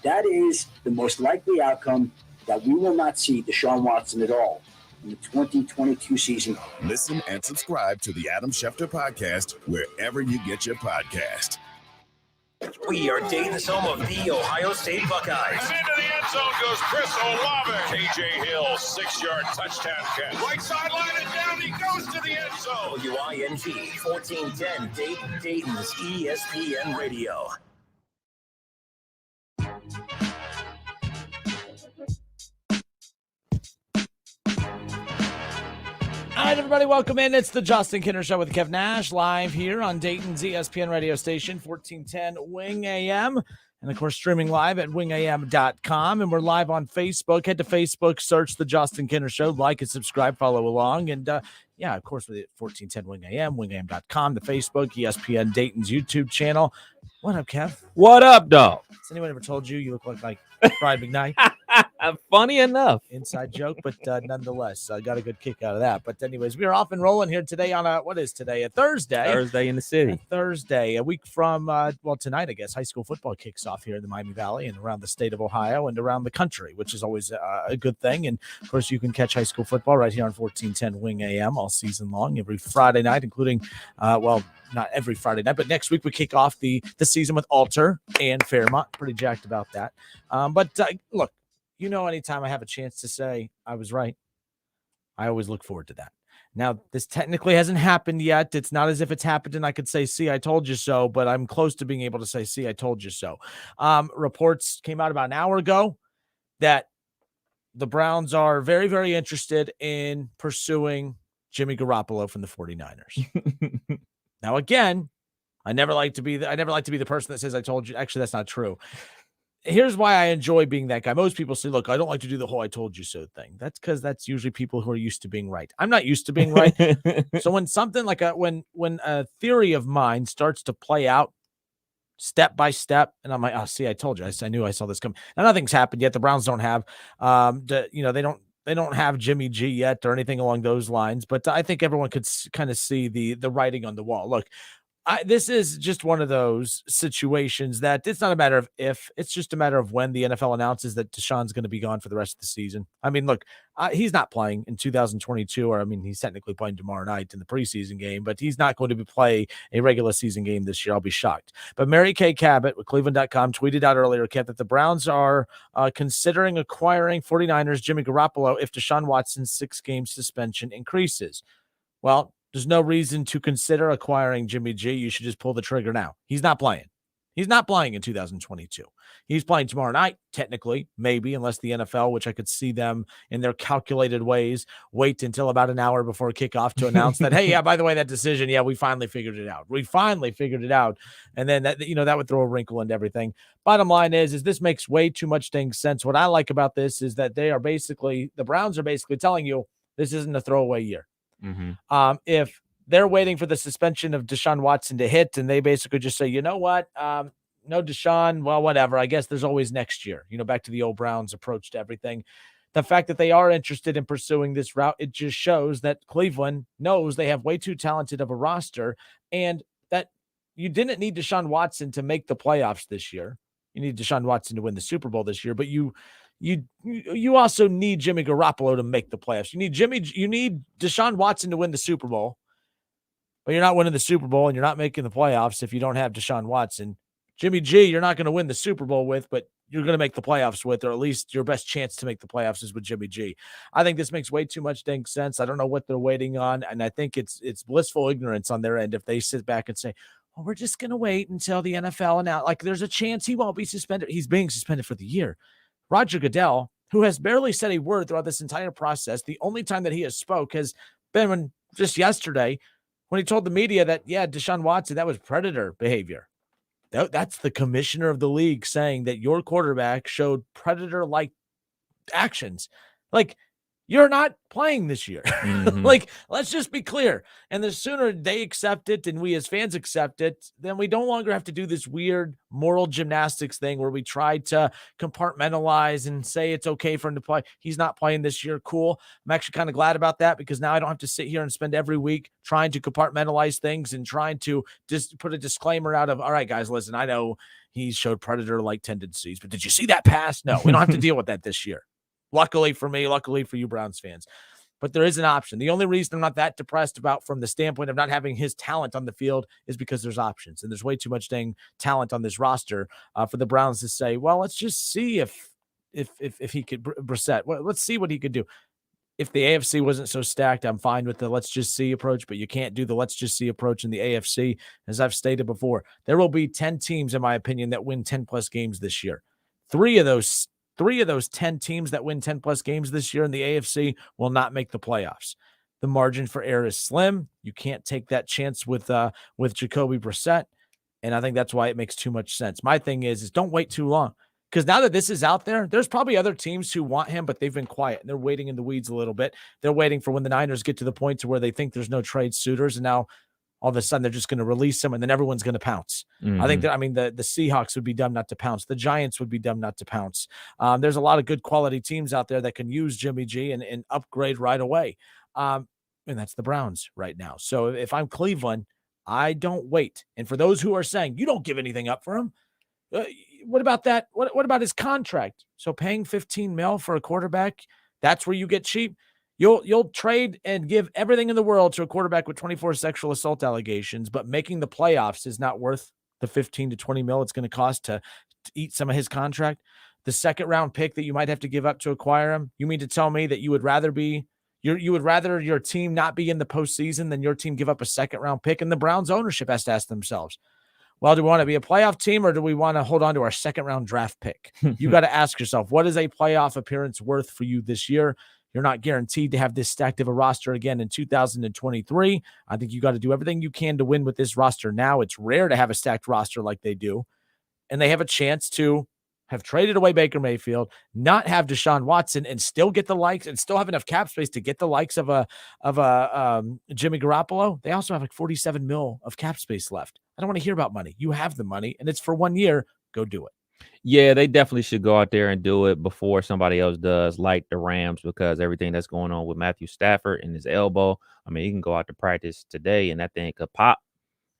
That is the most likely outcome, that we will not see Deshaun Watson at all in the 2022 season. Listen and subscribe to the Adam Schefter Podcast wherever you get your podcast. We are Dayton's home of the Ohio State Buckeyes. And into the end zone goes Chris Olave. KJ Hill, 6-yard touchdown catch. Right sideline and down he goes to the end zone. WING 1410 Dayton, Dayton's ESPN Radio. All right, everybody, welcome in. It's the Justin Kinner Show with Kev Nash, live here on Dayton's ESPN radio station, 1410 Wing AM. And, of course, streaming live at wingam.com. And we're live on Facebook. Head to Facebook, search the Justin Kinner Show, like and subscribe, follow along. And, yeah, of course, with 1410 Wing AM, wingam.com, the Facebook, ESPN Dayton's YouTube channel. What up, Kev? What up, dog? Has anyone ever told you look like Brian McKnight? Funny enough. Inside joke, but nonetheless, I got a good kick out of that. But anyways, we are off and rolling here today on what is today? A Thursday. Thursday in the city. A week from, tonight, I guess, high school football kicks off here in the Miami Valley and around the state of Ohio and around the country, which is always a good thing. And, of course, you can catch high school football right here on 1410 Wing AM all season long, every Friday night, including, not every Friday night, but next week we kick off the season with Alter and Fairmont. Pretty jacked about that. Look, anytime I have a chance to say I was right, I always look forward to that. Now, this technically hasn't happened yet. It's not as if it's happened and I could say, see, I told you so, but I'm close to being able to say, see, I told you so. Reports came out about an hour ago that the Browns are very, very interested in pursuing Jimmy Garoppolo from the 49ers. Now, again, I never like to be the person that says I told you. Actually, that's not true. Here's why I enjoy being that guy. Most people say, look, I don't like to do the whole I told you so thing. That's because that's usually people who are used to being right. I'm not used to being right. So when something like when a theory of mine starts to play out step by step, and I'm like, oh, see, I told you. I knew I saw this coming. Now, nothing's happened yet. The Browns don't have, they don't have Jimmy G yet or anything along those lines. But I think everyone could kind of see the writing on the wall. Look, this is just one of those situations that it's not a matter of if, it's just a matter of when the NFL announces that Deshaun's going to be gone for the rest of the season. I mean, look, he's not playing in 2022, or he's technically playing tomorrow night in the preseason game, but he's not going to play a regular season game this year. I'll be shocked. But Mary Kay Cabot with Cleveland.com tweeted out earlier, Kev, that the Browns are considering acquiring 49ers Jimmy Garoppolo if Deshaun Watson's 6-game suspension increases. Well, there's no reason to consider acquiring Jimmy G. You should just pull the trigger now. He's not playing. He's not playing in 2022. He's playing tomorrow night, technically, maybe, unless the NFL, which I could see them in their calculated ways, wait until about an hour before kickoff to announce that, hey, yeah, by the way, that decision, yeah, we finally figured it out. And then that would throw a wrinkle into everything. Bottom line is this makes way too much dang sense. What I like about this is that the Browns are basically telling you this isn't a throwaway year. Mm-hmm. If they're waiting for the suspension of Deshaun Watson to hit and they basically just say, you know what, no Deshaun, well, whatever, I guess there's always next year, back to the old Browns approach to everything. The fact that they are interested in pursuing this route, it just shows that Cleveland knows they have way too talented of a roster and that you didn't need Deshaun Watson to make the playoffs this year. You need Deshaun Watson to win the Super Bowl this year, but you also need Jimmy Garoppolo to make the playoffs. You need Deshaun Watson to win the Super Bowl, but you're not winning the Super Bowl and you're not making the playoffs if you don't have Deshaun Watson. Jimmy G, you're not going to win the Super Bowl with, but you're going to make the playoffs with, or at least your best chance to make the playoffs is with Jimmy G. I think this makes way too much dang sense. I don't know what they're waiting on, and I think it's blissful ignorance on their end if they sit back and say, well, we're just going to wait until the NFL announces. Like, there's a chance he won't be suspended. He's being suspended for the year. Roger Goodell, who has barely said a word throughout this entire process, the only time that he has spoke has been just yesterday when he told the media that, yeah, Deshaun Watson, that was predator behavior. That's the commissioner of the league saying that your quarterback showed predator-like actions. Like, you're not playing this year. Mhm. Like, let's just be clear. And the sooner they accept it and we as fans accept it, then we no longer have to do this weird moral gymnastics thing where we try to compartmentalize and say it's okay for him to play. He's not playing this year. Cool. I'm actually kind of glad about that because now I don't have to sit here and spend every week trying to compartmentalize things and trying to just put a disclaimer out of, all right, guys, listen, I know he showed predator-like tendencies, but did you see that pass? No, we don't have to deal with that this year. Luckily for me, luckily for you Browns fans. But there is an option. The only reason I'm not that depressed about from the standpoint of not having his talent on the field is because there's options. And there's way too much dang talent on this roster for the Browns to say, well, let's just see if he could, Brissett, well, let's see what he could do. If the AFC wasn't so stacked, I'm fine with the let's just see approach, but you can't do the let's just see approach in the AFC. As I've stated before, there will be 10 teams, in my opinion, that win 10 plus games this year. Three of those 10 teams that win 10 plus games this year in the AFC will not make the playoffs. The margin for error is slim. You can't take that chance with Jacoby Brissett. And I think that's why it makes too much sense. My thing is don't wait too long. Because now that this is out there, there's probably other teams who want him, but they've been quiet and they're waiting in the weeds a little bit. They're waiting for when the Niners get to the point to where they think there's no trade suitors. And now all of a sudden they're just going to release him and then everyone's going to pounce. Mhm. I think that, the Seahawks would be dumb not to pounce. The Giants would be dumb not to pounce. There's a lot of good quality teams out there that can use Jimmy G and upgrade right away. And that's the Browns right now. So if I'm Cleveland, I don't wait. And for those who are saying you don't give anything up for him, what about that? What about his contract? So paying $15 million for a quarterback, that's where you get cheap. You'll trade and give everything in the world to a quarterback with 24 sexual assault allegations, but making the playoffs is not worth the 15 to 20 mil it's going to cost to eat some of his contract. The second round pick that you might have to give up to acquire him. You mean to tell me that you would rather your team not be in the postseason than your team give up a second round pick? And the Browns ownership has to ask themselves, well, do we want to be a playoff team or do we want to hold on to our second round draft pick? You got to ask yourself, what is a playoff appearance worth for you this year? You're not guaranteed to have this stacked of a roster again in 2023. I think you got to do everything you can to win with this roster now. It's rare to have a stacked roster like they do. And they have a chance to have traded away Baker Mayfield, not have Deshaun Watson, and still get the likes and still have enough cap space to get the likes of a Jimmy Garoppolo. They also have like $47 million of cap space left. I don't want to hear about money. You have the money, and it's for 1 year. Go do it. Yeah, they definitely should go out there and do it before somebody else does, like the Rams, because everything that's going on with Matthew Stafford and his elbow. I mean, he can go out to practice today, and that thing could pop,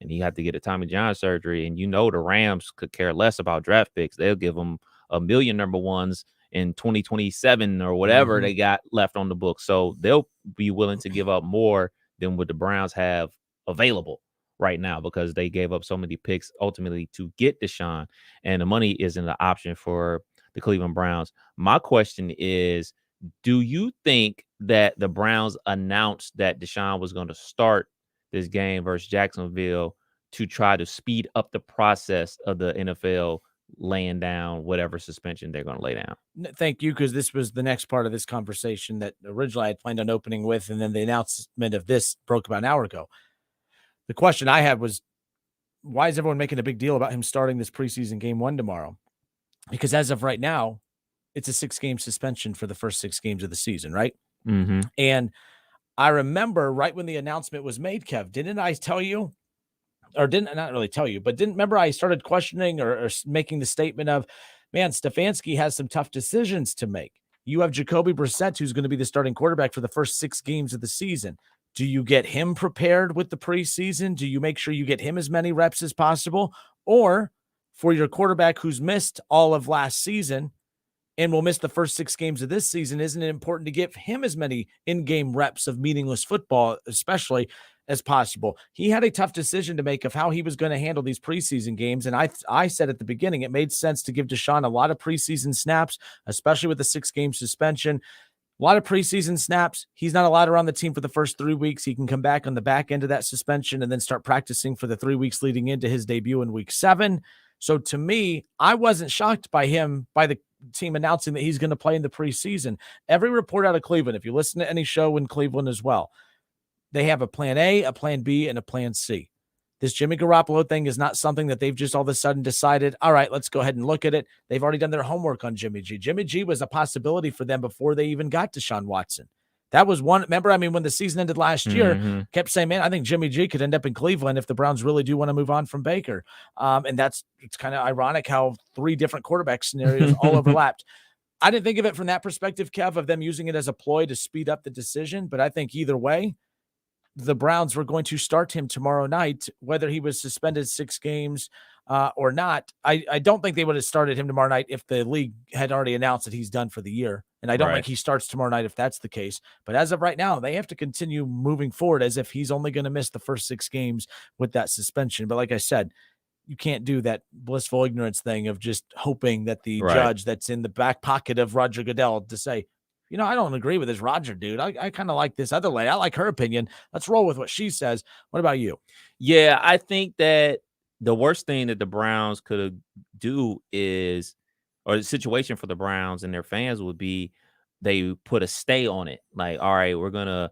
and he have to get a Tommy John surgery. And the Rams could care less about draft picks. They'll give him a million number ones in 2027 or whatever they got left on the book. So they'll be willing to give up more than what the Browns have available right now because they gave up so many picks ultimately to get Deshaun, and the money isn't an option for the Cleveland Browns. My question is, do you think that the Browns announced that Deshaun was going to start this game versus Jacksonville to try to speed up the process of the NFL laying down whatever suspension they're going to lay down? Thank you, because this was the next part of this conversation that originally I had planned on opening with, and then the announcement of this broke about an hour ago. The question I had was, why is everyone making a big deal about him starting this preseason game 1 tomorrow? Because as of right now, it's a 6-game suspension for the first 6 games of the season, right? Mm-hmm. And I remember right when the announcement was made, Kev, didn't I tell you, or didn't not really tell you, but didn't remember I started questioning or making the statement of, man, Stefanski has some tough decisions to make. You have Jacoby Brissett, who's going to be the starting quarterback for the first 6 games of the season. Do you get him prepared with the preseason? Do you make sure you get him as many reps as possible? Or for your quarterback who's missed all of last season and will miss the first 6 games of this season, isn't it important to give him as many in-game reps of meaningless football, especially as possible? He had a tough decision to make of how he was going to handle these preseason games. And I said at the beginning, it made sense to give Deshaun a lot of preseason snaps, especially with the 6-game suspension. A lot of preseason snaps. He's not allowed around the team for the first 3 weeks. He can come back on the back end of that suspension and then start practicing for the 3 weeks leading into his debut in week 7. So to me, I wasn't shocked by the team announcing that he's going to play in the preseason. Every report out of Cleveland, if you listen to any show in Cleveland as well, they have a plan A, a plan B, and a plan C. This Jimmy Garoppolo thing is not something that they've just all of a sudden decided, all right, let's go ahead and look at it. They've already done their homework on Jimmy G. Jimmy G was a possibility for them before they even got Deshaun Watson. That was one. Remember, I mean, when the season ended last year, Mhm. kept saying, man, I think Jimmy G could end up in Cleveland if the Browns really do want to move on from Baker. And it's kind of ironic how 3 different quarterback scenarios all overlapped. I didn't think of it from that perspective, Kev, of them using it as a ploy to speed up the decision. But I think either way, the Browns were going to start him tomorrow night, whether he was suspended 6 games or not. I don't think they would have started him tomorrow night if the league had already announced that he's done for the year. And I don't Right. think he starts tomorrow night if that's the case. But as of right now, they have to continue moving forward as if he's only going to miss the first 6 games with that suspension. But like I said, you can't do that blissful ignorance thing of just hoping that the Right. judge that's in the back pocket of Roger Goodell to say, I don't agree with this Roger dude. I kind of like this other lady. I like her opinion. Let's roll with what she says. What about you? Yeah, I think that the worst thing that the Browns could do is, or the situation for the Browns and their fans would be, they put a stay on it. Like, all right, we're gonna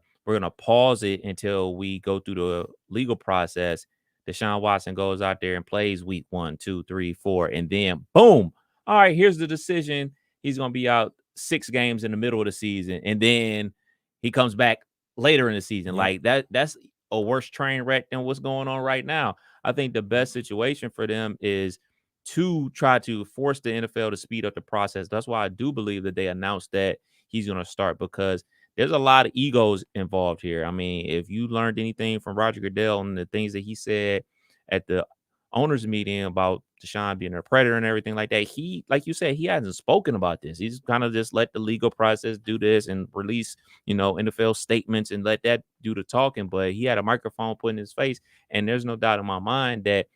pause it until we go through the legal process. Deshaun Watson goes out there and plays week 1, 2, 3, 4, and then boom. All right, here's the decision. He's gonna be out 6 games in the middle of the season, and then he comes back later in the season. Yeah. Like that's a worse train wreck than what's going on right now. I think the best situation for them is to try to force the NFL to speed up the process. That's why I do believe that they announced that he's going to start, because there's a lot of egos involved here. I mean, if you learned anything from Roger Goodell and the things that he said at the owners meeting about Deshaun being a predator and everything like that, he, like you said, he hasn't spoken about this. He's kind of just let the legal process do this and release, NFL statements and let that do the talking. But he had a microphone put in his face, and there's no doubt in my mind that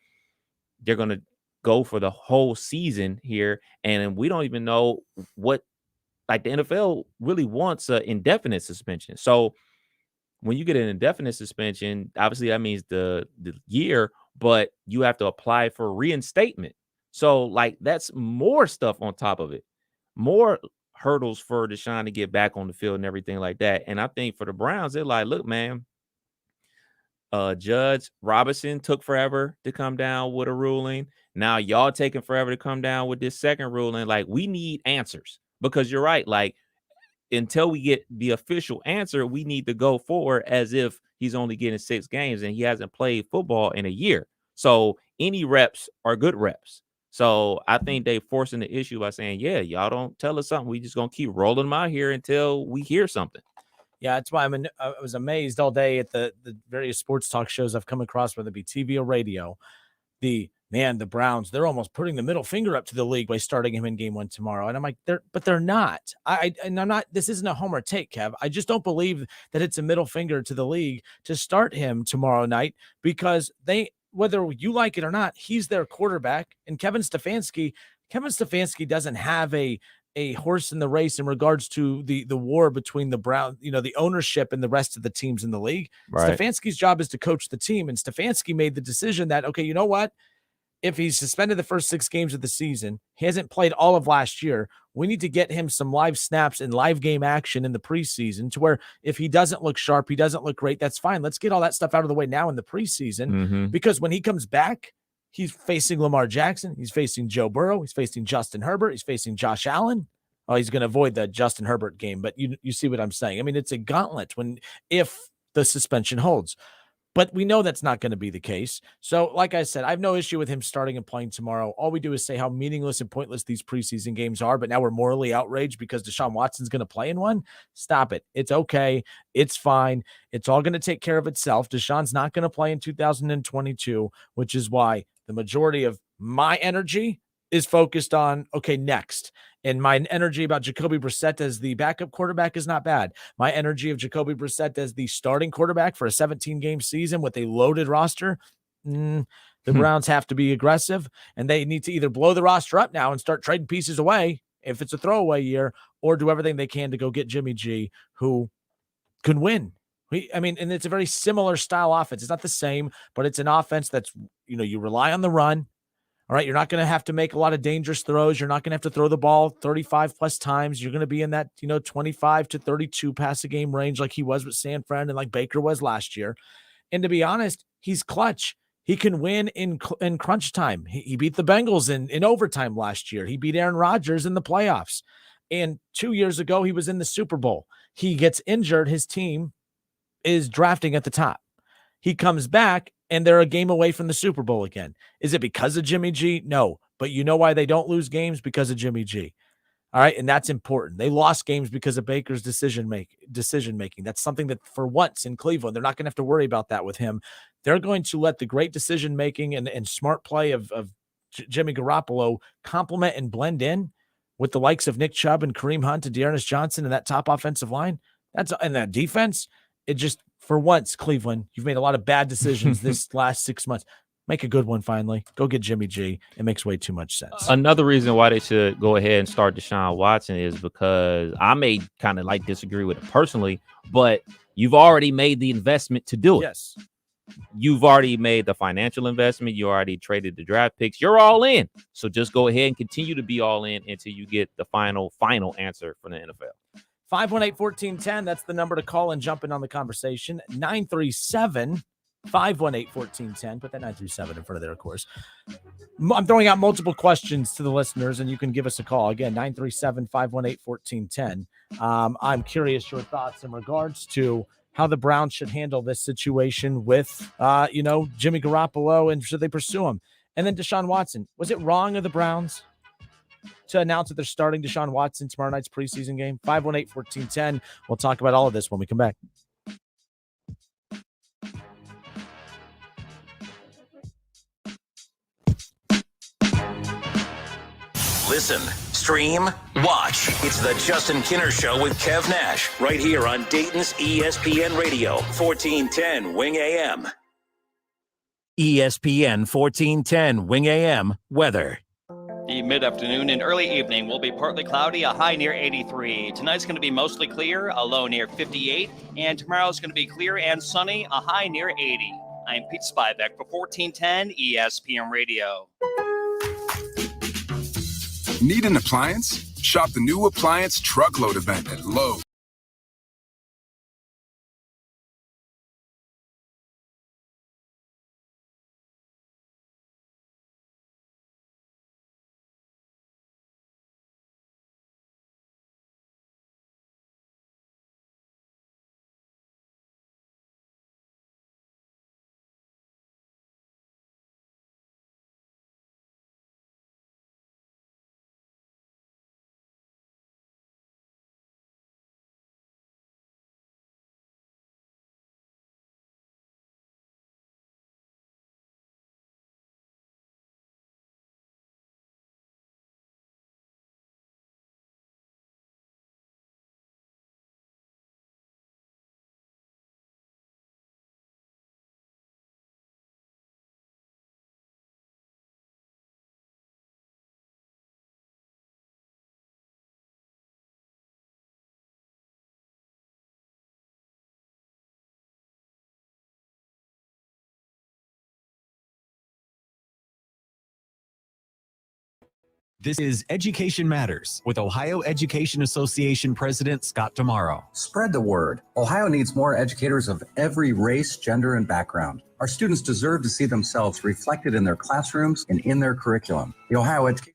they're going to go for the whole season here. And we don't even know what, like, the NFL really wants an indefinite suspension. So when you get an indefinite suspension, obviously that means the year, but you have to apply for reinstatement. So, like, that's more stuff on top of it, more hurdles for Deshaun to get back on the field and everything like that. And I think for the Browns, they're like, look, man, Judge Robinson took forever to come down with a ruling. Now y'all taking forever to come down with this second ruling. Like, we need answers, because you're right. Like, until we get the official answer, we need to go forward as if he's only getting 6 games and he hasn't played football in a year. So any reps are good reps. So I think they forcing the issue by saying, yeah, y'all don't tell us something, we just gonna keep rolling them out here until we hear something. Yeah, that's why I was amazed all day at the various sports talk shows I've come across, whether it be TV or radio. The Browns, they're almost putting the middle finger up to the league by starting him in game 1 tomorrow. And I'm like, they're not. I'm not, this isn't a homer take, Kev. I just don't believe that it's a middle finger to the league to start him tomorrow night, because whether you like it or not, he's their quarterback. And Kevin Stefanski doesn't have a horse in the race in regards to the war between the Browns, the ownership and the rest of the teams in the league. Right. Stefanski's job is to coach the team. And Stefanski made the decision that, okay, you know what? If he's suspended the first 6 games of the season, he hasn't played all of last year, we need to get him some live snaps and live game action in the preseason, to where if he doesn't look sharp, he doesn't look great, that's fine. Let's get all that stuff out of the way now in the preseason, because when he comes back, he's facing Lamar Jackson, he's facing Joe Burrow, he's facing Justin Herbert, he's facing Josh Allen. Oh, he's going to avoid the Justin Herbert game, but you see what I'm saying? I mean, it's a gauntlet if the suspension holds. But we know that's not going to be the case. So, like I said, I have no issue with him starting and playing tomorrow. All we do is say how meaningless and pointless these preseason games are, but now we're morally outraged because Deshaun Watson's going to play in one. Stop it. It's okay. It's fine. It's all going to take care of itself. Deshaun's not going to play in 2022, which is why the majority of my energy is focused on, okay, next. And my energy about Jacoby Brissett as the backup quarterback is not bad. My energy of Jacoby Brissett as the starting quarterback for a 17-game season with a loaded roster, the Browns have to be aggressive, and they need to either blow the roster up now and start trading pieces away if it's a throwaway year, or do everything they can to go get Jimmy G, who can win. And it's a very similar style offense. It's not the same, but it's an offense that's, you rely on the run. All right, you're not going to have to make a lot of dangerous throws. You're not going to have to throw the ball 35 plus times. You're going to be in that, 25 to 32 pass a game range like he was with San Fran and like Baker was last year. And to be honest, he's clutch. He can win in crunch time. He beat the Bengals in overtime last year. He beat Aaron Rodgers in the playoffs. And 2 years ago, he was in the Super Bowl. He gets injured. His team is drafting at the top. He comes back, and they're a game away from the Super Bowl again. Is it because of Jimmy G? No. But you know why they don't lose games? Because of Jimmy G. All right, and that's important. They lost games because of Baker's decision making. That's something that for once in Cleveland, they're not going to have to worry about that with him. They're going to let the great decision making and smart play of Jimmy Garoppolo complement and blend in with the likes of Nick Chubb and Kareem Hunt and Dearness Johnson and that top offensive line. And that defense. It just, for once, Cleveland, you've made a lot of bad decisions this last 6 months. Make a good one finally. Go get Jimmy G. It makes way too much sense. Another reason why they should go ahead and start Deshaun Watson is because I may kind of like disagree with it personally, but you've already made the investment to do it. Yes. You've already made the financial investment. You already traded the draft picks. You're all in. So just go ahead and continue to be all in until you get the final answer from the NFL. 518-1410. That's the number to call and jump in on the conversation. 937-518-1410. Put that 937 in front of there, of course. I'm throwing out multiple questions to the listeners, and you can give us a call. Again, 937-518-1410. I'm curious your thoughts in regards to how the Browns should handle this situation with, Jimmy Garoppolo, and should they pursue him? And then Deshaun Watson. Was it wrong of the Browns to announce that they're starting Deshaun Watson tomorrow night's preseason game? 518-1410. We'll talk about all of this when we come back. Listen, stream, watch. It's the Justin Kinner Show with Kev Nash right here on Dayton's ESPN Radio, 1410 Wing AM. ESPN 1410 Wing AM weather. The mid-afternoon and early evening will be partly cloudy, a high near 83. Tonight's going to be mostly clear, a low near 58. And tomorrow's going to be clear and sunny, a high near 80. I'm Pete Spivak for 1410 ESPN Radio. Need an appliance? Shop the new appliance truckload event at Lowe's. This is Education Matters with Ohio Education Association President Scott Tomorrow. Spread the word. Ohio needs more educators of every race, gender, and background. Our students deserve to see themselves reflected in their classrooms and in their curriculum. The Ohio Education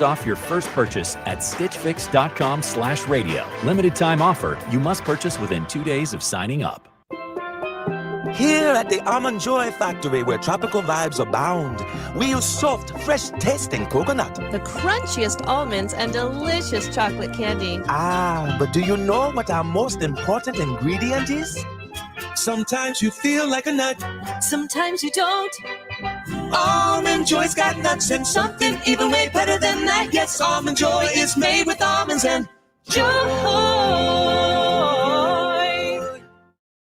off your first purchase at stitchfix.com/radio. Limited time offer. You must purchase within 2 days of signing up. Here at the Almond Joy Factory, where tropical vibes abound, we use soft, fresh-tasting coconut. The crunchiest almonds and delicious chocolate candy. Ah, but do you know what our most important ingredient is? Sometimes you feel like a nut. Sometimes you don't. Almond Joy's got nuts and something even way better than that. Yes, Almond Joy is made with almonds and joy.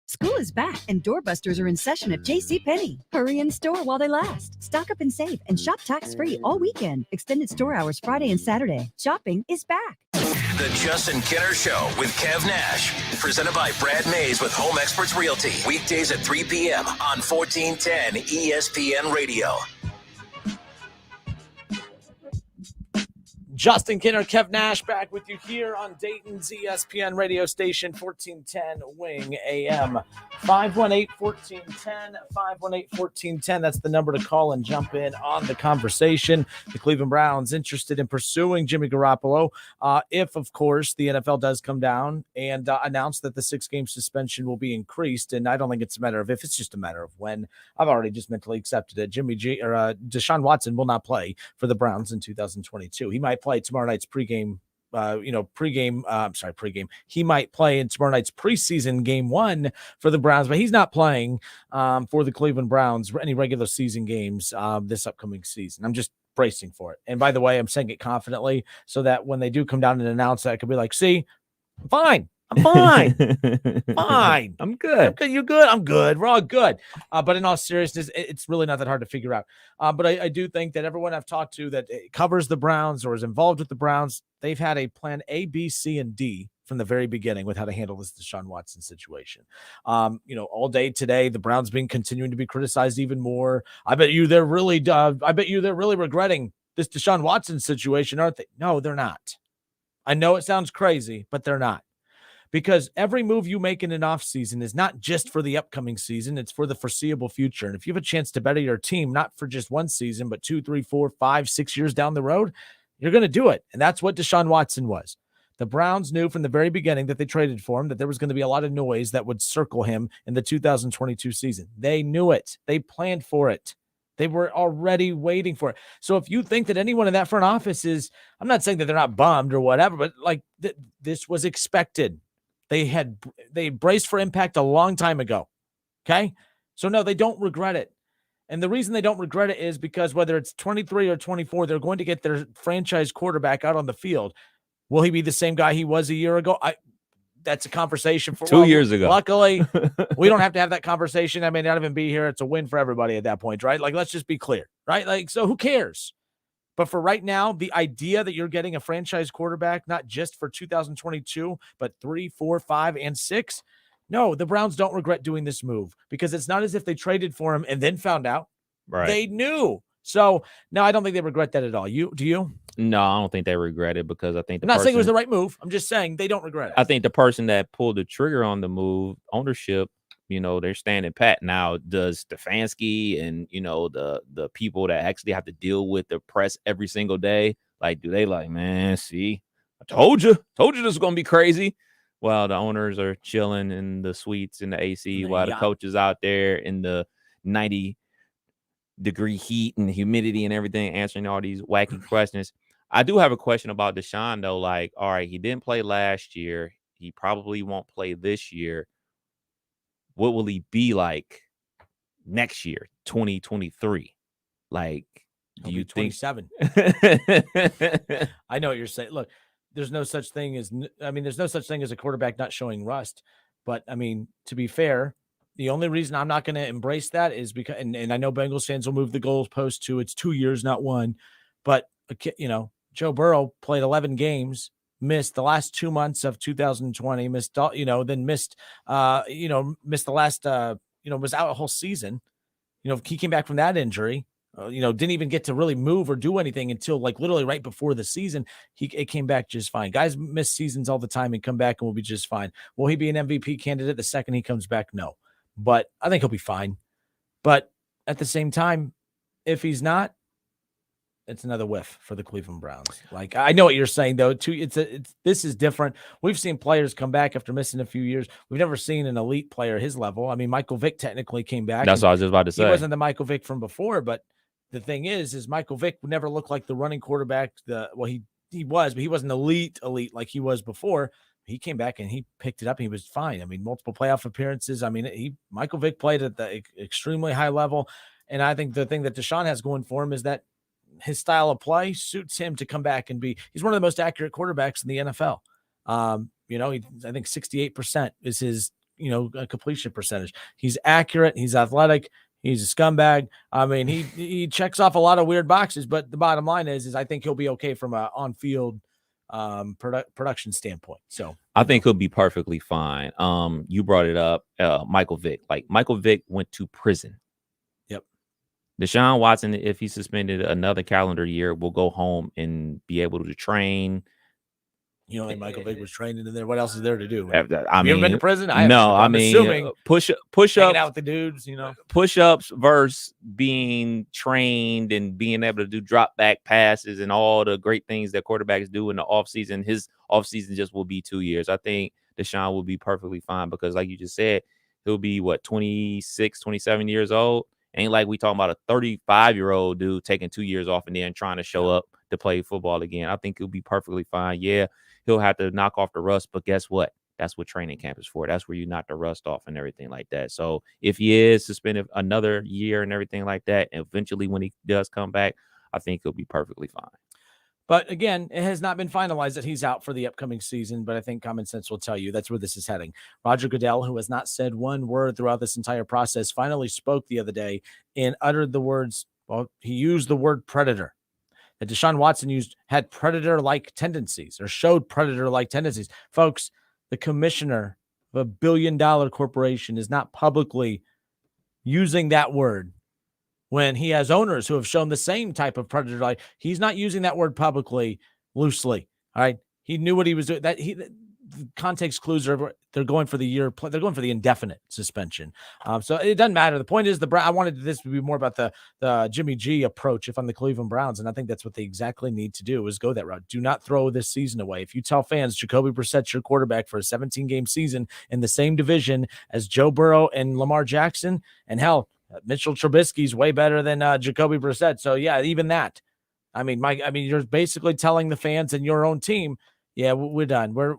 School is back and doorbusters are in session at JCPenney. Hurry in store while they last. Stock up and save and shop tax-free all weekend. Extended store hours Friday and Saturday. Shopping is back. The Justin Kinner Show with Kev Nash. Presented by Brad Mays with Home Experts Realty. Weekdays at 3 p.m. on 1410 ESPN Radio. Justin Kinner, Kev Nash, back with you here on Dayton's ESPN radio station, 1410 Wing AM. 518-1410, 518-1410. That's the number to call and jump in on the conversation. The Cleveland Browns interested in pursuing Jimmy Garoppolo if, of course, the NFL does come down and announce that the 6-game suspension will be increased. And I don't think it's a matter of if, it's just a matter of when. I've already just mentally accepted it. Deshaun Watson will not play for the Browns in 2022. He might play tomorrow night's pregame. He might play in tomorrow night's preseason game 1 for the Browns, but he's not playing for the Cleveland Browns any regular season games this upcoming season. I'm just bracing for it. And by the way, I'm saying it confidently so that when they do come down and announce that, I could be like, see, I'm fine. I'm fine. Fine. I'm good. Okay, you're good. I'm good. We're all good. But in all seriousness, it's really not that hard to figure out. But I do think that everyone I've talked to that covers the Browns or is involved with the Browns, they've had a plan A, B, C, and D from the very beginning with how to handle this Deshaun Watson situation. All day today, the Browns being continuing to be criticized even more. I bet you they're really regretting this Deshaun Watson situation, aren't they? No, they're not. I know it sounds crazy, but they're not. Because every move you make in an offseason is not just for the upcoming season, it's for the foreseeable future. And if you have a chance to better your team, not for just one season, but 2, 3, 4, 5, 6 years down the road, you're going to do it. And that's what Deshaun Watson was. The Browns knew from the very beginning that they traded for him, that there was going to be a lot of noise that would circle him in the 2022 season. They knew it. They planned for it. They were already waiting for it. So if you think that anyone in that front office is, I'm not saying that they're not bummed or whatever, but like this was expected. They braced for impact a long time ago. Okay. So no, they don't regret it. And the reason they don't regret it is because whether it's 23 or 24, they're going to get their franchise quarterback out on the field. Will he be the same guy he was a year ago? That's a conversation for 2 years ago. Luckily, we don't have to have that conversation. I may not even be here. It's a win for everybody at that point, right? Like, let's just be clear, right? Like, so who cares? But for right now, the idea that you're getting a franchise quarterback, not just for 2022, but 3, 4, 5, and 6, no, the Browns don't regret doing this move because it's not as if they traded for him and then found out. Right. They knew. So, no, I don't think they regret that at all. Do you? No, I don't think they regret it because I think I'm not saying it was the right move. I'm just saying they don't regret it. I think the person that pulled the trigger on the move, ownership, they're standing pat. Now, does Stefanski and, the people that actually have to deal with the press every single day, do they man, see, I told you this is going to be crazy. Well, the owners are chilling in the suites in the AC while the coach is out there in the 90-degree heat and humidity and everything, answering all these wacky questions. I do have a question about Deshaun, though. All right, he didn't play last year. He probably won't play this year. What will he be like next year, 2023? Do you think 27? I know what you're saying. Look, there's no such thing as a quarterback not showing rust. But to be fair, the only reason I'm not going to embrace that is because, and I know Bengals fans will move the goalpost to it's 2 years, not one. But Joe Burrow played 11 games. Missed the last 2 months of 2020, missed the last, was out a whole season. He came back from that injury, didn't even get to really move or do anything until literally right before the season. It came back just fine. Guys miss seasons all the time and come back and will be just fine. Will he be an MVP candidate the second he comes back? No, but I think he'll be fine. But at the same time, if he's not, it's another whiff for the Cleveland Browns. Like, I know what you're saying though, too. This is different. We've seen players come back after missing a few years. We've never seen an elite player his level. I mean, Michael Vick technically came back. That's what I was just about to say. He wasn't the Michael Vick from before, but the thing is Michael Vick would never look like the running quarterback. He was, but he wasn't elite like he was before. He came back and he picked it up and he was fine. I mean, multiple playoff appearances. I mean, Michael Vick played at the extremely high level. And I think the thing that Deshaun has going for him is that his style of play suits him to come back and he's one of the most accurate quarterbacks in the NFL. I think 68% is his, completion percentage. He's accurate. He's athletic. He's a scumbag. I mean, he checks off a lot of weird boxes, but the bottom line is I think he'll be okay from a on-field production standpoint. So I think he'll be perfectly fine. You brought it up, Michael Vick. Like, Michael Vick went to prison. Yep. Deshaun Watson, if he's suspended another calendar year, will go home and be able to train. Like Michael Vick was training in there. What else is there to do? I you mean, ever been to prison? I'm assuming push-ups, out with the dudes, push-ups versus being trained and being able to do drop back passes and all the great things that quarterbacks do in the offseason. His offseason just will be 2 years. I think Deshaun will be perfectly fine because, like you just said, he'll be 26, 27 years old. Ain't like we talking about a 35-year-old dude taking 2 years off and then trying to show up to play football again. I think he'll be perfectly fine. Yeah, he'll have to knock off the rust, but guess what? That's what training camp is for. That's where you knock the rust off and everything like that. So if he is suspended another year and everything like that, eventually when he does come back, I think he'll be perfectly fine. But again, it has not been finalized that he's out for the upcoming season, but I think common sense will tell you that's where this is heading. Roger Goodell, who has not said one word throughout this entire process, finally spoke the other day and uttered the words, he used the word predator. That Deshaun Watson had predator-like tendencies or showed predator-like tendencies. Folks, the commissioner of $1 billion corporation is not publicly using that word when he has owners who have shown the same type of predator. Like, he's not using that word publicly loosely. All right. He knew what he was doing. The context clues are they're going for the year. They're going for the indefinite suspension. So it doesn't matter. The point is I wanted this to be more about the Jimmy G approach if I'm the Cleveland Browns. And I think that's what they exactly need to do is go that route. Do not throw this season away. If you tell fans Jacoby Brissett's your quarterback for a 17-game season in the same division as Joe Burrow and Lamar Jackson, and hell, Mitchell Trubisky's way better than Jacoby Brissett. So yeah, even that. I mean, you're basically telling the fans and your own team, yeah, we're done. We're,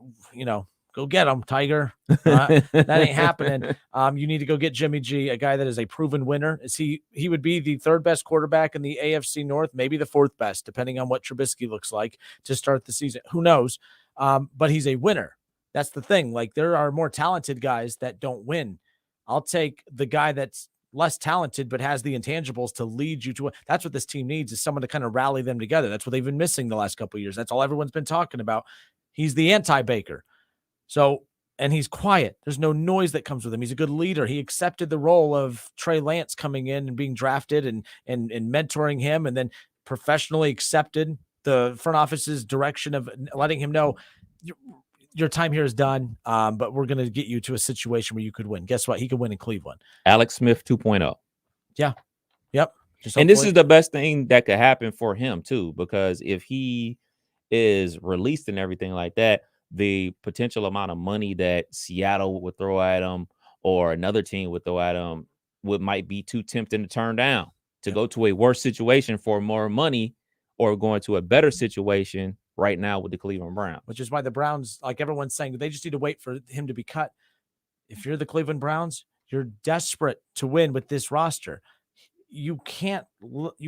go get him, Tiger. That ain't happening. You need to go get Jimmy G, a guy that is a proven winner. He would be the third best quarterback in the AFC North, maybe the fourth best, depending on what Trubisky looks like to start the season. Who knows? But he's a winner. That's the thing. Like, there are more talented guys that don't win. I'll take the guy that's less talented, but has the intangibles to lead you to it. That's what this team needs, is someone to kind of rally them together. That's what they've been missing the last couple of years. That's all everyone's been talking about. He's the anti-Baker. So, and he's quiet. There's no noise that comes with him. He's a good leader. He accepted the role of Trey Lance coming in and being drafted and mentoring him, and then professionally accepted the front office's direction of letting him know your time here is done, but we're going to get you to a situation where you could win. Guess what? He could win in Cleveland. Alex Smith 2.0. Yeah. Yep. And this is the best thing that could happen for him too, because if he is released and everything like that, the potential amount of money that Seattle would throw at him or another team would throw at him might be too tempting to turn down, to go to a worse situation for more money or going to a better situation right now with the Cleveland Browns. Which is why the Browns, like everyone's saying, they just need to wait for him to be cut. If you're the Cleveland Browns, you're desperate to win with this roster. You can't,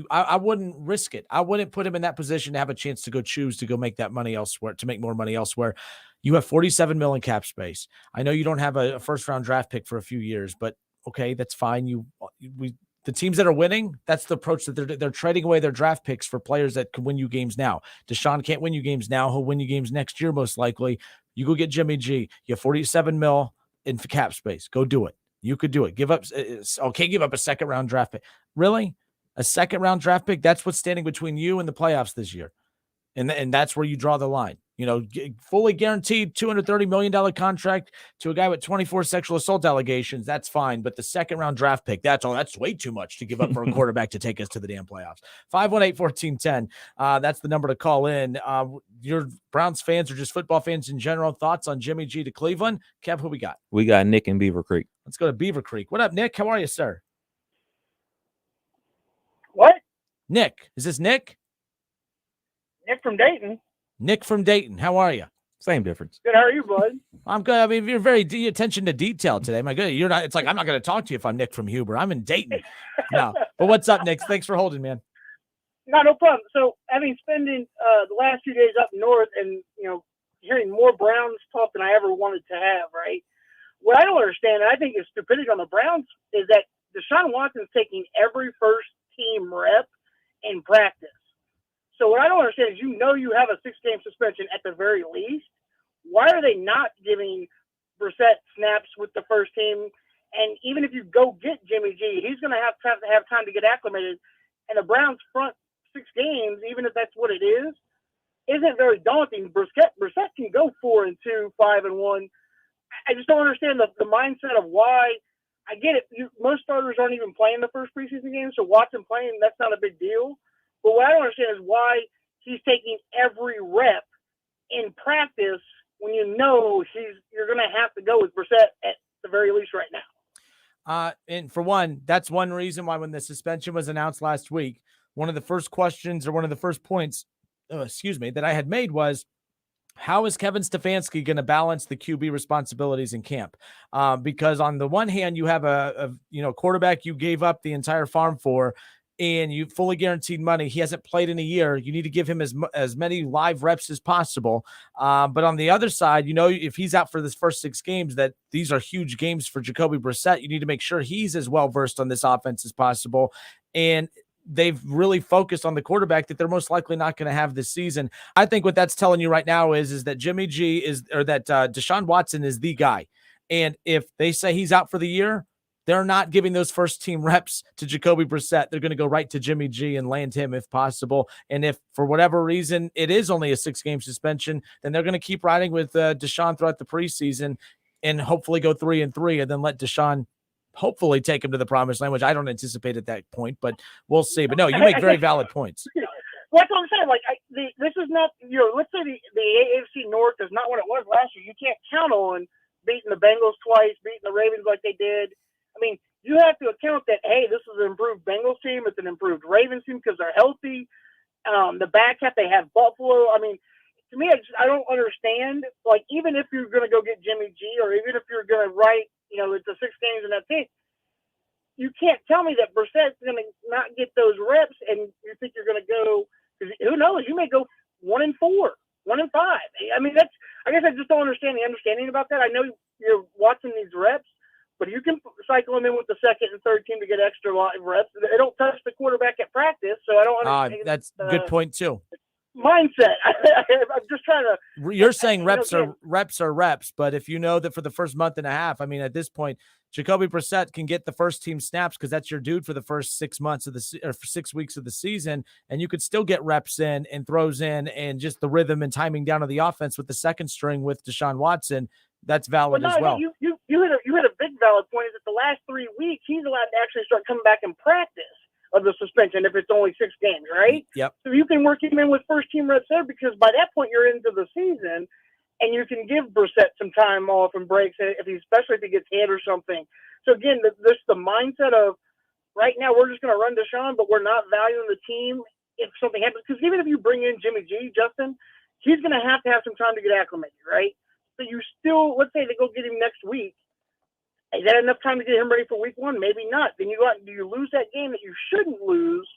I wouldn't risk it. I wouldn't put him in that position to have a chance to go make that money elsewhere, to make more money elsewhere. You have $47 million cap space. I know you don't have a first round draft pick for a few years, but okay, that's fine. The teams that are winning, that's the approach that they're trading away their draft picks for players that can win you games now. Deshaun can't win you games now. He'll win you games next year, most likely. You go get Jimmy G. You have $47 million in cap space. Go do it. You could do it. Give up a second round draft pick. Really? A second round draft pick? That's what's standing between you and the playoffs this year. And that's where you draw the line. Fully guaranteed $230 million contract to a guy with 24 sexual assault allegations. That's fine. But the second round draft pick, that's way too much to give up for a quarterback to take us to the damn playoffs. 518-1410. That's the number to call in. Your Browns fans or just football fans in general, thoughts on Jimmy G to Cleveland? Kev, who we got? We got Nick in Beaver Creek. Let's go to Beaver Creek. What up, Nick? How are you, sir? What? Nick. Is this Nick? Nick from Dayton. Nick from Dayton. How are you? Same difference. Good. How are you, bud? I'm good. I mean, you're very attention to detail today. My good. You're not. It's like I'm not going to talk to you if I'm Nick from Huber. I'm in Dayton. No. But what's up, Nick? Thanks for holding, man. No problem. So, having spending the last few days up north, and hearing more Browns talk than I ever wanted to have. Right. What I don't understand, and I think is stupidity on the Browns, is that Deshaun Watson's taking every first team rep in practice. So what I don't understand is you have a 6-game suspension at the very least. Why are they not giving Brissett snaps with the first team? And even if you go get Jimmy G, he's going to have time to get acclimated. And the Browns' front 6 games, even if that's what it is, isn't very daunting. Brissett can go 4-2, 5-1. I just don't understand the mindset of why. I get it. Most starters aren't even playing the first preseason game, so Watson playing, that's not a big deal. But what I don't understand is why he's taking every rep in practice when you're going to have to go with Brissett at the very least right now. And for one, that's one reason why when the suspension was announced last week, one of the first questions or one of the first points, that I had made was, how is Kevin Stefanski going to balance the QB responsibilities in camp? Because on the one hand, you have a quarterback you gave up the entire farm for, and you fully guaranteed money. He hasn't played in a year. You need to give him as many live reps as possible. But on the other side, if he's out for this first 6 games, that these are huge games for Jacoby Brissett. You need to make sure he's as well versed on this offense as possible. And they've really focused on the quarterback that they're most likely not going to have this season. I think what that's telling you right now is that Jimmy G that Deshaun Watson is the guy. And if they say he's out for the year, they're not giving those first team reps to Jacoby Brissett. They're going to go right to Jimmy G and land him if possible. And if for whatever reason it is only a 6-game suspension, then they're going to keep riding with Deshaun throughout the preseason and hopefully go 3-3 and then let Deshaun hopefully take him to the promised land, which I don't anticipate at that point, but we'll see. But no, you make very valid points. Well, that's what I'm saying. Like, this is not, let's say the AFC North is not what it was last year. You can't count on beating the Bengals twice, beating the Ravens like they did. I mean, you have to account that, hey, this is an improved Bengals team. It's an improved Ravens team because they're healthy. The back half, they have Buffalo. I mean, to me, I don't understand. Like, even if you're going to go get Jimmy G or even if you're going to write, it's the 6 games and that's it, you can't tell me that Brissett's going to not get those reps and you think you're going to go – because who knows? You may go 1-4, 1-5. I mean, I guess I just don't understand the understanding about that. I know you're watching these reps, but you can cycle them in with the second and third team to get extra live reps. They don't touch the quarterback at practice, so I don't understand. That's a good point, too. Mindset. I'm just trying to. You're saying reps are reps, but if you know that for the first month and a half, I mean, at this point, Jacoby Brissett can get the first team snaps because that's your dude for the first 6 months of for 6 weeks of the season, and you could still get reps in and throws in and just the rhythm and timing down of the offense with the second string with Deshaun Watson. That's valid as well. You hit a big valid point. Is that the last 3 weeks he's allowed to actually start coming back in practice of the suspension if it's only 6 games, right? Yep. So you can work him in with first team reps there because by that point you're into the season and you can give Brissett some time off and breaks, especially if he gets hit or something. So again, there's the mindset of right now we're just going to run Deshaun, but we're not valuing the team if something happens. Because even if you bring in Jimmy G, Justin, he's going to have some time to get acclimated, right? So you still, let's say they go get him next week. Is that enough time to get him ready for week 1? Maybe not. Then do you lose that game that you shouldn't lose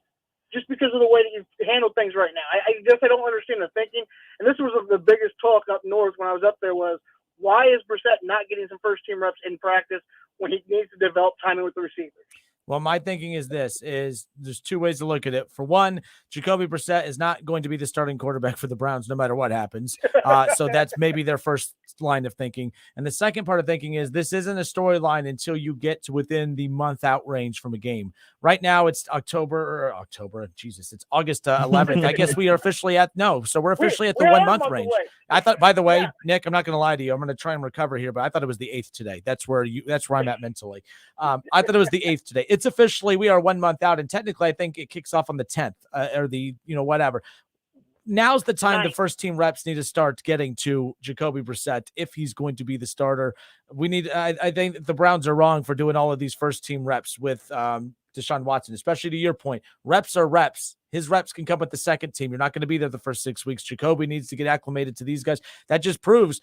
just because of the way that you handle things right now? I guess I don't understand the thinking. And this was the biggest talk up north when I was up there was, why is Brissett not getting some first team reps in practice when he needs to develop timing with the receivers? Well, my thinking is there's 2 ways to look at it. For one, Jacoby Brissett is not going to be the starting quarterback for the Browns no matter what happens. So that's maybe their first line of thinking. And the second part of thinking is this isn't a storyline until you get to within the month out range from a game. Right now it's October. It's August 11th. I guess we are officially we're officially at the 1 month range. Away. I thought, by the way, Nick, I'm not going to lie to you. I'm going to try and recover here, but I thought it was the 8th today. That's where I'm at mentally. I thought it was the 8th today. It's officially, we are 1 month out. And technically I think it kicks off on the 10th or the, whatever. Now's the time the first team reps need to start getting to Jacoby Brissett if he's going to be the starter. I think the Browns are wrong for doing all of these first team reps with Deshaun Watson, especially to your point. Reps are reps. His reps can come with the second team. You're not going to be there the first 6 weeks. Jacoby needs to get acclimated to these guys. That just proves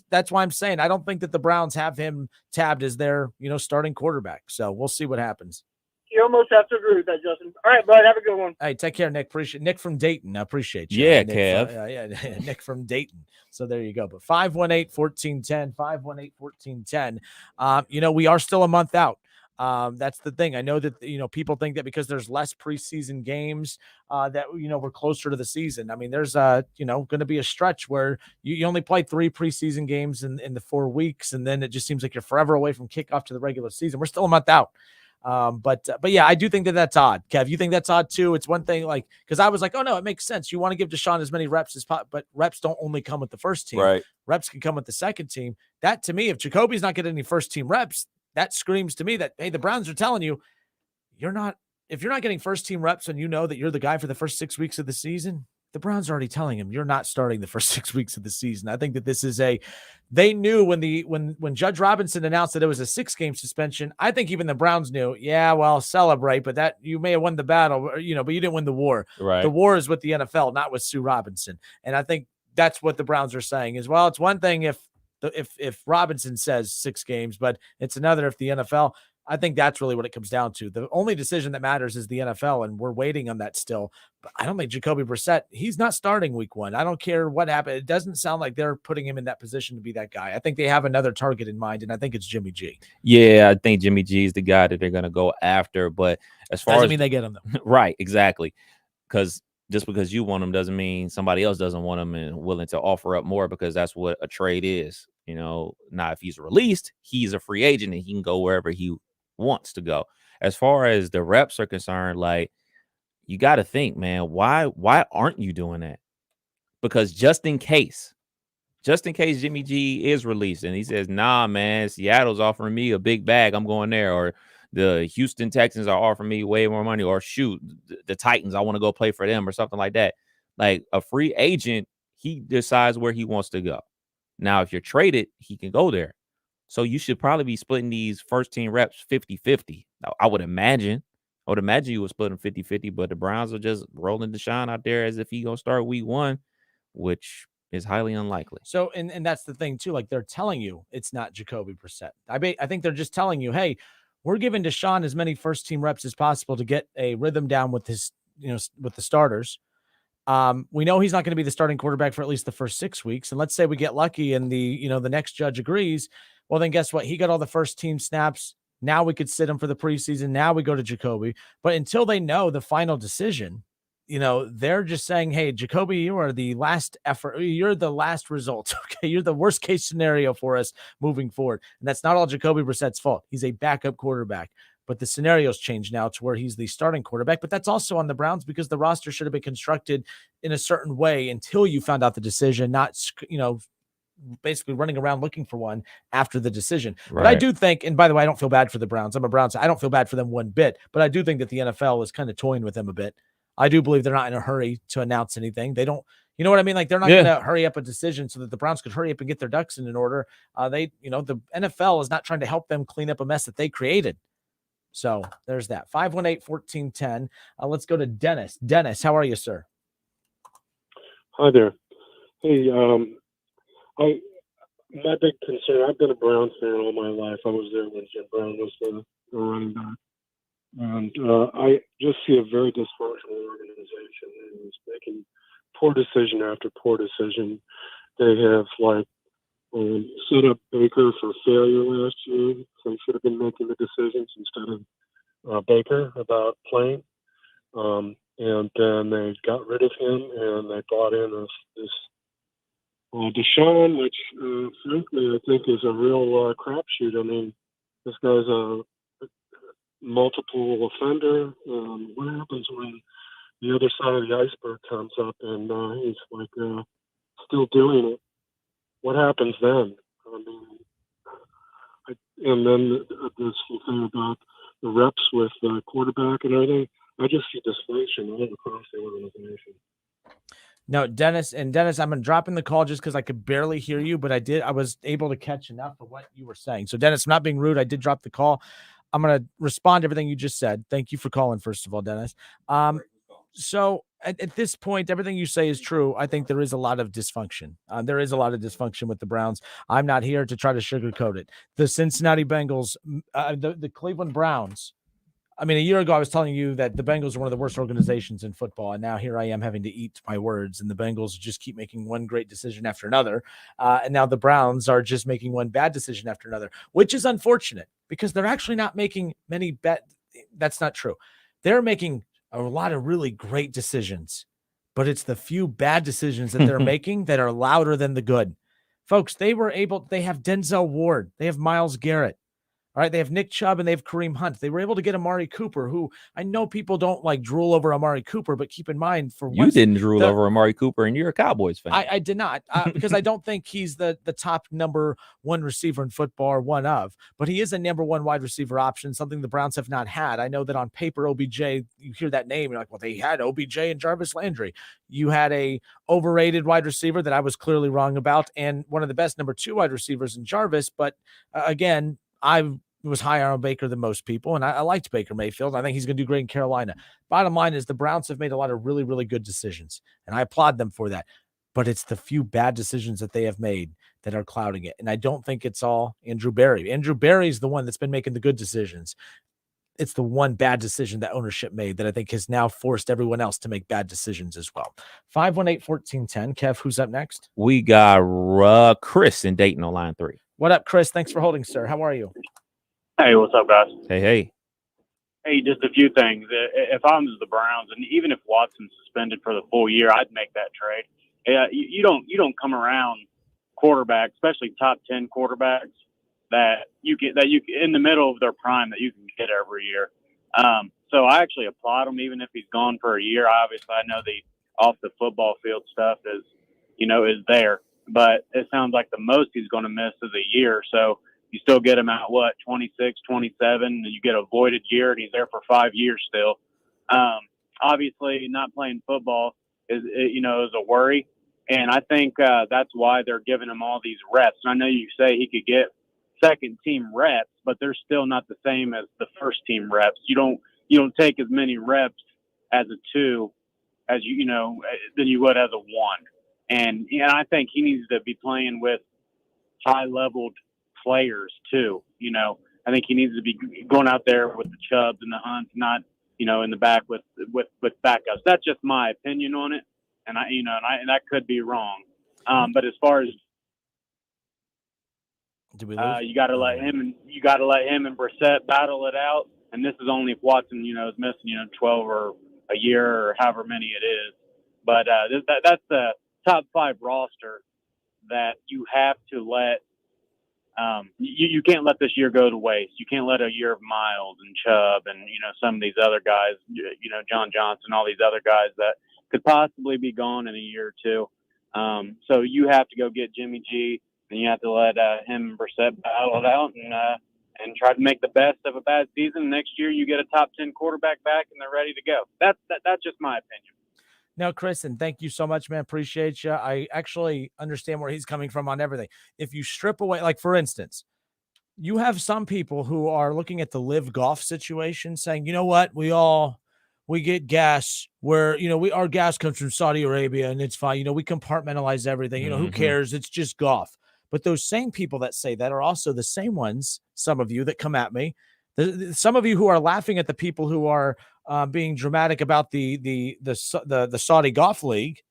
that's why I'm saying I don't think that the Browns have him tabbed as their, starting quarterback. So we'll see what happens. You almost have to agree with that, Justin. All right, bud. Have a good one. Hey, take care, Nick. Appreciate Nick from Dayton. I appreciate you. Yeah, Nick, Kev. Nick from Dayton. So there you go. But 518-1410, 518-1410. We are still a month out. That's the thing. I know that, people think that because there's less preseason games that, we're closer to the season. I mean, there's, going to be a stretch where you only play 3 preseason games in the 4 weeks. And then it just seems like you're forever away from kickoff to the regular season. We're still a month out. But yeah, I do think that that's odd. Kev, you think that's odd too? It's one thing because I was like, oh no, it makes sense. You want to give Deshaun as many reps as possible, but reps don't only come with the first team. Right. Reps can come with the second team. That to me, if Jacoby's not getting any first team reps, that screams to me that, hey, the Browns are telling you, if you're not getting first team reps and you know that you're the guy for the first 6 weeks of the season, the Browns are already telling him you're not starting the first 6 weeks of the season. I think that this is they knew when Judge Robinson announced that it was a 6-game suspension. I think even the Browns knew, yeah, well, celebrate, but that you may have won the battle, but you didn't win the war. Right. The war is with the NFL, not with Sue Robinson. And I think that's what the Browns are saying as well. It's one thing if Robinson says 6 games, but it's another if the NFL. I think that's really what it comes down to. The only decision that matters is the NFL, and we're waiting on that still. But I don't think Jacoby Brissett, he's not starting week 1. I don't care what happened. It doesn't sound like they're putting him in that position to be that guy. I think they have another target in mind, and I think it's Jimmy G. Yeah, I think Jimmy G is the guy that they're going to go after. But as far doesn't as mean they get him, though. Right, exactly. Because just because you want him doesn't mean somebody else doesn't want him and willing to offer up more, because that's what a trade is. Now if he's released, he's a free agent and he can go wherever he wants to go. As far as the reps are concerned, you got to think, man, why aren't you doing that? Because just in case Jimmy G is released and he says, nah, man, Seattle's offering me a big bag, I'm going there, or the Houston Texans are offering me way more money, or shoot, the Titans, I want to go play for them, or something like that. Like a free agent, he decides where he wants to go. Now, if you're traded, he can go there. So you should probably be splitting these first team reps 50-50. Now, I would imagine you would split them 50-50, but the Browns are just rolling Deshaun out there as if he's going to start week 1, which is highly unlikely. So, and that's the thing too. They're telling you it's not Jacoby Brissett. I think they're just telling you, hey, we're giving Deshaun as many first team reps as possible to get a rhythm down with his, with the starters. We know he's not going to be the starting quarterback for at least the first 6 weeks. And let's say we get lucky and the next judge agrees. Well, then guess what? He got all the first team snaps. Now we could sit him for the preseason. Now we go to Jacoby. But until they know the final decision, they're just saying, hey, Jacoby, you are the last effort. You're the last result. Okay. You're the worst case scenario for us moving forward. And that's not all Jacoby Brissett's fault. He's a backup quarterback. But the scenario's changed now to where he's the starting quarterback. But that's also on the Browns because the roster should have been constructed in a certain way until you found out the decision, not, basically running around looking for one after the decision. Right. But I do think, and by the way, I don't feel bad for the Browns. I'm a Browns. I don't feel bad for them one bit, but I do think that the NFL is kind of toying with them a bit. I do believe they're not in a hurry to announce anything. They don't, you know what I mean? They're not going to hurry up a decision so that the Browns could hurry up and get their ducks in order. The NFL is not trying to help them clean up a mess that they created. So there's that. 518-1410. Let's go to Dennis. Dennis, how are you, sir? Hi there. Hey, my big concern, I've been a Browns fan all my life. I was there when Jim Brown was the running back. And I just see a very dysfunctional organization. And it's making poor decision after poor decision. They have, set up Baker for failure last year. So he should have been making the decisions instead of Baker about playing. And then they got rid of him, and they brought in this Deshaun, which frankly I think is a real crapshoot. I mean, this guy's a multiple offender. What happens when the other side of the iceberg comes up and he's like still doing it? What happens then? I mean, and then this whole thing about the reps with the quarterback and everything. I just see dysfunction all across the organization. No, Dennis, I'm going to drop in the call just because I could barely hear you, but I was able to catch enough of what you were saying. So, Dennis, I'm not being rude. I did drop the call. I'm going to respond to everything you just said. Thank you for calling, first of all, Dennis. So at this point, everything you say is true. I think there is a lot of dysfunction. There is a lot of dysfunction with the Browns. I'm not here to try to sugarcoat it. The Cincinnati Bengals, the Cleveland Browns. I mean, a year ago, I was telling you that the Bengals are one of the worst organizations in football. And now here I am having to eat my words. And the Bengals just keep making one great decision after another. And now the Browns are just making one bad decision after another, which is unfortunate because they're actually not making many bad. That's not true. They're making a lot of really great decisions, but it's the few bad decisions that they're making that are louder than the good. Folks, they have Denzel Ward. They have Myles Garrett. All right, they have Nick Chubb and they have Kareem Hunt. They were able to get Amari Cooper, who I know people don't like drool over Amari Cooper, but keep in mind you didn't drool over Amari Cooper, and you're a Cowboys fan. I did not because I don't think he's the top number one receiver in football or one of, but he is a number one wide receiver option, something the Browns have not had. I know that on paper, OBJ, you hear that name, you're like, well, they had OBJ and Jarvis Landry. You had a overrated wide receiver that I was clearly wrong about, and one of the best number two wide receivers in Jarvis, but again, I was higher on Baker than most people, and I liked Baker Mayfield. I think he's going to do great in Carolina. Bottom line is the Browns have made a lot of really, really good decisions, and I applaud them for that. But it's the few bad decisions that they have made that are clouding it, and I don't think it's all Andrew Berry. Andrew Berry is the one that's been making the good decisions. It's the one bad decision that ownership made that I think has now forced everyone else to make bad decisions as well. 518-1410. Kev, who's up next? We got Chris in Dayton on line 3. What up, Chris? Thanks for holding, sir. How are you? Hey, what's up, guys? Hey. Hey, just a few things. If I'm the Browns, and even if Watson's suspended for the full year, I'd make that trade. You don't come around quarterbacks, especially top 10 quarterbacks that you in the middle of their prime that you can get every year. So I actually applaud him, even if he's gone for a year. Obviously, I know the off the football field stuff is there, but it sounds like the most he's going to miss is a year. So you still get him at 26, 27, and you get a voided year, and he's there for 5 years still. Obviously, not playing football is a worry, and I think that's why they're giving him all these reps. And I know you say he could get second team reps, but they're still not the same as the first team reps. You don't take as many reps as a 2 as than you would as a 1. And I think he needs to be playing with high-leveled players too. I think he needs to be going out there with the Chubbs and the Hunts, not in the back with backups. That's just my opinion on it, and I could be wrong. But as far as you got to let him and Brissett battle it out, and this is only if Watson is missing 12 or a year or however many it is. But that's the top 5 roster that you have to let. You can't let this year go to waste. You can't let a year of Miles and Chubb and some of these other guys, John Johnson, all these other guys that could possibly be gone in a year or two. So you have to go get Jimmy G, and you have to let him and Brissett battle it out and try to make the best of a bad season. Next year, you get a top 10 quarterback back, and they're ready to go. That's just my opinion. No, Chris, and thank you so much, man. Appreciate you. I actually understand where he's coming from on everything. If you strip away, like for instance, you have some people who are looking at the Live Golf situation saying, you know what, we get gas where, our gas comes from Saudi Arabia and it's fine. We compartmentalize everything. Who cares? It's just golf. But those same people that say that are also the same ones, some of you that come at me, some of you who are laughing at the people who are being dramatic about the Saudi Golf League.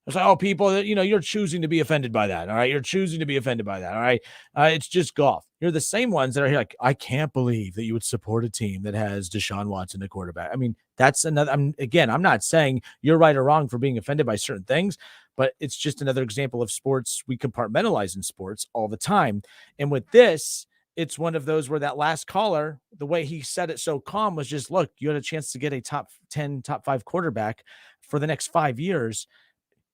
It's like, oh, people, you're choosing to be offended by that. All right. You're choosing to be offended by that. All right. It's just golf. you're the same ones that are like, I can't believe that you would support a team that has Deshaun Watson, the quarterback. I mean, that's another, I'm not saying you're right or wrong for being offended by certain things, but it's just another example of sports. We compartmentalize in sports all the time. And with this, it's one of those where that last caller, the way he said it so calm was just, look, you had a chance to get a top 10, top 5 quarterback for the next 5 years.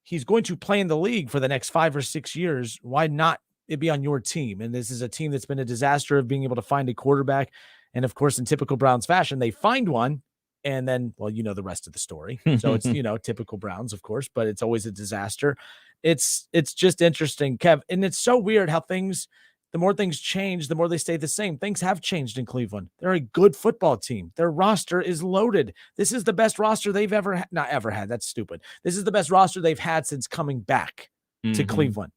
He's going to play in the league for the next 5 or 6 years. Why not it be on your team? And this is a team that's been a disaster of being able to find a quarterback. And of course, in typical Browns fashion, they find one. And then, well, you know, the rest of the story. So it's, you know, typical Browns, of course, but it's always a disaster. It's just interesting, Kev. And it's so weird how the more things change, the more they stay the same. Things have changed in Cleveland. They're a good football team. Their roster is loaded. This is the best roster they've ever not ever had. That's stupid. This is the best roster they've had since coming back to Cleveland.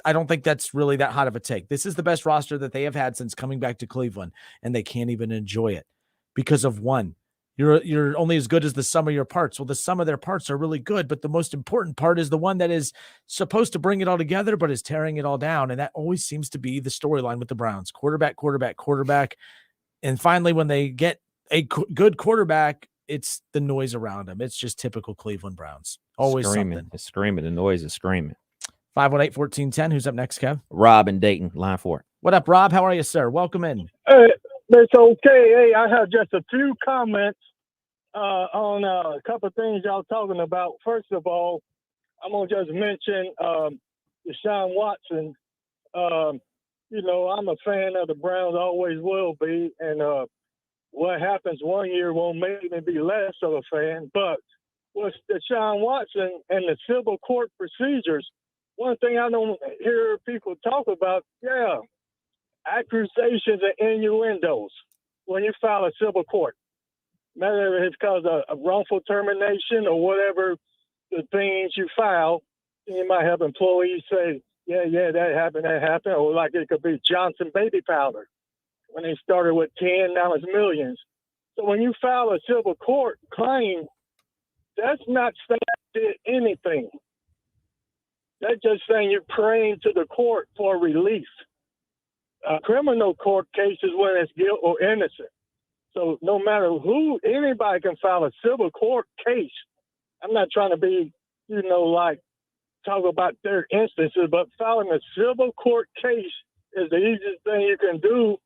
I don't think that's really that hot of a take. This is the best roster that they have had since coming back to Cleveland, and they can't even enjoy it because of one. You're only as good as the sum of your parts. Well, the sum of their parts are really good, but the most important part is the one that is supposed to bring it all together, but is tearing it all down. And that always seems to be the storyline with the Browns: quarterback. And finally, when they get a good quarterback, it's the noise around them. It's just typical Cleveland Browns. Always screaming. something. It's screaming. The noise is screaming. 518-1410. Who's up next, Kev? Rob in Dayton, line 4. What up, Rob? How are you, sir? Welcome in. It's okay. Hey, I have just a few comments on a couple of things y'all talking about. First of all, I'm going to just mention Deshaun Watson. You know, I'm a fan of the Browns, always will be. And what happens one year won't make me be less of a fan. But with Deshaun Watson and the civil court procedures, one thing I don't hear people talk about, accusations and innuendos when you file a civil court. Whether it's because of a wrongful termination or whatever the things you file, you might have employees say, that happened. Or like it could be Johnson baby powder. When they started with 10, now it's millions. So when you file a civil court claim, that's not saying you did anything. That's just saying you're praying to the court for relief. Criminal court cases when it's guilt or innocent. So no matter who, anybody can file a civil court case. I'm not trying to be, talk about their instances, but filing a civil court case is the easiest thing you can do.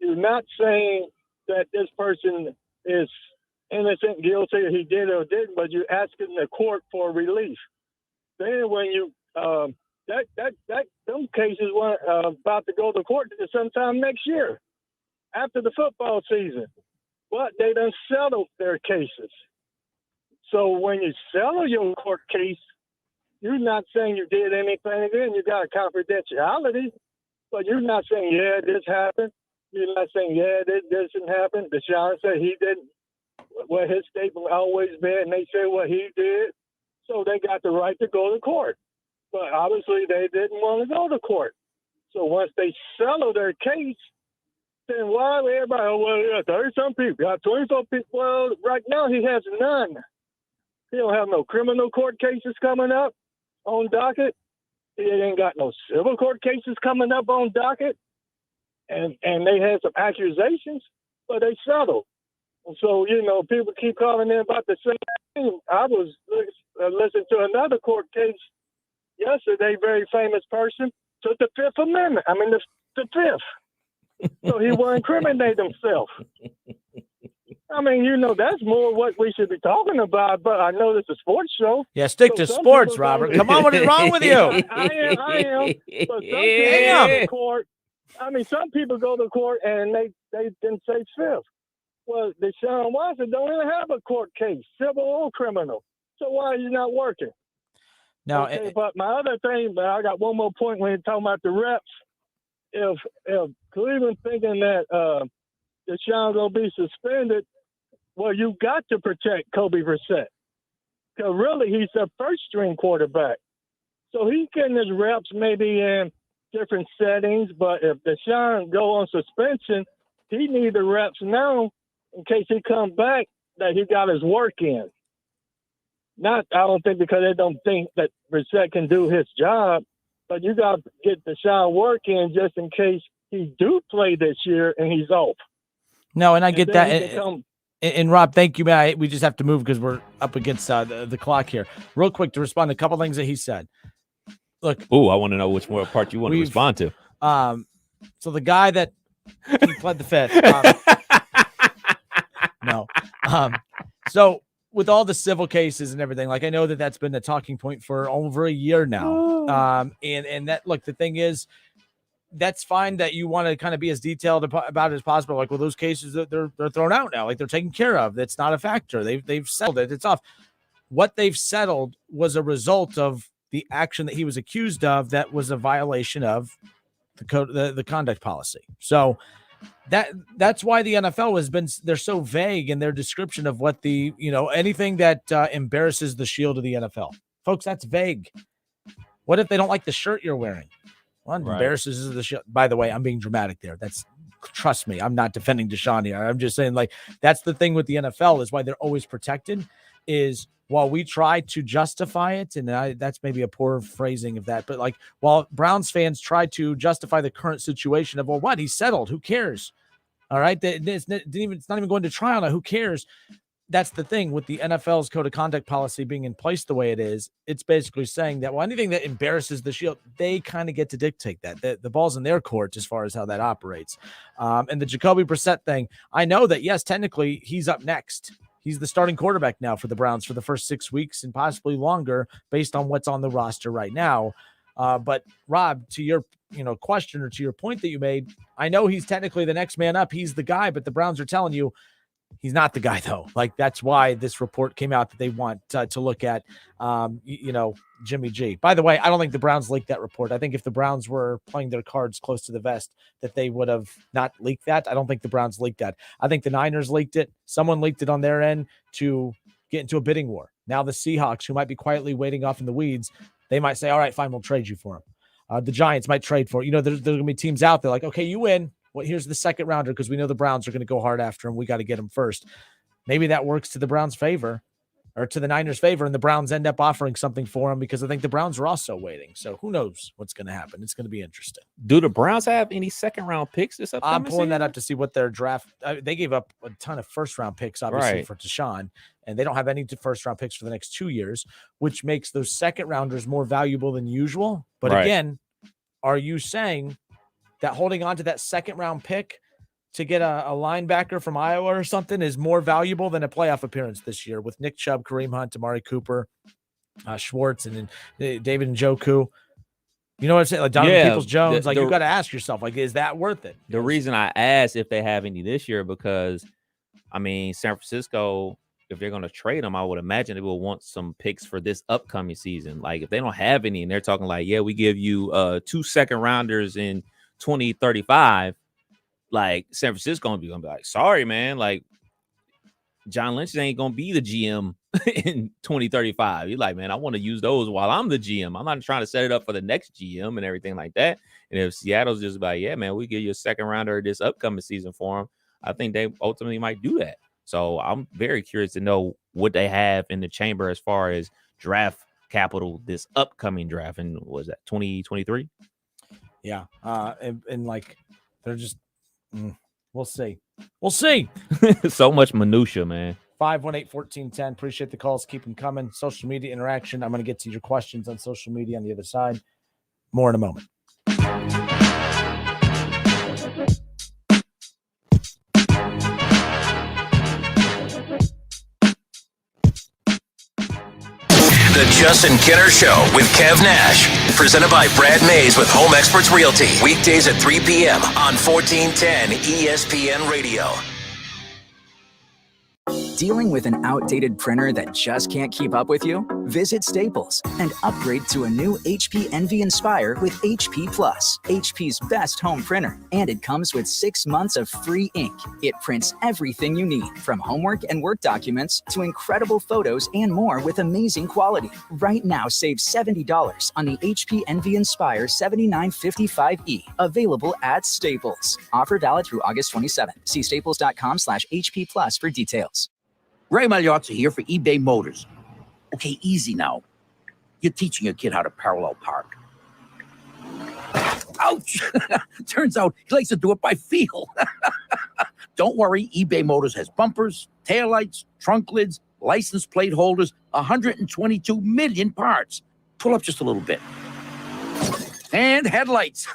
You're not saying that this person is innocent, guilty, he did or didn't, but you're asking the court for relief. Then when you those cases were about to go to court sometime next year, after the football season. But they done settled their cases. So when you settle your court case, you're not saying you did anything. Again, you got a confidentiality, but you're not saying, this happened. You're not saying, this didn't happen. Deshaun said he didn't. Well, his statement always been, and they say what he did. So they got the right to go to court. But obviously they didn't want to go to court. So once they settle their case, then why everybody, 30-some people, got 24 people. Well, right now he has none. He don't have no criminal court cases coming up on docket. He ain't got no civil court cases coming up on docket. And they had some accusations, but they settled. And so, people keep calling in about the same thing. I was listening to another court case yesterday, very famous person, took the Fifth Amendment. The Fifth. So he will incriminate himself. That's more what we should be talking about, but I know this is a sports show. Yeah, stick to sports, Robert. Come on, what is wrong with you? I am. But some people go to court. Some people go to court and they didn't say Fifth. Well, Deshaun Watson don't even have a court case, civil or criminal. So why are you not working? No, but my other thing, but I got one more point when you're talking about the reps. If Cleveland thinking that Deshaun gonna be suspended, well, you got to protect Kobe Brissett because really he's a first-string quarterback. So he's getting his reps maybe in different settings. But if Deshaun go on suspension, he needs the reps now in case he comes back that he got his work in. I don't think because they don't think that Brissett can do his job, but you got to get Deshaun work in just in case he do play this year and he's off. No, and I get that. Then he can come. And Rob, thank you, man. We just have to move because we're up against the clock here. Real quick to respond to a couple things that he said. Look. Oh, I want to know which more part you want to respond to. So the guy that he pled the fifth. No. So with all the civil cases and everything, like I know that's been a talking point for over a year now. And that, look, the thing is, that's fine that you want to kind of be as detailed about it as possible. Like, well, those cases they're thrown out now, like they're taken care of. That's not a factor. They've settled it. It's off. What they've settled was a result of the action that he was accused of. That was a violation of the code, the conduct policy. So that's why the NFL they're so vague in their description of what anything that embarrasses the shield of the NFL. Folks, that's vague. What if they don't like the shirt you're wearing? Well, embarrasses the shield. By the way, I'm being dramatic there. Trust me, I'm not defending Deshaun here. I'm just saying, like, that's the thing with the NFL is why they're always protected. Is while we try to justify it, and that's maybe a poor phrasing of that, but like while Browns fans try to justify the current situation of, well, what, he's settled, who cares? All right, it's not even going to trial now. Who cares? That's the thing with the NFL's code of conduct policy being in place the way it is. It's basically saying that, well, anything that embarrasses the shield, they kind of get to dictate that. The ball's in their court as far as how that operates. And the Jacoby Brissett thing, I know that, yes, technically he's up next. He's the starting quarterback now for the Browns for the first 6 weeks and possibly longer based on what's on the roster right now. But Rob, to your question or to your point that you made, I know he's technically the next man up. He's the guy, but the Browns are telling you he's not the guy, though. Like, that's why this report came out that they want to look at, Jimmy G. By the way, I don't think the Browns leaked that report. I think if the Browns were playing their cards close to the vest, that they would have not leaked that. I don't think the Browns leaked that. I think the Niners leaked it. Someone leaked it on their end to get into a bidding war. Now the Seahawks, who might be quietly waiting off in the weeds, they might say, all right, fine, we'll trade you for him. The Giants might trade for, there's going to be teams out there like, okay, you win. Well, here's the second rounder because we know the Browns are going to go hard after him. We got to get him first. Maybe that works to the Browns' favor or to the Niners' favor, and the Browns end up offering something for him because I think the Browns are also waiting. So who knows what's going to happen? It's going to be interesting. Do the Browns have any second-round picks this upcoming I'm pulling season? that up to see what their draft they gave up a ton of first-round picks, obviously, for Deshaun, and they don't have any first-round picks for the next 2 years, which makes those second-rounders more valuable than usual. But again, are you saying that holding on to that second-round pick to get a linebacker from Iowa or something is more valuable than a playoff appearance this year with Nick Chubb, Kareem Hunt, Amari Cooper, Schwartz, and David Njoku? You know what I'm saying? Like Donovan Peoples-Jones. You got to ask yourself, like, is that worth it? The reason I asked if they have any this year because, I mean, San Francisco, if they're going to trade them, I would imagine they will want some picks for this upcoming season. Like, if they don't have any and they're talking like, yeah, we give you 2 second-rounders in 2035, like San Francisco gonna be like, sorry, man, like John Lynch ain't gonna be the GM in 2035. You're like, man, I want to use those while I'm the GM. I'm not trying to set it up for the next GM and everything like that. And if Seattle's just like, yeah, man, we give you a second rounder this upcoming season for them, I think they ultimately might do that. So I'm very curious to know what they have in the chamber as far as draft capital this upcoming draft. And was that 2023? Yeah. And like, they're just, we'll see. We'll see. So much minutia, man. 518-1410. Appreciate the calls. Keep them coming. Social media interaction. I'm going to get to your questions on social media on the other side. More in a moment. The Justin Kinner Show with Kev Nash. Presented by Brad Mays with Home Experts Realty. Weekdays at 3 p.m. on 1410 ESPN Radio. Dealing with an outdated printer that just can't keep up with you? Visit Staples and upgrade to a new HP Envy Inspire with HP Plus, HP's best home printer. And it comes with 6 months of free ink. It prints everything you need, from homework and work documents to incredible photos and more with amazing quality. Right now, save $70 on the HP Envy Inspire 7955E, available at Staples. Offer valid through August 27th. See staples.com/HP Plus for details. Ray Magliozzi here for eBay Motors. Okay, easy now. You're teaching your kid how to parallel park. Ouch! Turns out he likes to do it by feel. Don't worry, eBay Motors has bumpers, taillights, trunk lids, license plate holders, 122 million parts. Pull up just a little bit. And headlights.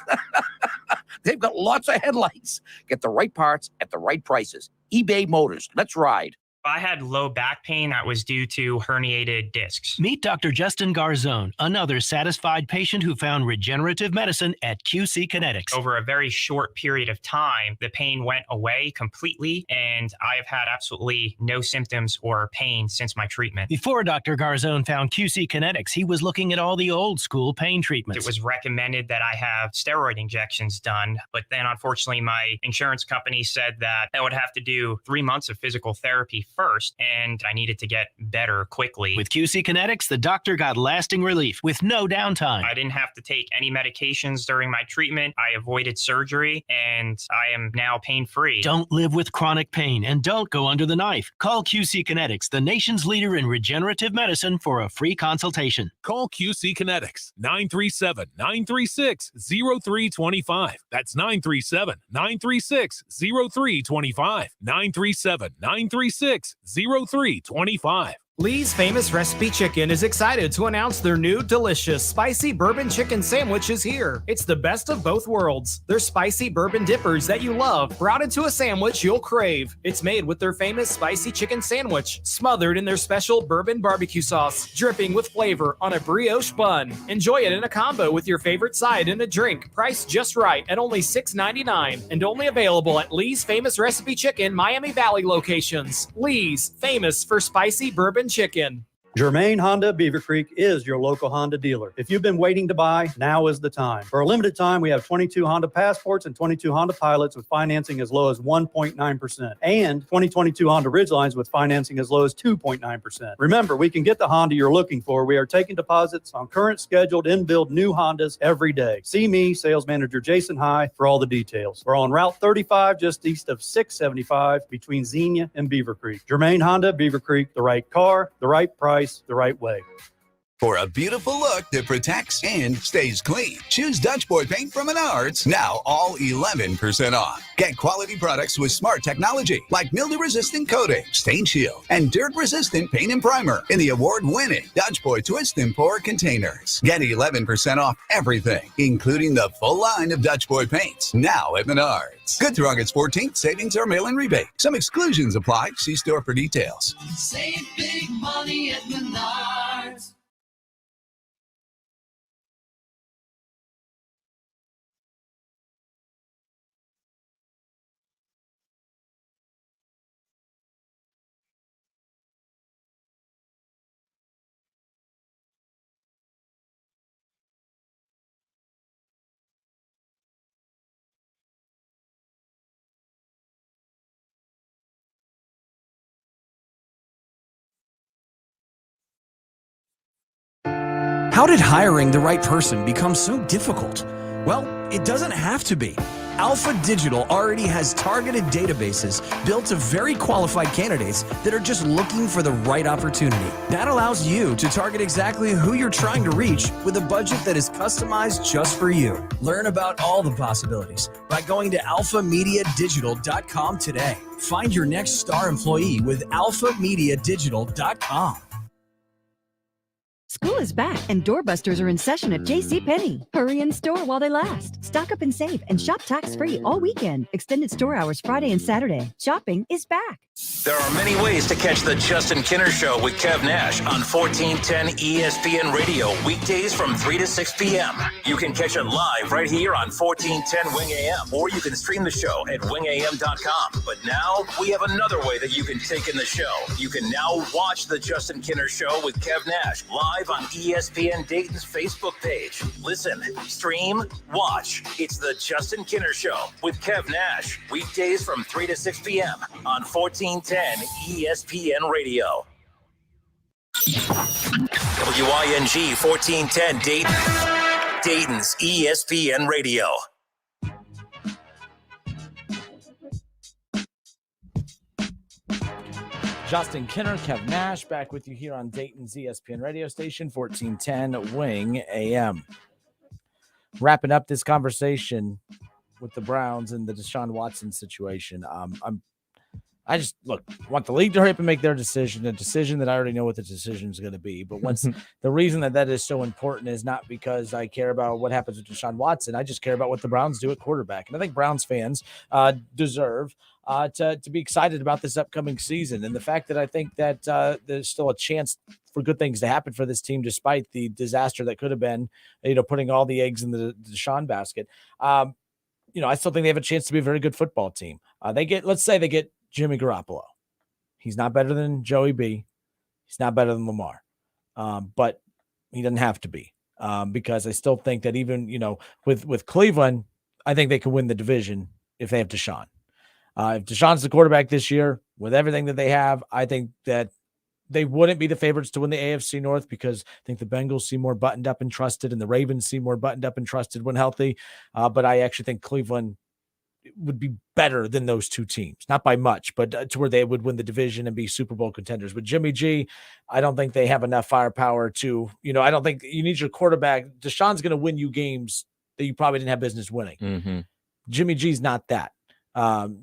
They've got lots of headlights. Get the right parts at the right prices. eBay Motors. Let's ride. I had low back pain that was due to herniated discs. Meet Dr. Justin Garzone, another satisfied patient who found regenerative medicine at QC Kinetics. Over a very short period of time, the pain went away completely, and I have had absolutely no symptoms or pain since my treatment. Before Dr. Garzone found QC Kinetics, he was looking at all the old school pain treatments. It was recommended that I have steroid injections done, but then unfortunately my insurance company said that I would have to do 3 months of physical therapy first, and I needed to get better quickly. With QC Kinetics, the doctor got lasting relief with no downtime. I didn't have to take any medications during my treatment. I avoided surgery, and I am now pain-free. Don't live with chronic pain, and don't go under the knife. Call QC Kinetics, the nation's leader in regenerative medicine, for a free consultation. Call QC Kinetics, 937-936-0325. That's 937-936-0325. 937-936-0325. Lee's Famous Recipe Chicken is excited to announce their new delicious spicy bourbon chicken sandwich is here. It's the best of both worlds. They're spicy bourbon dippers that you love, brought into a sandwich you'll crave. It's made with their famous spicy chicken sandwich, smothered in their special bourbon barbecue sauce, dripping with flavor on a brioche bun. Enjoy it in a combo with your favorite side and a drink, priced just right at only $6.99, and only available at Lee's Famous Recipe Chicken Miami Valley locations. Lee's, famous for spicy bourbon chicken. Germain Honda Beaver Creek is your local Honda dealer. If you've been waiting to buy, now is the time. For a limited time, we have 22 Honda Passports and 22 Honda Pilots with financing as low as 1.9%, and 2022 Honda Ridgelines with financing as low as 2.9%. Remember, we can get the Honda you're looking for. We are taking deposits on current scheduled in-build new Hondas every day. See me, Sales Manager Jason High, for all the details. We're on Route 35, just east of 675, between Xenia and Beaver Creek. Germain Honda Beaver Creek, the right car, the right price, the right way. For a beautiful look that protects and stays clean, choose Dutch Boy Paint from Menards. Now all 11% off. Get quality products with smart technology like mildew-resistant coating, stain shield, and dirt-resistant paint and primer in the award-winning Dutch Boy Twist and Pour containers. Get 11% off everything, including the full line of Dutch Boy paints. Now at Menards. Good through August 14th. Savings or mail-in rebate. Some exclusions apply. See store for details. Save big money at Menards. How did hiring the right person become so difficult? Well, it doesn't have to be. Alpha Digital already has targeted databases built of very qualified candidates that are just looking for the right opportunity. That allows you to target exactly who you're trying to reach with a budget that is customized just for you. Learn about all the possibilities by going to alphamediadigital.com today. Find your next star employee with alphamediadigital.com. School is back and doorbusters are in session at JCPenney. Hurry in store while they last. Stock up and save and shop tax-free all weekend. Extended store hours Friday and Saturday. Shopping is back. There are many ways to catch the Justin Kinner Show with Kev Nash on 1410 ESPN Radio, weekdays from 3 to 6 p.m. You can catch it live right here on 1410 Wing AM, or you can stream the show at wingam.com. But now we have another way that you can take in the show. You can now watch the Justin Kinner Show with Kev Nash live on ESPN Dayton's Facebook page. Listen, stream, watch. It's the Justin Kinner Show with Kev Nash, weekdays from 3 to 6 p.m. on 1410 ESPN Radio. WING 1410 Dayton, Dayton's ESPN Radio. Justin Kinner, Kev Nash, back with you here on Dayton's ESPN radio station, 1410 Wing AM. wrapping up this conversation with the Browns and the Deshaun Watson situation, I just want the league to hurry up and make their decision, a decision that I already know what the decision is going to be. But once the reason that is so important is not because I care about what happens with Deshaun Watson. I just care about what the Browns do at quarterback. And I think Browns fans deserve to be excited about this upcoming season. And the fact that I think that there's still a chance for good things to happen for this team, despite the disaster that could have been, putting all the eggs in the Deshaun basket. I still think they have a chance to be a very good football team. Let's say they get Jimmy Garoppolo. He's not better than Joey B. He's not better than Lamar. But he doesn't have to be because I still think that even, with Cleveland, I think they can win the division if they have Deshaun. If Deshaun's the quarterback this year, with everything that they have, I think that they wouldn't be the favorites to win the AFC North because I think the Bengals seem more buttoned up and trusted and the Ravens seem more buttoned up and trusted when healthy. But I actually think Cleveland would be better than those two teams, not by much, but to where they would win the division and be Super Bowl contenders. But Jimmy G, I don't think they have enough firepower to, I don't think you need your quarterback. Deshaun's going to win you games that you probably didn't have business winning. Mm-hmm. Jimmy G's not that.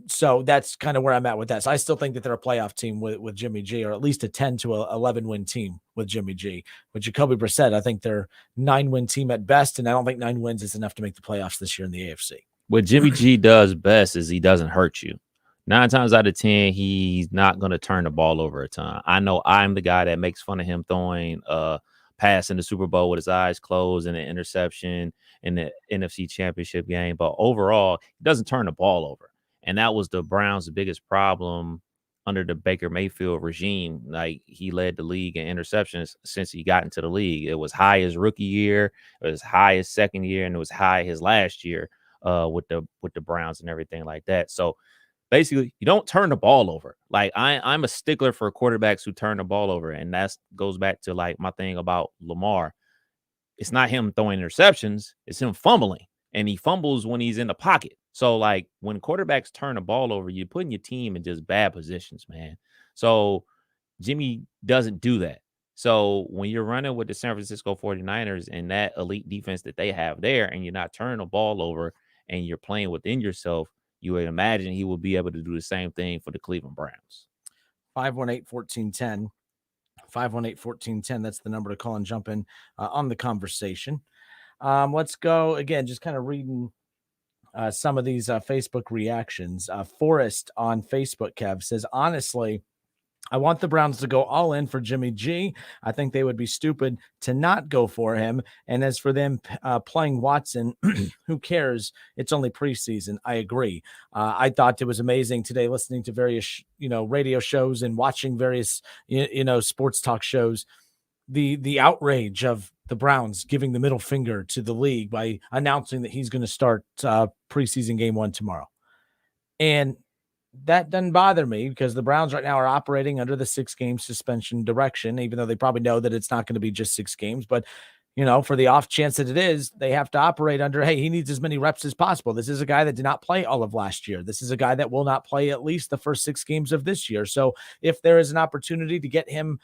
So that's kind of where I'm at with that. So I still think that they're a playoff team with Jimmy G, or at least a 10 to 11 win team with Jimmy G. With Jacoby Brissett, I think they're 9-win team at best. And I don't think 9 wins is enough to make the playoffs this year in the AFC. What Jimmy G does best is he doesn't hurt you. 9 times out of 10, he's not going to turn the ball over a ton. I know I'm the guy that makes fun of him throwing a pass in the Super Bowl with his eyes closed and an interception in the NFC Championship game. But overall, he doesn't turn the ball over. And that was the Browns' biggest problem under the Baker Mayfield regime. Like, he led the league in interceptions since he got into the league. It was high his rookie year, it was high his second year, and it was high his last year. With the Browns and everything like that. So basically, you don't turn the ball over. Like, I'm a stickler for quarterbacks who turn the ball over. And that goes back to like my thing about Lamar. It's not him throwing interceptions, it's him fumbling. And he fumbles when he's in the pocket. So like when quarterbacks turn the ball over, you're putting your team in just bad positions, man. So Jimmy doesn't do that. So when you're running with the San Francisco 49ers and that elite defense that they have there, and you're not turning the ball over and you're playing within yourself, you would imagine he will be able to do the same thing for the Cleveland Browns. 518-1410. 518-1410. That's the number to call and jump in on the conversation. Let's go again, just kind of reading some of these Facebook reactions. Forrest on Facebook, Kev, says, honestly, I want the Browns to go all in for Jimmy G. I think they would be stupid to not go for him. And as for them playing Watson, who cares? It's only preseason. I agree. I thought it was amazing today listening to various, radio shows and watching various, sports talk shows. The outrage of the Browns giving the middle finger to the league by announcing that he's going to start preseason game 1 tomorrow. And that doesn't bother me because the Browns right now are operating under the 6-game suspension direction, even though they probably know that it's not going to be just 6 games. But, for the off chance that it is, they have to operate under, hey, he needs as many reps as possible. This is a guy that did not play all of last year. This is a guy that will not play at least the first 6 games of this year. So if there is an opportunity to get him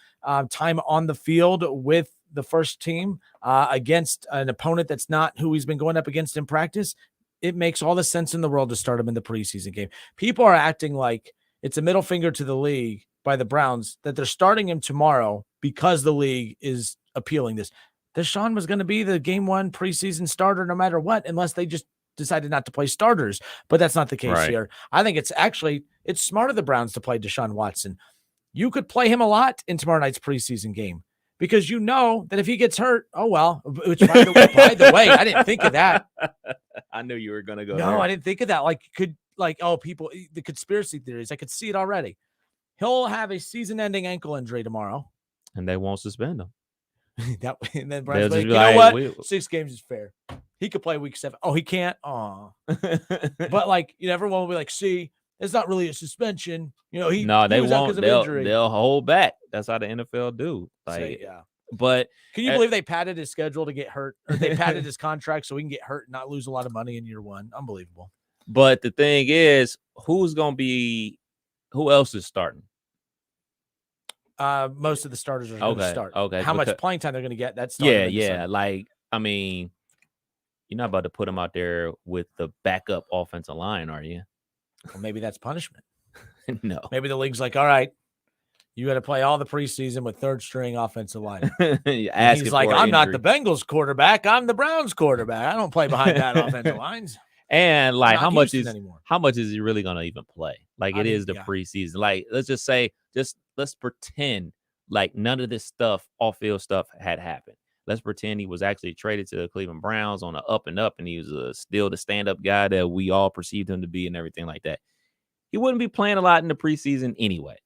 time on the field with the first team against an opponent that's not who he's been going up against in practice, it makes all the sense in the world to start him in the preseason game. People are acting like it's a middle finger to the league by the Browns that they're starting him tomorrow because the league is appealing this. Deshaun was going to be the game 1 preseason starter no matter what, unless they just decided not to play starters. But that's not the case here. I think it's smart of the Browns to play Deshaun Watson. You could play him a lot in tomorrow night's preseason game because you know that if he gets hurt, oh, well, which by the way, I didn't think of that. I knew you were going to go No, there. I didn't think of that. People, the conspiracy theories, I could see it already. He'll have a season-ending ankle injury tomorrow. And they won't suspend him. And then Brian's like, what? 6 games is fair. He could play week 7. Oh, he can't? Aw. But, everyone will be like, see, it's not really a suspension. They won't. They'll hold back. That's how the NFL do. But can you believe they padded his schedule to get hurt? Or they padded his contract so he can get hurt and not lose a lot of money in year 1? Unbelievable. But the thing is, who else is starting? Most of the starters are going to start. Okay. How much playing time they're going to get? That's yeah. you're not about to put him out there with the backup offensive line, are you? Well, maybe that's punishment. No. Maybe the league's like, all right, you got to play all the preseason with third-string offensive line. He's like, I'm not the Bengals quarterback. I'm the Browns quarterback. I don't play behind that offensive lines. And like, how much is he really gonna even play? Like, it is the preseason. Like, let's just say, let's pretend like none of this stuff, off-field stuff, had happened. Let's pretend he was actually traded to the Cleveland Browns on an up and up, and he was still the stand-up guy that we all perceived him to be, and everything like that. He wouldn't be playing a lot in the preseason anyway.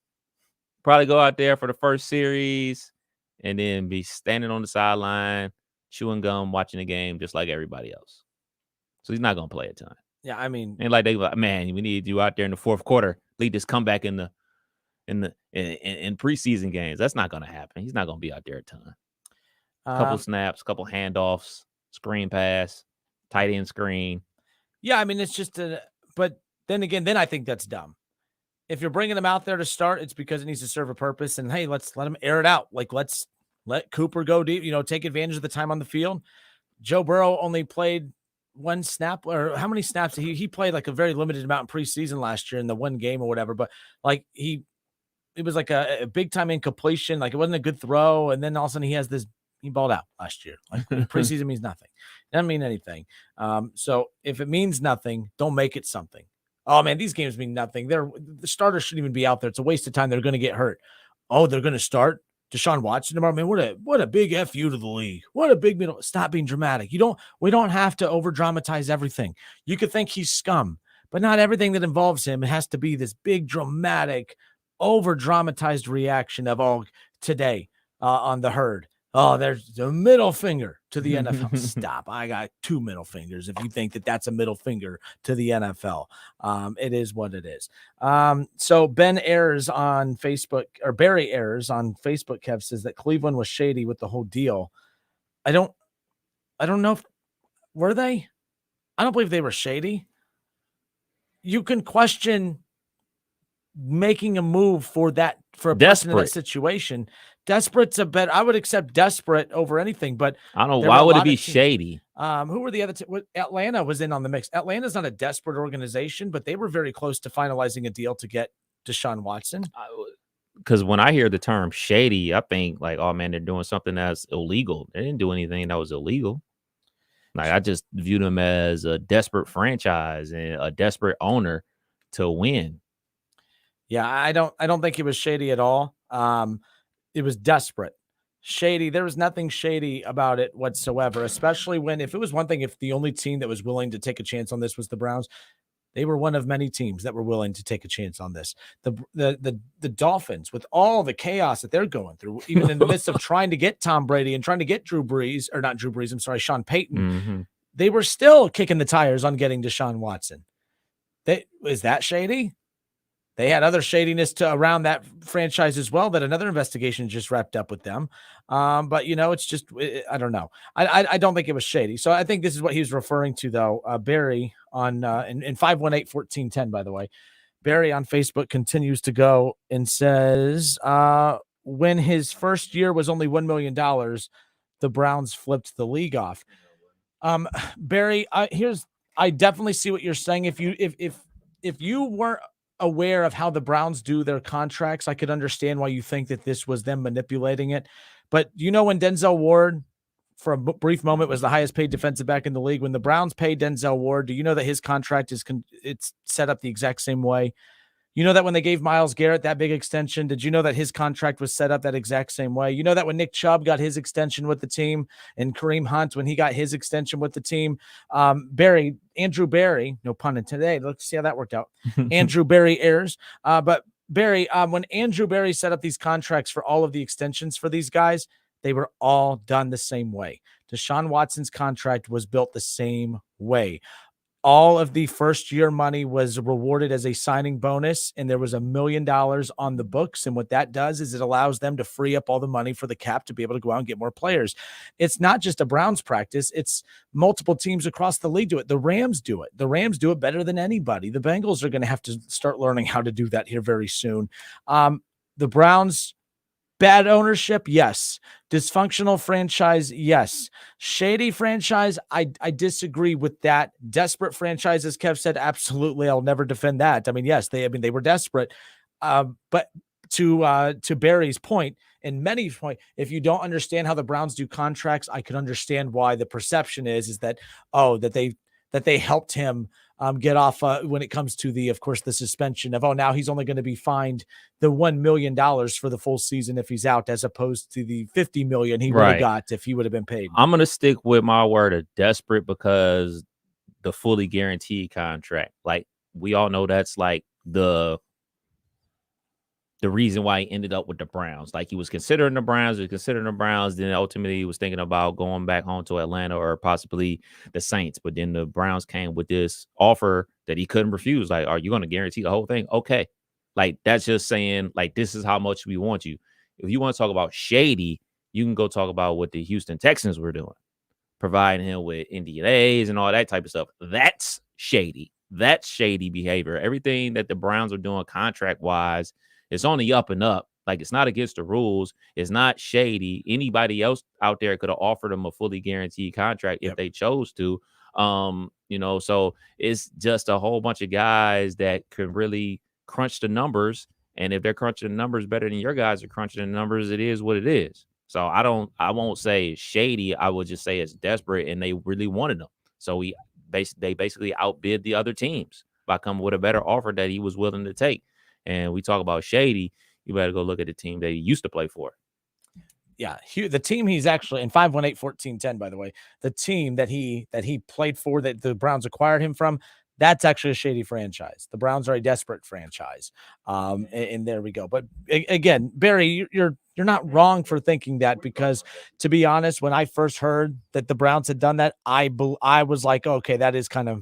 Probably go out there for the first series, and then be standing on the sideline, chewing gum, watching the game, just like everybody else. So he's not going to play a ton. Yeah, I mean, and like, they like, man, we need you out there in the fourth quarter, lead this comeback in preseason games. That's not going to happen. He's not going to be out there a ton. Couple snaps, couple handoffs, screen pass, tight end screen. Yeah, I mean, it's just but then again, I think that's dumb. If you're bringing him out there to start, it's because it needs to serve a purpose. And hey, let's let him air it out. Like, let's let Cooper go deep, take advantage of the time on the field. Joe Burrow only played one snap, or how many snaps? He played like a very limited amount in preseason last year in the one game or whatever. But like it was like a big time incompletion. Like, it wasn't a good throw. And then all of a sudden he balled out last year. Like, preseason means nothing. It doesn't mean anything. So if it means nothing, don't make it something. Oh man, these games mean nothing. The starters shouldn't even be out there. It's a waste of time. They're going to get hurt. Oh, they're going to start Deshaun Watson tomorrow. Man, what a big FU to the league. What a big middle. Stop being dramatic. We don't have to over dramatize everything. You could think he's scum, but not everything that involves him has to be this big dramatic, over dramatized reaction of today on the herd. Oh, there's the middle finger to the NFL. Stop. I got 2 middle fingers. If you think that that's a middle finger to the NFL, it is what it is. So Ben Ayers on Facebook, or Barry Ayers on Facebook, Kev, says that Cleveland was shady with the whole deal. I don't know were they? I don't believe they were shady. You can question making a move for a person in that situation. Desperate's a bet. I would accept desperate over anything, but I don't know why would it be shady. Who were the other? Atlanta was in on the mix. Atlanta's not a desperate organization, but they were very close to finalizing a deal to get Deshaun Watson. Because when I hear the term shady, I think like, oh man, they're doing something that's illegal. They didn't do anything that was illegal. Like, I just view them as a desperate franchise and a desperate owner to win. Yeah, I don't think it was shady at all. It was desperate. Shady. There was nothing shady about it whatsoever, especially if it was one thing, if the only team that was willing to take a chance on this was the Browns, they were one of many teams that were willing to take a chance on this. The Dolphins, with all the chaos that they're going through, even in the midst of trying to get Tom Brady and trying to get Sean Payton, they were still kicking the tires on getting Deshaun Watson. Is that shady? They had other shadiness around that franchise as well, that another investigation just wrapped up with them. But, it's just, I don't know. I don't think it was shady. So I think this is what he was referring to, though. Barry on in 518-1410, by the way. Barry on Facebook continues to go and says, when his first year was only $1 million, the Browns flipped the league off. Barry, I definitely see what you're saying. If you weren't aware of how the Browns do their contracts, I could understand why you think that this was them manipulating it. But when Denzel Ward, for a brief moment, was the highest paid defensive back in the league, when the Browns paid Denzel Ward, do you know that his contract it's set up the exact same way? You know that when they gave Myles Garrett that big extension, did you know that his contract was set up that exact same way? You know that when Nick Chubb got his extension with the team, and Kareem Hunt, when he got his extension with the team, Andrew Barry, no pun intended. Let's see how that worked out. Andrew Barry Ayers. But Barry, when Andrew Barry set up these contracts for all of the extensions for these guys, they were all done the same way. Deshaun Watson's contract was built the same way. All of the first year money was rewarded as a signing bonus, and there was $1 million on the books. And what that does is it allows them to free up all the money for the cap to be able to go out and get more players. It's not just a Browns practice. It's multiple teams across the league do it. The Rams do it. The Rams do it better than anybody. The Bengals are going to have to start learning how to do that here very soon. The Browns Bad ownership, yes. Dysfunctional franchise, yes. Shady franchise, I disagree with that. Desperate franchise, as Kev said, absolutely. I'll never defend that. I mean, yes, they were desperate. But to Barry's point, and many point, if you don't understand how the Browns do contracts, I could understand why the perception is that that they helped him get off when it comes to of course, the suspension of, now he's only going to be fined the $1 million for the full season if he's out, as opposed to the $50 million he would have got if he would have been paid. I'm going to stick with my word of desperate, because the fully guaranteed contract, like we all know, that's like the reason why he ended up with the Browns. Like, he was considering the Browns, then ultimately he was thinking about going back home to Atlanta or possibly the Saints. But then the Browns came with this offer that he couldn't refuse. Like, are you going to guarantee the whole thing? Okay. Like, that's just saying, like, this is how much we want you. If you want to talk about shady, you can go talk about what the Houston Texans were doing, providing him with Indian A's and all that type of stuff. That's shady. That's shady behavior. Everything that the Browns are doing contract-wise, it's on the up and up. Like, it's not against the rules. It's not shady. Anybody else out there could have offered them a fully guaranteed contract if they chose to. So it's just a whole bunch of guys that could really crunch the numbers. And if they're crunching the numbers better than your guys are crunching the numbers, it is what it is. So I won't say it's shady. I would just say it's desperate, and they really wanted them. So they basically outbid the other teams by coming with a better offer that he was willing to take. And we talk about shady, you better go look at the team that he used to play for. Yeah, the team he's actually in 518-1410, by the way, the team that he played for, that the Browns acquired him from, that's actually a shady franchise. The Browns are a desperate franchise. And there we go. But again, Barry, you're not wrong for thinking that, because to be honest, when I first heard that the Browns had done that, I was like, okay, that is kind of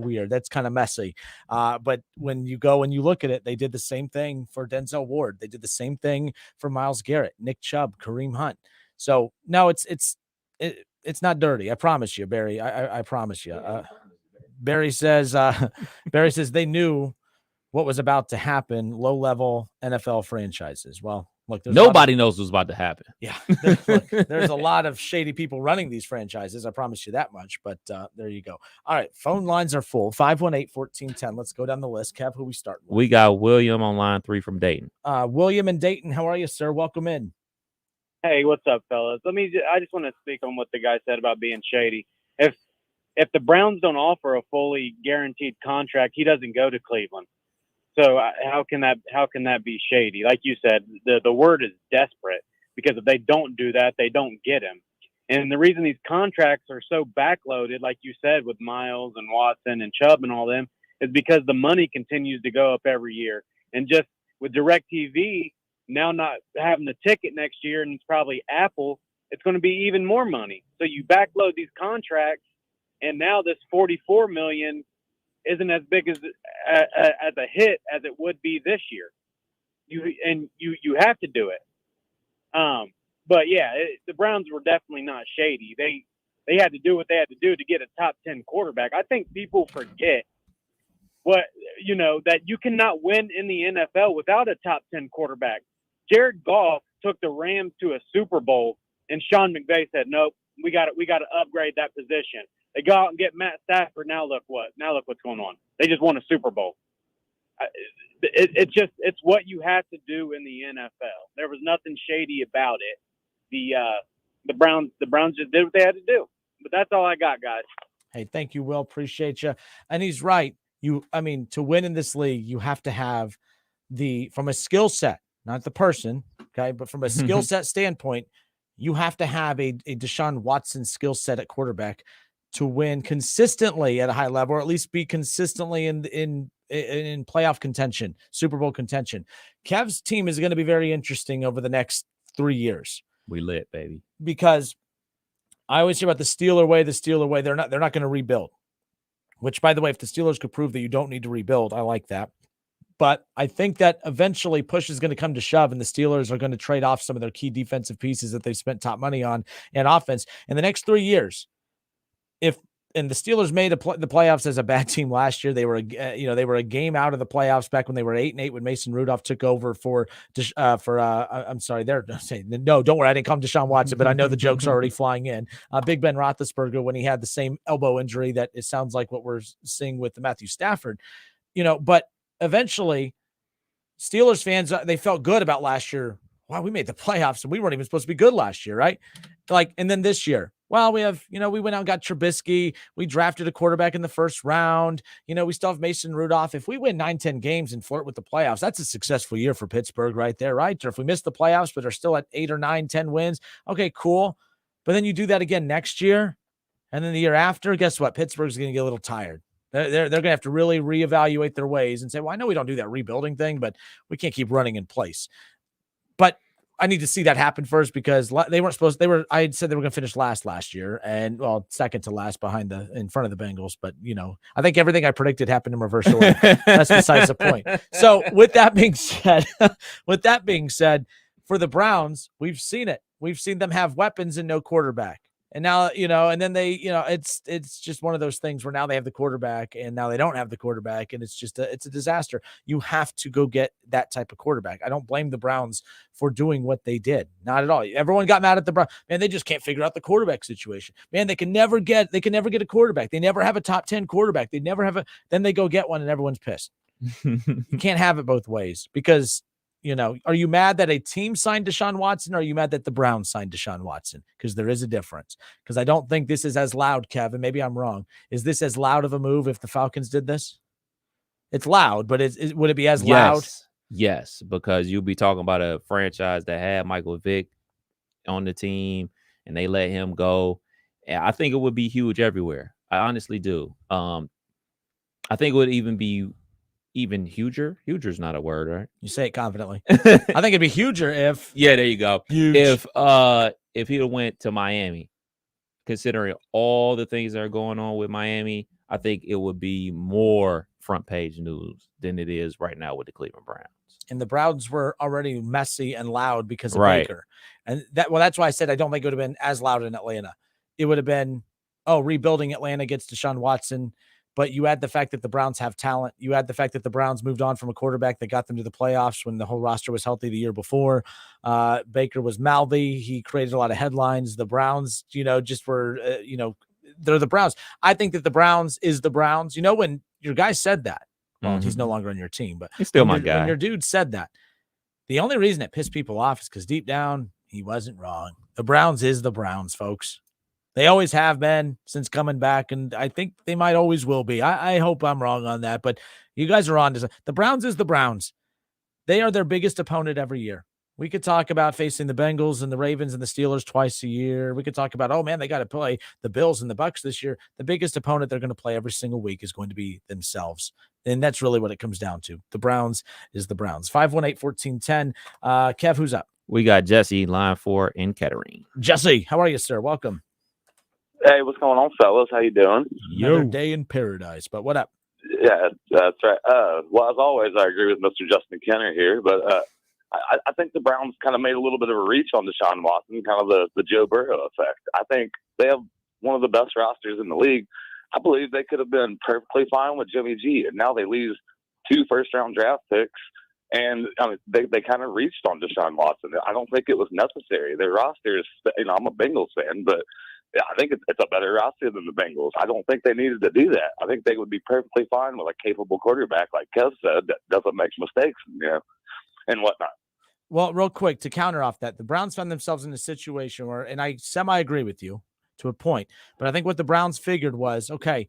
weird. That's kind of messy. But when you go and you look at it, they did the same thing for Denzel Ward. They did the same thing for Myles Garrett, Nick Chubb, Kareem Hunt. So no, it's not dirty. I promise you, Barry. I promise you. Barry says they knew what was about to happen. Low-level NFL franchises. Well, look, nobody knows what's about to happen. Yeah, there's a lot of shady people running these franchises. I promise you that much. But there you go. All right, phone lines are full. 518-1410. Let's go down the list. Kev, who we start with? We got William on line 3 from Dayton. William and Dayton, how are you, sir? Welcome in. Hey, what's up, fellas? I just want to speak on what the guy said about being shady. If the Browns don't offer a fully guaranteed contract, he doesn't go to Cleveland. So how can that be shady? Like you said, the word is desperate, because if they don't do that, they don't get him. And the reason these contracts are so backloaded, like you said, with Miles and Watson and Chubb and all them, is because the money continues to go up every year. And just with DirecTV now not having the ticket next year, and it's probably Apple, it's going to be even more money. So you backload these contracts, and now this $44 million isn't as big as a hit as it would be this year. You have to do it. But yeah, the Browns were definitely not shady. They had to do what they had to do to get a top 10 quarterback. I think people forget that you cannot win in the NFL without a top 10 quarterback. Jared Goff took the Rams to a Super Bowl, and Sean McVay said, "Nope, we got to upgrade that position." They go out and get Matt Stafford. Now look what's going on. They just won a Super Bowl. It's what you have to do in the NFL. There was nothing shady about it. The Browns just did what they had to do. But that's all I got, guys. Hey, thank you, Will. Appreciate you. And he's right. To win in this league, you have to have from a skill set, not the person, okay, but from a skill set standpoint, you have to have a Deshaun Watson skill set at quarterback to win consistently at a high level, or at least be consistently in playoff contention, Super Bowl contention. Kev's team is going to be very interesting over the next 3 years. We lit, baby. Because I always hear about the Steeler way. They're not going to rebuild. Which, by the way, if the Steelers could prove that you don't need to rebuild, I like that. But I think that eventually push is going to come to shove, and the Steelers are going to trade off some of their key defensive pieces that they've spent top money on and offense in the next 3 years. If And the Steelers made the playoffs as a bad team last year. They were, they were a game out of the playoffs back when they were 8-8 when Mason Rudolph took over I'm sorry, they're saying no, don't worry, I didn't call him Deshaun Watson, but I know the joke's already flying in. Big Ben Roethlisberger when he had the same elbow injury that it sounds like what we're seeing with Matthew Stafford, but eventually Steelers fans, they felt good about last year. Wow, we made the playoffs and we weren't even supposed to be good last year, right? And then this year, well, we have, we went out and got Trubisky. We drafted a quarterback in the first round. We still have Mason Rudolph. If we win 9-10 games and flirt with the playoffs, that's a successful year for Pittsburgh right there, right? Or if we miss the playoffs but are still at 8 or 9, 10 wins, okay, cool. But then you do that again next year, and then the year after, guess what? Pittsburgh's going to get a little tired. They're going to have to really reevaluate their ways and say, well, I know we don't do that rebuilding thing, but we can't keep running in place. But I need to see that happen first because they weren't supposed. I had said they were going to finish last year, and second to last in front of the Bengals. But I think everything I predicted happened in reverse order. That's besides the point. So with that being said, for the Browns, we've seen it. We've seen them have weapons and no quarterback. And now, and then they, it's just one of those things where now they have the quarterback and now they don't have the quarterback. And it's a disaster. You have to go get that type of quarterback. I don't blame the Browns for doing what they did. Not at all. Everyone got mad at the Browns. Man, they just can't figure out the quarterback situation. Man, they can never get a quarterback. They never have a top 10 quarterback. They never have then they go get one and everyone's pissed. You can't have it both ways because, are you mad that a team signed Deshaun Watson or are you mad that the Browns signed Deshaun Watson? Because there is a difference. Because I don't think this is as loud, Kevin. Maybe I'm wrong. Is this as loud of a move if the Falcons did this? It's loud, but would it be as loud? Yes, because you'll be talking about a franchise that had Michael Vick on the team and they let him go. And I think it would be huge everywhere. I honestly do. I think it would even be even huger. Huger is not a word, right? You say it confidently. I think it'd be huger if. Yeah, there you go. Huge. If he went to Miami, considering all the things that are going on with Miami, I think it would be more front page news than it is right now with the Cleveland Browns. And the Browns were already messy and loud because of Baker. And that's why I said I don't think it would have been as loud in Atlanta. It would have been, rebuilding Atlanta gets Deshaun Watson. But you add the fact that the Browns have talent. You add the fact that the Browns moved on from a quarterback that got them to the playoffs when the whole roster was healthy the year before. Baker was mouthy. He created a lot of headlines. The Browns, just were, they're the Browns. I think that the Browns is the Browns. When your guy said that, well, he's no longer on your team, but he's still my guy. When your dude said that, the only reason it pissed people off is because deep down, he wasn't wrong. The Browns is the Browns, folks. They always have been since coming back, and I think they might always will be. I hope I'm wrong on that, but you guys are on to the Browns is the Browns. They are their biggest opponent every year. We could talk about facing the Bengals and the Ravens and the Steelers twice a year. We could talk about, they got to play the Bills and the Bucks this year. The biggest opponent they're going to play every single week is going to be themselves. And that's really what it comes down to. The Browns is the Browns. 518-1410. Kev, who's up? We got Jesse, line 4 in Kettering. Jesse, how are you, sir? Welcome. Hey, what's going on, fellas? How you doing? Another day in paradise, but what up? Yeah, that's right. Well, as always, I agree with Mr. Justin Kenner here, but I think the Browns kind of made a little bit of a reach on Deshaun Watson, kind of the Joe Burrow effect. I think they have one of the best rosters in the league. I believe they could have been perfectly fine with Jimmy G, and now they lose 2 first-round draft picks, and they kind of reached on Deshaun Watson. I don't think it was necessary. Their roster is, I'm a Bengals fan, but I think it's a better roster than the Bengals. I don't think they needed to do that. I think they would be perfectly fine with a capable quarterback, like Kev said, that doesn't make mistakes, and whatnot. Well, real quick, to counter off that, the Browns found themselves in a situation where, and I semi-agree with you to a point, but I think what the Browns figured was, okay,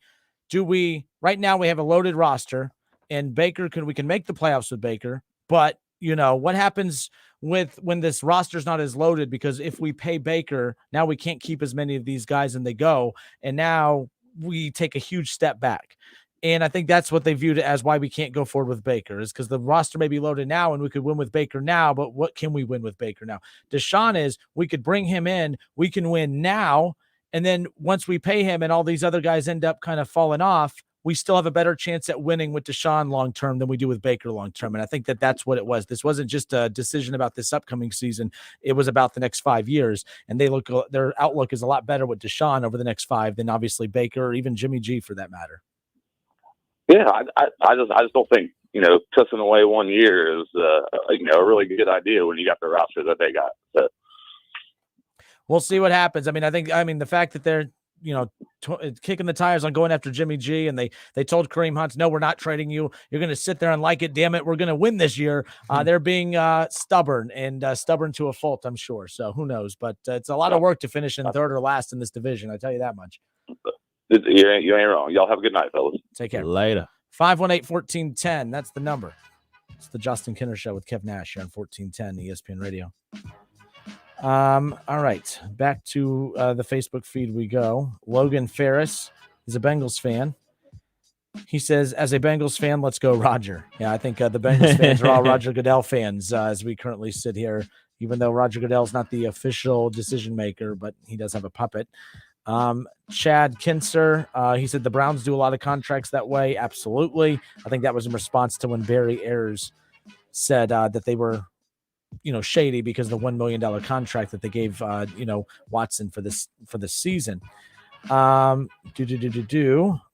right now we have a loaded roster, and we can make the playoffs with Baker, but, what happens when this roster's not as loaded, because if we pay Baker, now we can't keep as many of these guys and they go, and now we take a huge step back. And I think that's what they viewed it as, why we can't go forward with Baker, is because the roster may be loaded now and we could win with Baker now, but what can we win with Baker now? Deshaun is, we could bring him in, we can win now, and then once we pay him and all these other guys end up kind of falling off, we still have a better chance at winning with Deshaun long-term than we do with Baker long-term. And I think that that's what it was. This wasn't just a decision about this upcoming season. It was about the next 5 years. And their outlook is a lot better with Deshaun over the next 5 than obviously Baker or even Jimmy G for that matter. Yeah, I just don't think, pissing away 1 year is, a really good idea when you got the roster that they got. So. We'll see what happens. I mean, the fact that they're, kicking the tires on going after Jimmy G, and they told Kareem Hunt, no, we're not trading you. You're going to sit there and like it. Damn it, we're going to win this year. They're being stubborn to a fault, I'm sure. So who knows? But it's a lot of work to finish in third or last in this division. I tell you that much. You ain't wrong. Y'all have a good night, fellas. Take care. Later. 518-1410. That's the number. It's the Justin Kinner Show with Kev Nash here on 1410 ESPN Radio. All right. Back to the Facebook feed we go. Logan Ferris is a Bengals fan. He says, as a Bengals fan, let's go Roger. Yeah, I think the Bengals fans are all Roger Goodell fans as we currently sit here, even though Roger Goodell's not the official decision maker, but he does have a puppet. Chad Kinser, he said the Browns do a lot of contracts that way. Absolutely. I think that was in response to when Barry Ayers said that they were, shady because of the $1 million contract that they gave, Watson for this season.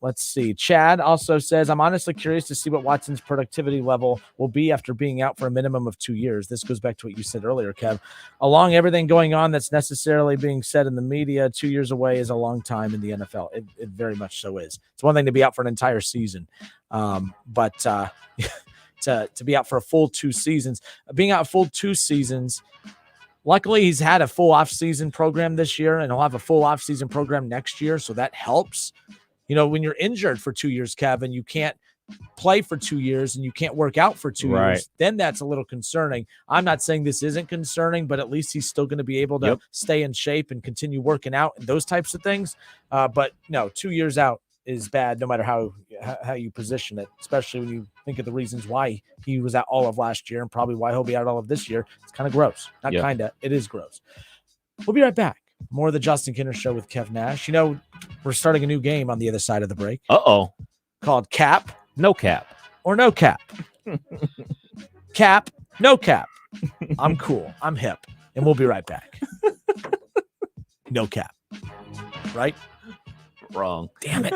Let's see. Chad also says, I'm honestly curious to see what Watson's productivity level will be after being out for a minimum of 2 years. This goes back to what you said earlier, Kev. Along everything going on that's necessarily being said in the media, 2 years away is a long time in the NFL. It very much so is. It's one thing to be out for an entire season. But to be out for a full 2 seasons, being out full 2 seasons, luckily, he's had a full off-season program this year, and he'll have a full off-season program next year, so that helps. When you're injured for 2 years, Kevin, you can't play for 2 years and you can't work out for 2 years, then that's a little concerning. I'm not saying this isn't concerning, but at least he's still going to be able to stay in shape and continue working out and those types of things. But no, 2 years out is bad no matter how you position it, especially when you think of the reasons why he was out all of last year and probably why he'll be out all of this year. It's kind of gross. Not kind of. It is gross. We'll be right back. More of the Justin Kinner Show with Kev Nash. We're starting a new game on the other side of the break. Uh-oh. Called Cap. No Cap. Or No Cap. Cap. No Cap. I'm cool. I'm hip. And we'll be right back. No Cap. Right? Wrong. Damn it.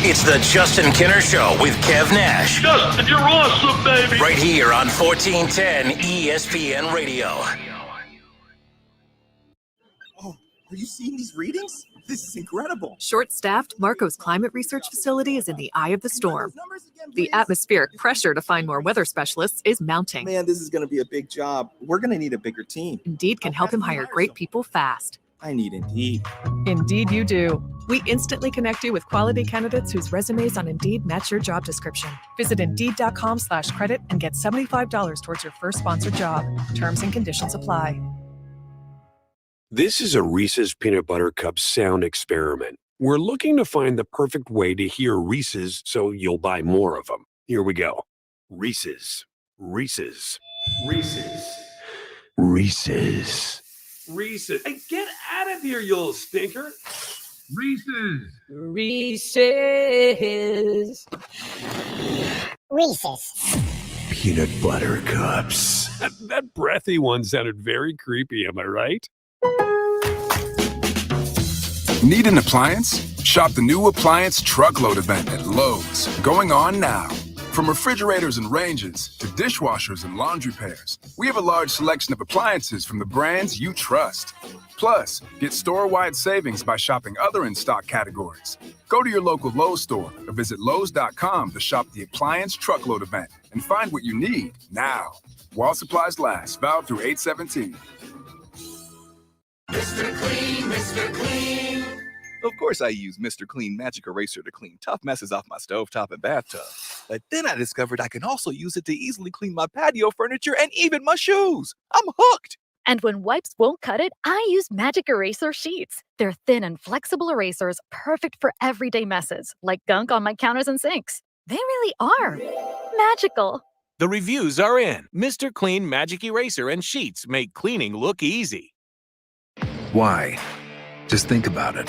It's the Justin Kinner Show with Kev Nash. Justin, you're awesome, baby. Right here on 1410 ESPN Radio. Are you seeing these readings? This is incredible. Short-staffed, Marco's climate research facility is in the eye of the storm. The atmospheric pressure to find more weather specialists is mounting. Man, this is going to be a big job. We're going to need a bigger team. Indeed can help him hire great people fast. I need Indeed. Indeed you do. We instantly connect you with quality candidates whose resumes on Indeed match your job description. Visit Indeed.com/credit and get $75 towards your first sponsored job. Terms and conditions apply. This is a Reese's Peanut Butter Cup sound experiment. We're looking to find the perfect way to hear Reese's so you'll buy more of them. Here we go. Reese's, Reese's, Reese's, Reese's, Reese's. Hey, get out of here, you little stinker. Reese's. Reese's. Reese's. Peanut Butter Cups. That breathy one sounded very creepy, am I right? Need an appliance? Shop the new Appliance Truckload event at Lowe's, going on now. From refrigerators and ranges to dishwashers and laundry pairs, we have a large selection of appliances from the brands you trust. Plus, get store-wide savings by shopping other in-stock categories. Go to your local Lowe's store or visit Lowes.com to shop the Appliance Truckload event and find what you need now. While supplies last, valid through 8/17. Mr. Clean, Mr. Clean. Of course I use Mr. Clean Magic Eraser to clean tough messes off my stovetop and bathtub. But then I discovered I can also use it to easily clean my patio furniture and even my shoes. I'm hooked. And when wipes won't cut it, I use Magic Eraser Sheets. They're thin and flexible erasers, perfect for everyday messes, like gunk on my counters and sinks. They really are magical. The reviews are in. Mr. Clean Magic Eraser and Sheets make cleaning look easy. Why? Just think about it.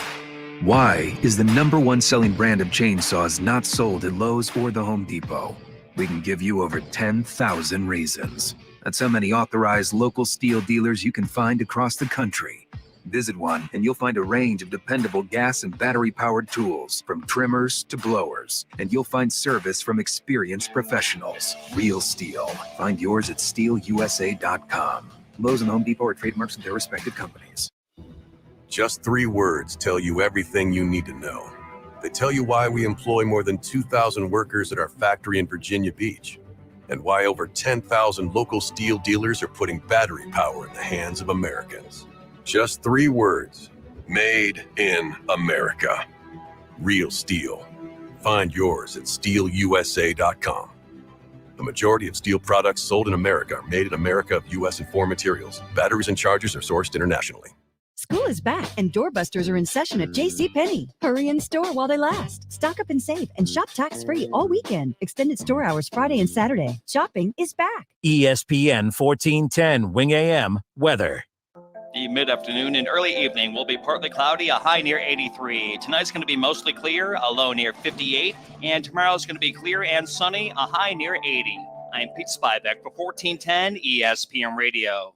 Why is the #1 selling brand of chainsaws not sold at Lowe's or the Home Depot? We can give you over 10,000 reasons. That's how many authorized local steel dealers you can find across the country. Visit one and you'll find a range of dependable gas and battery-powered tools, from trimmers to blowers. And you'll find service from experienced professionals. Real steel. Find yours at steelusa.com. Lowe's and Home Depot are trademarks of their respective companies. Just 3 words tell you everything you need to know. They tell you why we employ more than 2,000 workers at our factory in Virginia Beach, and why over 10,000 local steel dealers are putting battery power in the hands of Americans. Just 3 words. Made in America. Real steel. Find yours at steelusa.com. The majority of steel products sold in America are made in America of U.S. and foreign materials. Batteries and chargers are sourced internationally. School is back and doorbusters are in session at JCPenney. Hurry in store while they last. Stock up and save and shop tax-free all weekend. Extended store hours Friday and Saturday. Shopping is back. ESPN 1410 Wing AM weather. The mid-afternoon and early evening will be partly cloudy, a high near 83. Tonight's going to be mostly clear, a low near 58. And tomorrow's going to be clear and sunny, a high near 80. I'm Pete Spivak for 1410 ESPN Radio.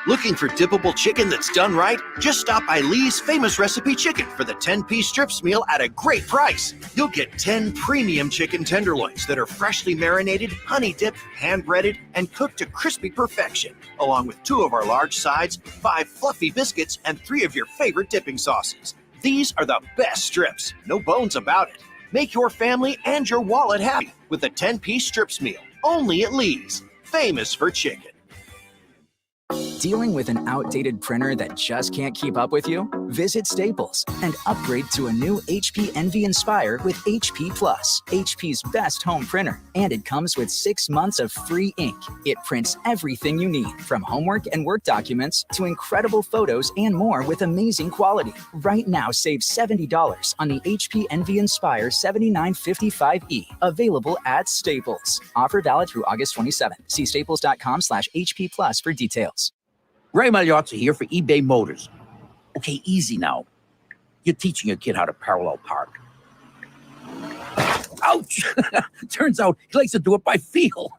Looking for dippable chicken that's done right? Just stop by Lee's Famous Recipe Chicken for the 10-piece strips meal at a great price. You'll get 10 premium chicken tenderloins that are freshly marinated, honey-dipped, hand-breaded, and cooked to crispy perfection, along with 2 of our large sides, 5 fluffy biscuits, and 3 of your favorite dipping sauces. These are the best strips, no bones about it. Make your family and your wallet happy with a 10-piece strips meal, only at Lee's. Famous for chicken. Dealing with an outdated printer that just can't keep up with you? Visit Staples and upgrade to a new HP Envy Inspire with HP Plus, HP's best home printer. And it comes with 6 months of free ink. It prints everything you need, from homework and work documents to incredible photos and more with amazing quality. Right now, save $70 on the HP Envy Inspire 7955E, available at Staples. Offer valid through August 27th. See staples.com/HP Plus for details. Ray Magliozzi here for eBay Motors. Okay, easy now. You're teaching your kid how to parallel park. Ouch! Turns out he likes to do it by feel.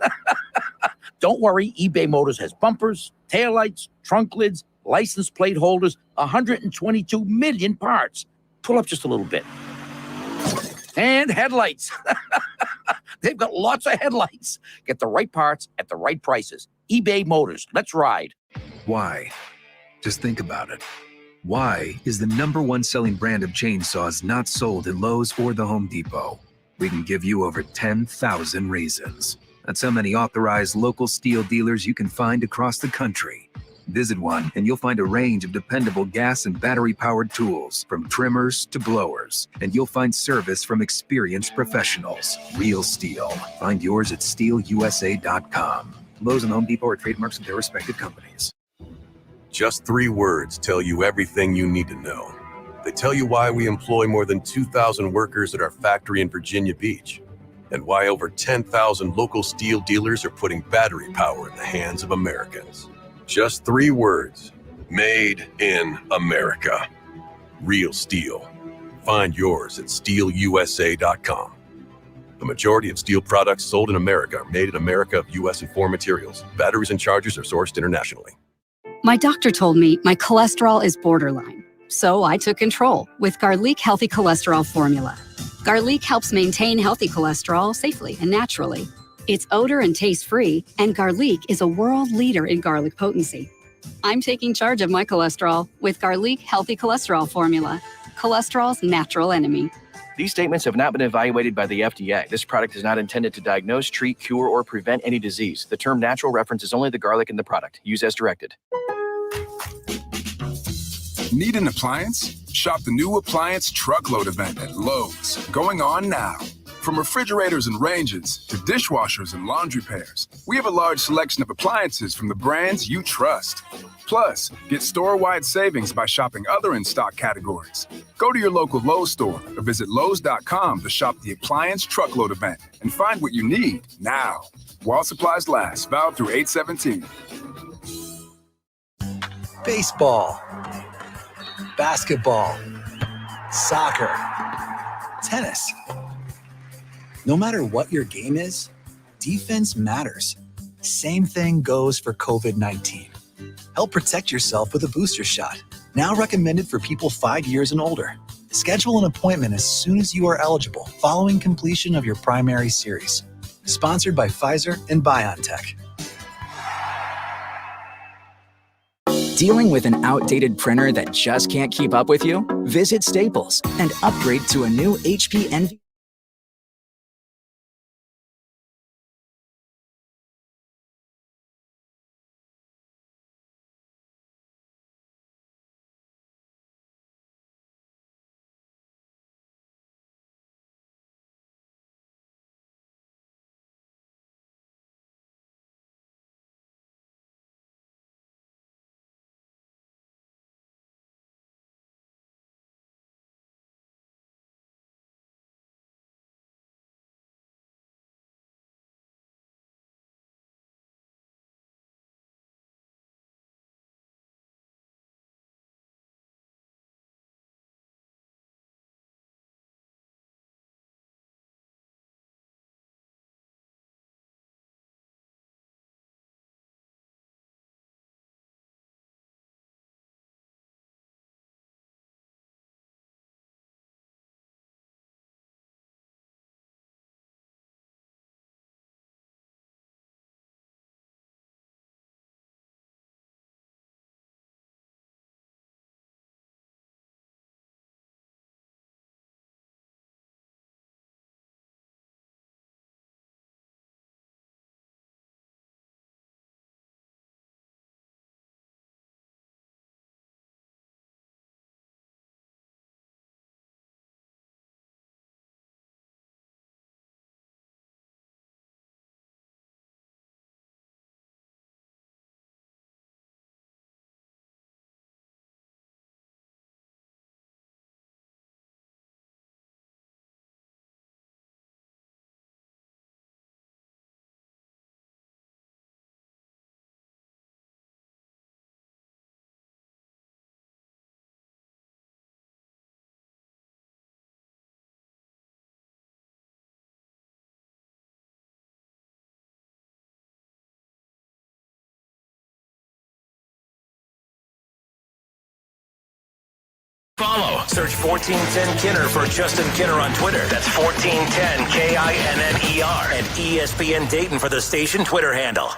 Don't worry, eBay Motors has bumpers, taillights, trunk lids, license plate holders, 122 million parts. Pull up just a little bit. And headlights. They've got lots of headlights. Get the right parts at the right prices. eBay Motors. Let's ride. Why? Just think about it. Why is the #1 selling brand of chainsaws not sold at Lowe's or the Home Depot? We can give you over 10,000 reasons. That's how many authorized local steel dealers you can find across the country. Visit one and you'll find a range of dependable gas and battery-powered tools, from trimmers to blowers. And you'll find service from experienced professionals. Real steel. Find yours at steelusa.com. Lowe's and Home Depot are trademarks of their respective companies. Just 3 words tell you everything you need to know. They tell you why we employ more than 2,000 workers at our factory in Virginia Beach, and why over 10,000 local steel dealers are putting battery power in the hands of Americans. Just 3 words. Made in America. Real steel. Find yours at steelusa.com. The majority of steel products sold in America are made in America of U.S. and foreign materials. Batteries and chargers are sourced internationally. My doctor told me my cholesterol is borderline, so I took control with Garlic Healthy Cholesterol Formula. Garlic helps maintain healthy cholesterol safely and naturally. It's odor and taste-free, and Garlic is a world leader in garlic potency. I'm taking charge of my cholesterol with Garlic Healthy Cholesterol Formula, cholesterol's natural enemy. These statements have not been evaluated by the FDA. This product is not intended to diagnose, treat, cure, or prevent any disease. The term natural references only the garlic in the product. Use as directed. Need an appliance? Shop the new appliance truckload event at Lowe's, going on now. From refrigerators and ranges to dishwashers and laundry pairs, we have a large selection of appliances from the brands you trust. Plus, get store-wide savings by shopping other in-stock categories. Go to your local Lowe's store or visit Lowes.com to shop the Appliance Truckload event and find what you need now. While supplies last, valid through 8/17. Baseball, basketball, soccer, tennis. No matter what your game is, defense matters. Same thing goes for COVID-19. Help protect yourself with a booster shot, now recommended for people 5 years and older. Schedule an appointment as soon as you are eligible, following completion of your primary series. Sponsored by Pfizer and BioNTech. Dealing with an outdated printer that just can't keep up with you? Visit Staples and upgrade to a new HP Envy. Follow. Search 1410 Kinner for Justin Kinner on Twitter. That's 1410 KINNER. And ESPN Dayton for the station Twitter handle.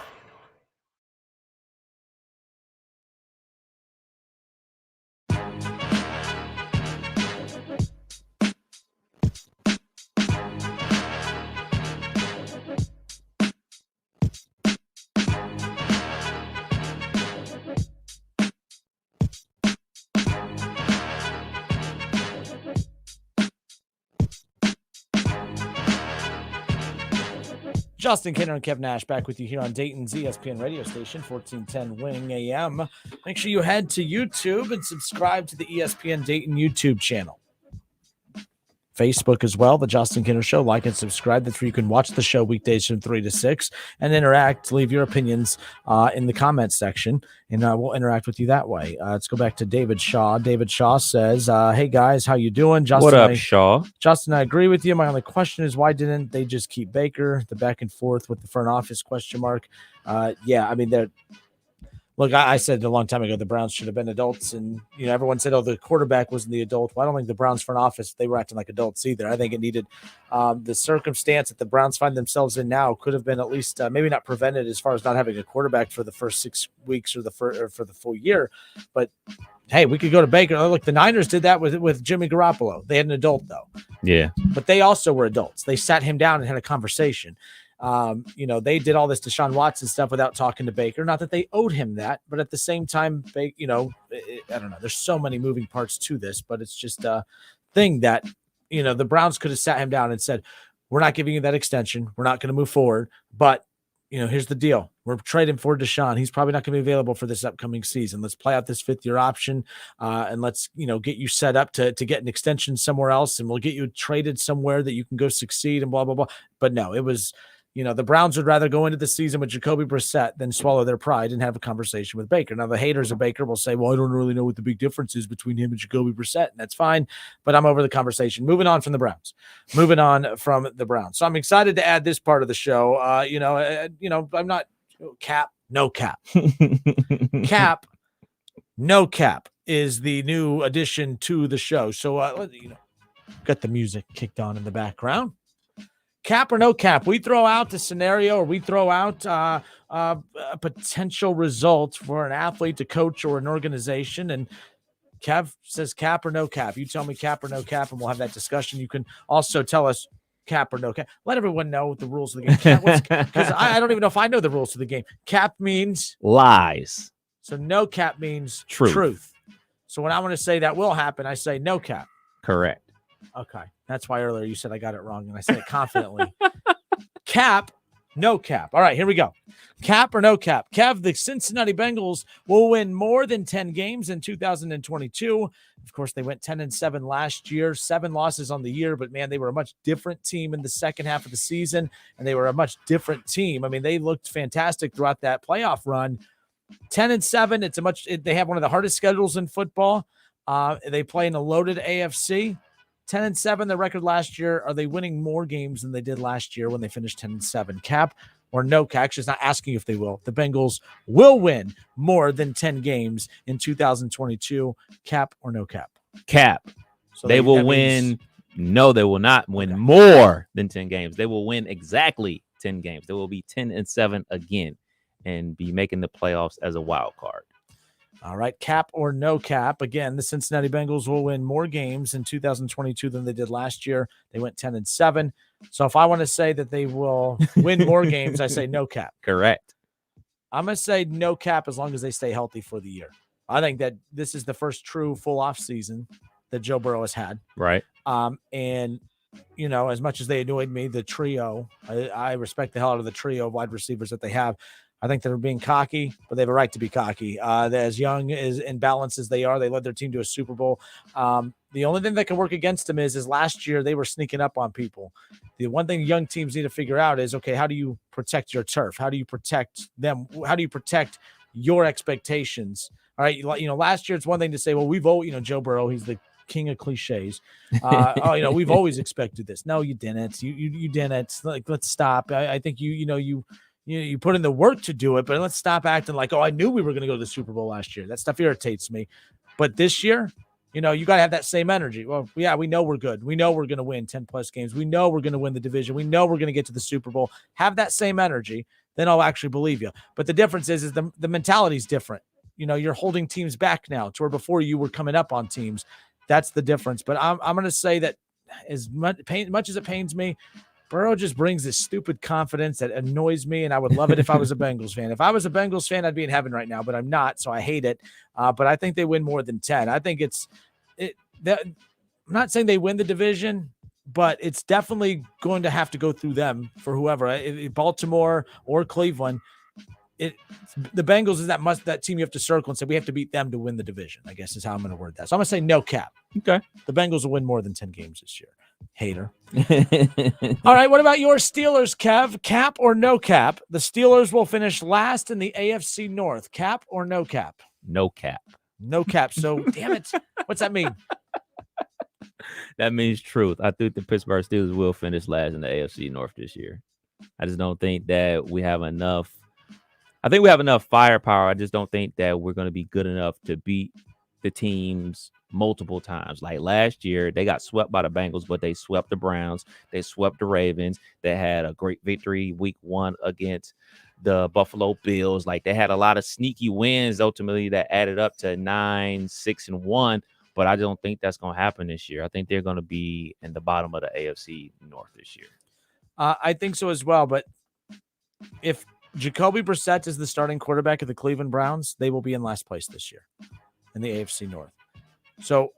Justin Kinner and Kev Nash back with you here on Dayton's ESPN radio station, 1410 Wing AM. Make sure you head to YouTube and subscribe to the ESPN Dayton YouTube channel. Facebook as well, The Justin Kinner Show. Like and subscribe. That's where you can watch the show weekdays from 3 to 6 and interact. Leave your opinions in the comments section, and we'll interact with you that way. Let's go back to David Shaw. David Shaw says, hey, guys, how you doing? Justin, what up, Shaw? Justin, I agree with you. My only question is, why didn't they just keep Baker? The back and forth with the front office question mark. Yeah, I mean, they're – look, I said a long time ago the Browns should have been adults, and everyone said, "Oh, the quarterback wasn't the adult." Well, I don't think the Browns front office they were acting like adults either. I think it needed the circumstance that the Browns find themselves in now could have been at least maybe not prevented as far as not having a quarterback for the first 6 weeks or for the full year, but. Hey, we could go to Baker. Oh, look, the Niners did that with Jimmy Garoppolo. They had an adult though. Yeah, but they also were adults. They sat him down and had a conversation. They did all this Deshaun Watson stuff without talking to Baker. Not that they owed him that, but at the same time, I don't know. There's so many moving parts to this, but it's just a thing that, the Browns could have sat him down and said, we're not giving you that extension. We're not going to move forward. But, here's the deal. We're trading for Deshaun. He's probably not going to be available for this upcoming season. Let's play out this 5th-year option, and let's, get you set up to get an extension somewhere else, and we'll get you traded somewhere that you can go succeed and blah, blah, blah. But no, it was – the Browns would rather go into the season with Jacoby Brissett than swallow their pride and have a conversation with Baker. Now, the haters of Baker will say, well, I don't really know what the big difference is between him and Jacoby Brissett, and that's fine, but I'm over the conversation. Moving on from the Browns. So I'm excited to add this part of the show. I'm not cap, no cap. Cap, no cap is the new addition to the show. So, got the music kicked on in the background. Cap or no cap, we throw out the scenario, or we throw out a potential result for an athlete, a coach, or an organization. And Kev says cap or no cap. You tell me cap or no cap, and we'll have that discussion. You can also tell us cap or no cap. Let everyone know the rules of the game. Because I don't even know if I know the rules of the game. Cap means lies. So no cap means truth. So when I want to say that will happen, I say no cap. Correct. Okay. That's why earlier you said I got it wrong, and I said it confidently. Cap, no cap. All right, here we go. Cap or no cap. Kev, the Cincinnati Bengals will win more than 10 games in 2022. Of course, they went 10-7 last year, 7 losses on the year, but man, they were a much different team in the second half of the season, and they were a much different team. I mean, they looked fantastic throughout that playoff run. 10-7, they have one of the hardest schedules in football. They play in a loaded AFC. 10-7, the record last year. Are they winning more games than they did last year when they finished 10-7? Cap or no cap? Actually, it's not asking if they will. The Bengals will win more than 10 games in 2022. Cap or no cap? Cap. So they will win. No, they will not win more than 10 games. They will win exactly 10 games. They will be 10-7 again and be making the playoffs as a wild card. All right, cap or no cap. Again, the Cincinnati Bengals will win more games in 2022 than they did last year. They went 10-7. So if I want to say that they will win more games, I say no cap. Correct. I'm going to say no cap as long as they stay healthy for the year. I think that this is the first true full off season that Joe Burrow has had. Right. And, as much as they annoyed me, the trio, I respect the hell out of the trio of wide receivers that they have. I think they're being cocky, but they have a right to be cocky. They're as young and balanced as they are. They led their team to a Super Bowl. The only thing that can work against them is last year they were sneaking up on people. The one thing young teams need to figure out is, okay, how do you protect your turf? How do you protect them? How do you protect your expectations? All right, last year it's one thing to say, well, Joe Burrow, he's the king of cliches. We've always expected this. No, you didn't. You didn't. Like, let's stop. I think you put in the work to do it, but let's stop acting like, I knew we were going to go to the Super Bowl last year. That stuff irritates me. But this year, you got to have that same energy. Well, yeah, we know we're good. We know we're going to win 10-plus games. We know we're going to win the division. We know we're going to get to the Super Bowl. Have that same energy, then I'll actually believe you. But the difference is the mentality is different. You're holding teams back now to where before you were coming up on teams. That's the difference. But I'm going to say that as much as it pains me, Burrow just brings this stupid confidence that annoys me, and I would love it if I was a Bengals fan. If I was a Bengals fan, I'd be in heaven right now, but I'm not, so I hate it. But I think they win more than 10. I think I'm not saying they win the division, but it's definitely going to have to go through them for whoever, Baltimore or Cleveland. The Bengals is that team you have to circle and say we have to beat them to win the division, I guess is how I'm going to word that. So I'm going to say no cap. Okay. The Bengals will win more than 10 games this year. Hater. All right, what about your Steelers, Kev? Cap or no cap? The Steelers will finish last in the AFC North. Cap or no cap? No cap. No cap. So, damn it. What's that mean? That means truth. I think the Pittsburgh Steelers will finish last in the AFC North this year. I just don't think that we have enough. I think we have enough firepower. I just don't think that we're going to be good enough to beat the teams multiple times. Like last year, they got swept by the Bengals, but they swept the Browns. They swept the Ravens. They had a great victory week 1 against the Buffalo Bills. Like they had a lot of sneaky wins ultimately that added up to 9-6-1. But I don't think that's going to happen this year. I think they're going to be in the bottom of the AFC North this year. I think so as well. But if Jacoby Brissett is the starting quarterback of the Cleveland Browns, they will be in last place this year in the AFC North. So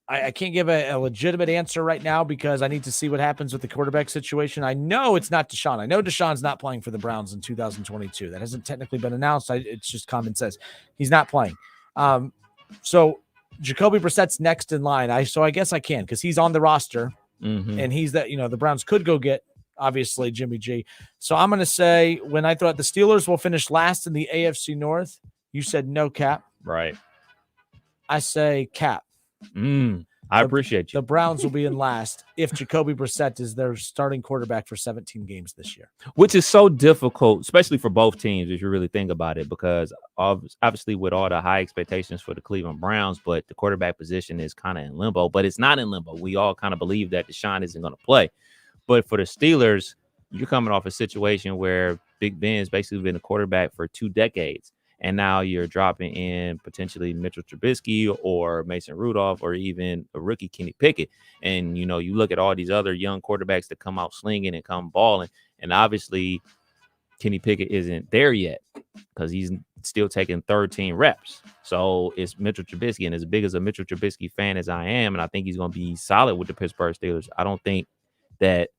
I can't give a legitimate answer right now because I need to see what happens with the quarterback situation. I know it's not Deshaun. I know Deshaun's not playing for the Browns in 2022. That hasn't technically been announced. It's just common sense. He's not playing. So Jacoby Brissett's next in line. I guess I can because he's on the roster, and he's that. The Browns could go get obviously Jimmy G. So I'm going to say when I thought the Steelers will finish last in the AFC North, you said no cap. Right. I say cap. I appreciate you. The Browns will be in last if Jacoby Brissett is their starting quarterback for 17 games this year. Which is so difficult, especially for both teams, if you really think about it, because obviously with all the high expectations for the Cleveland Browns, but the quarterback position is kind of in limbo. But it's not in limbo. We all kind of believe that Deshaun isn't going to play. But for the Steelers, you're coming off a situation where Big Ben's basically been a quarterback for 2 decades. And now you're dropping in potentially Mitchell Trubisky or Mason Rudolph or even a rookie Kenny Pickett. And, you look at all these other young quarterbacks that come out slinging and come balling. And obviously Kenny Pickett isn't there yet because he's still taking 13 reps. So it's Mitchell Trubisky. And as big as a Mitchell Trubisky fan as I am, and I think he's going to be solid with the Pittsburgh Steelers, I don't think that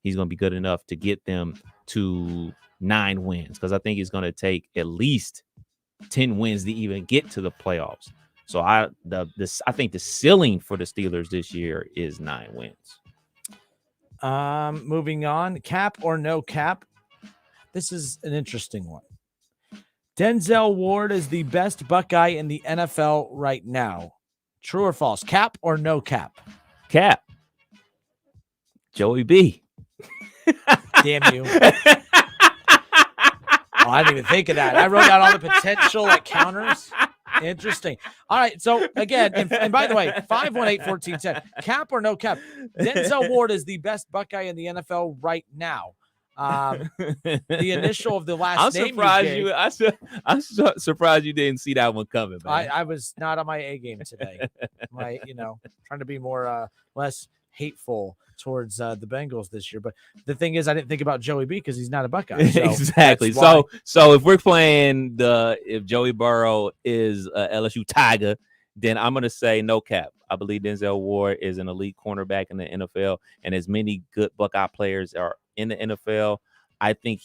he's going to be good enough to get them to 9 wins because I think he's going to take at least 10 wins to even get to the playoffs. So I think the ceiling for the Steelers this year is 9 wins. Moving on, cap or no cap. This is an interesting one. Denzel Ward is the best Buckeye in the NFL right now. True or false? Cap or no cap? Cap. Joey B. Damn you. I didn't even think of that. I wrote down all the potential counters. Interesting. All right. So again, and by the way, 518-1410, cap or no cap? Denzel Ward is the best Buckeye in the NFL right now. The initial of the last name. I'm surprised you didn't see that one coming, man. I was not on my A game today. Trying to be more less hateful towards the Bengals this year. But the thing is, I didn't think about Joey B because he's not a Buckeye. So exactly. So if we're playing if Joey Burrow is a LSU Tiger, then I'm going to say no cap. I believe Denzel Ward is an elite cornerback in the NFL, and as many good Buckeye players are in the NFL, I think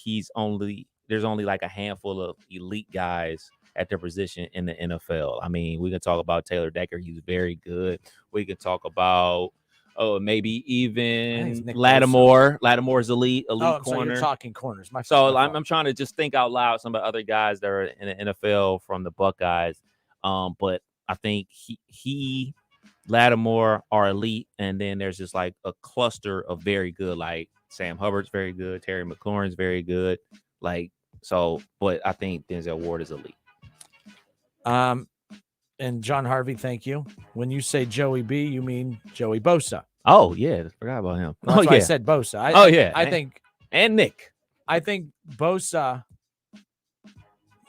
there's only like a handful of elite guys at their position in the NFL. I mean, we can talk about Taylor Decker. He's very good. We can talk about maybe even Lattimore. Lattimore's elite corner. So you're talking corners. I'm trying to just think out loud some of the other guys that are in the NFL from the Buckeyes. But I think he Lattimore are elite, and then there's just like a cluster of very good, like Sam Hubbard's very good, Terry McLaurin's very good. But I think Denzel Ward is elite. And John Harvey, thank you. When you say Joey B, you mean Joey Bosa. Oh, yeah. I forgot about him. That's why I said Bosa. I think. And Nick. I think Bosa.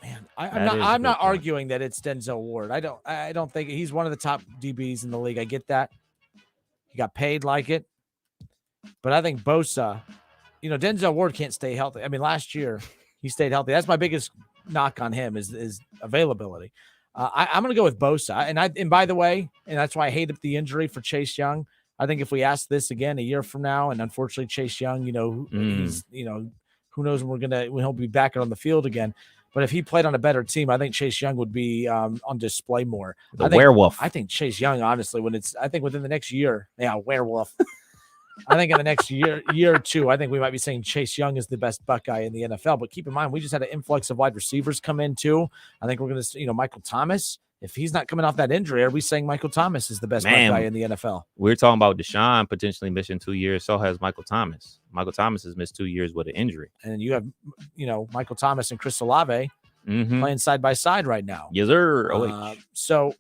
Man, I'm not arguing that it's Denzel Ward. I don't think he's one of the top DBs in the league. I get that. He got paid like it. But I think Bosa, Denzel Ward can't stay healthy. I mean, last year he stayed healthy. That's my biggest knock on him is availability. I'm going to go with Bosa. And by the way, and that's why I hated the injury for Chase Young. I think if we ask this again a year from now, and unfortunately Chase Young, he's, who knows when he'll be back on the field again. But if he played on a better team, I think Chase Young would be on display more. Werewolf. I think Chase Young, honestly, within the next year, werewolf. I think in the next year or two, I think we might be saying Chase Young is the best Buckeye in the NFL. But keep in mind, we just had an influx of wide receivers come in too. I think we're going to, Michael Thomas. If he's not coming off that injury, are we saying Michael Thomas is the best Buckeye in the NFL? We're talking about Deshaun potentially missing 2 years. So has Michael Thomas. Michael Thomas has missed 2 years with an injury. And you have, Michael Thomas and Chris Olave playing side by side right now. Yes, sir. So,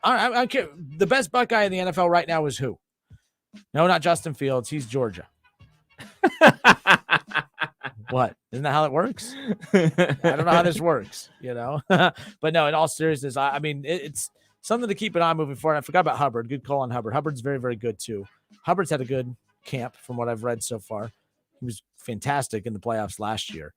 all right, I care. The best Buckeye in the NFL right now is who? No, not Justin Fields. He's Georgia. What? Isn't that how it works? I don't know how this works, But no, in all seriousness, I mean, it's something to keep an eye on moving forward. I forgot about Hubbard. Good call on Hubbard. Hubbard's very, very good too. Hubbard's had a good camp from what I've read so far. He was fantastic in the playoffs last year.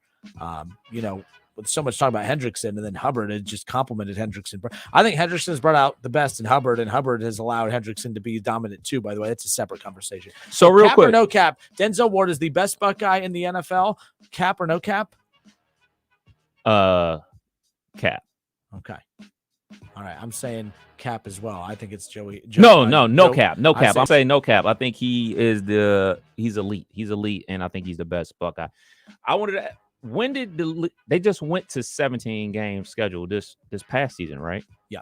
with so much talk about Hendrickson, and then Hubbard had just complimented Hendrickson. I think Hendrickson's brought out the best in Hubbard, and Hubbard has allowed Hendrickson to be dominant too, by the way. It's a separate conversation. So real cap quick. Or no cap, Denzel Ward is the best Buckeye in the NFL. Cap or no cap? Cap. Okay. All right. I'm saying cap as well. I think it's Joey. No cap. No cap. I'm say saying no cap. I think he's elite. He's elite, and I think he's the best Buckeye. I wanted to. When did they just went to 17 games scheduled this past season, right? Yeah.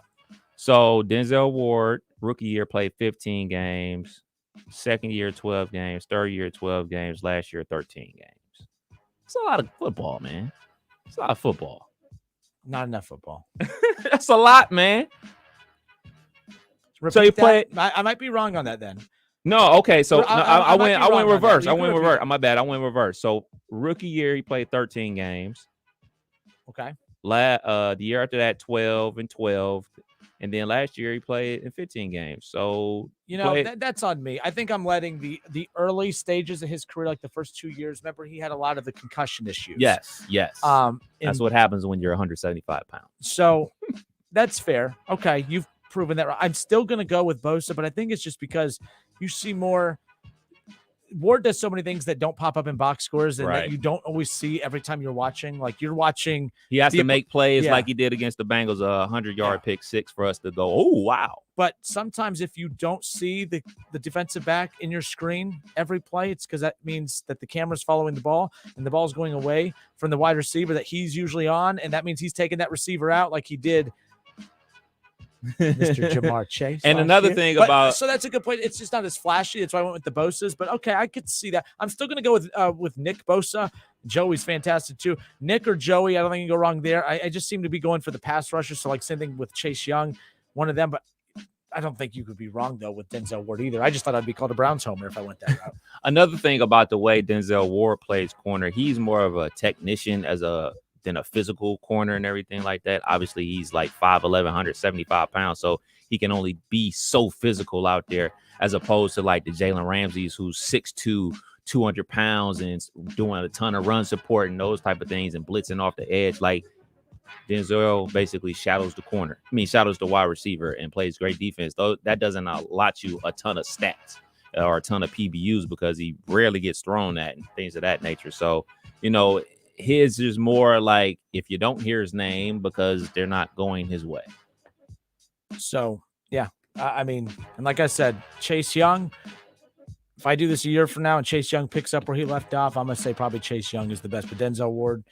So Denzel Ward, rookie year, played 15 games. Second year, 12 games. Third year, 12 games. Last year, 13 games. It's a lot of football, man. It's a lot of football. Not enough football. That's a lot, man. So you play. I might be wrong on that then. No, okay. So I went reverse. My bad. I went reverse. So rookie year, he played 13 games. Okay. The year after that, 12 and 12. And then last year he played in 15 games. So that's on me. I think I'm letting the early stages of his career, like the first 2 years. Remember, he had a lot of the concussion issues. Yes. That's what happens when you're 175 pounds. So that's fair. Okay, you've proven that. I'm still going to go with Bosa, but I think it's just because you see more. Ward does so many things that don't pop up in box scores and that you don't always see every time you're watching. Like you're watching. He has to make plays like he did against the Bengals, a 100-yard pick six for us to go, oh, wow. But sometimes if you don't see the defensive back in your screen every play, it's because that means that the camera's following the ball and the ball's going away from the wide receiver that he's usually on. And that means he's taking that receiver out like he did Mr. Jamar Chase. And another thing about so that's a good point. It's just not as flashy. That's why I went with the Bosas. But okay, I could see that. I'm still going to go with Nick Bosa. Joey's fantastic too. Nick or Joey, I don't think you can go wrong there. I just seem to be going for the pass rushers. So like same thing with Chase Young, one of them. But I don't think you could be wrong though with Denzel Ward either. I just thought I'd be called a Browns homer if I went that route. Another thing about the way Denzel Ward plays corner, he's more of a technician than a physical corner and everything like that. Obviously, he's like 5'11", 175 pounds, so he can only be so physical out there as opposed to like the Jalen Ramseys, who's 6'2", 200 pounds and doing a ton of run support and those type of things and blitzing off the edge. Like Denzel basically shadows the wide receiver and plays great defense. Though that doesn't allot you a ton of stats or a ton of PBUs because he rarely gets thrown at and things of that nature. So, his is more like if you don't hear his name because they're not going his way. So, yeah, I mean, and like I said, Chase Young, if I do this a year from now and Chase Young picks up where he left off, I'm going to say probably Chase Young is the best. But Denzel Ward,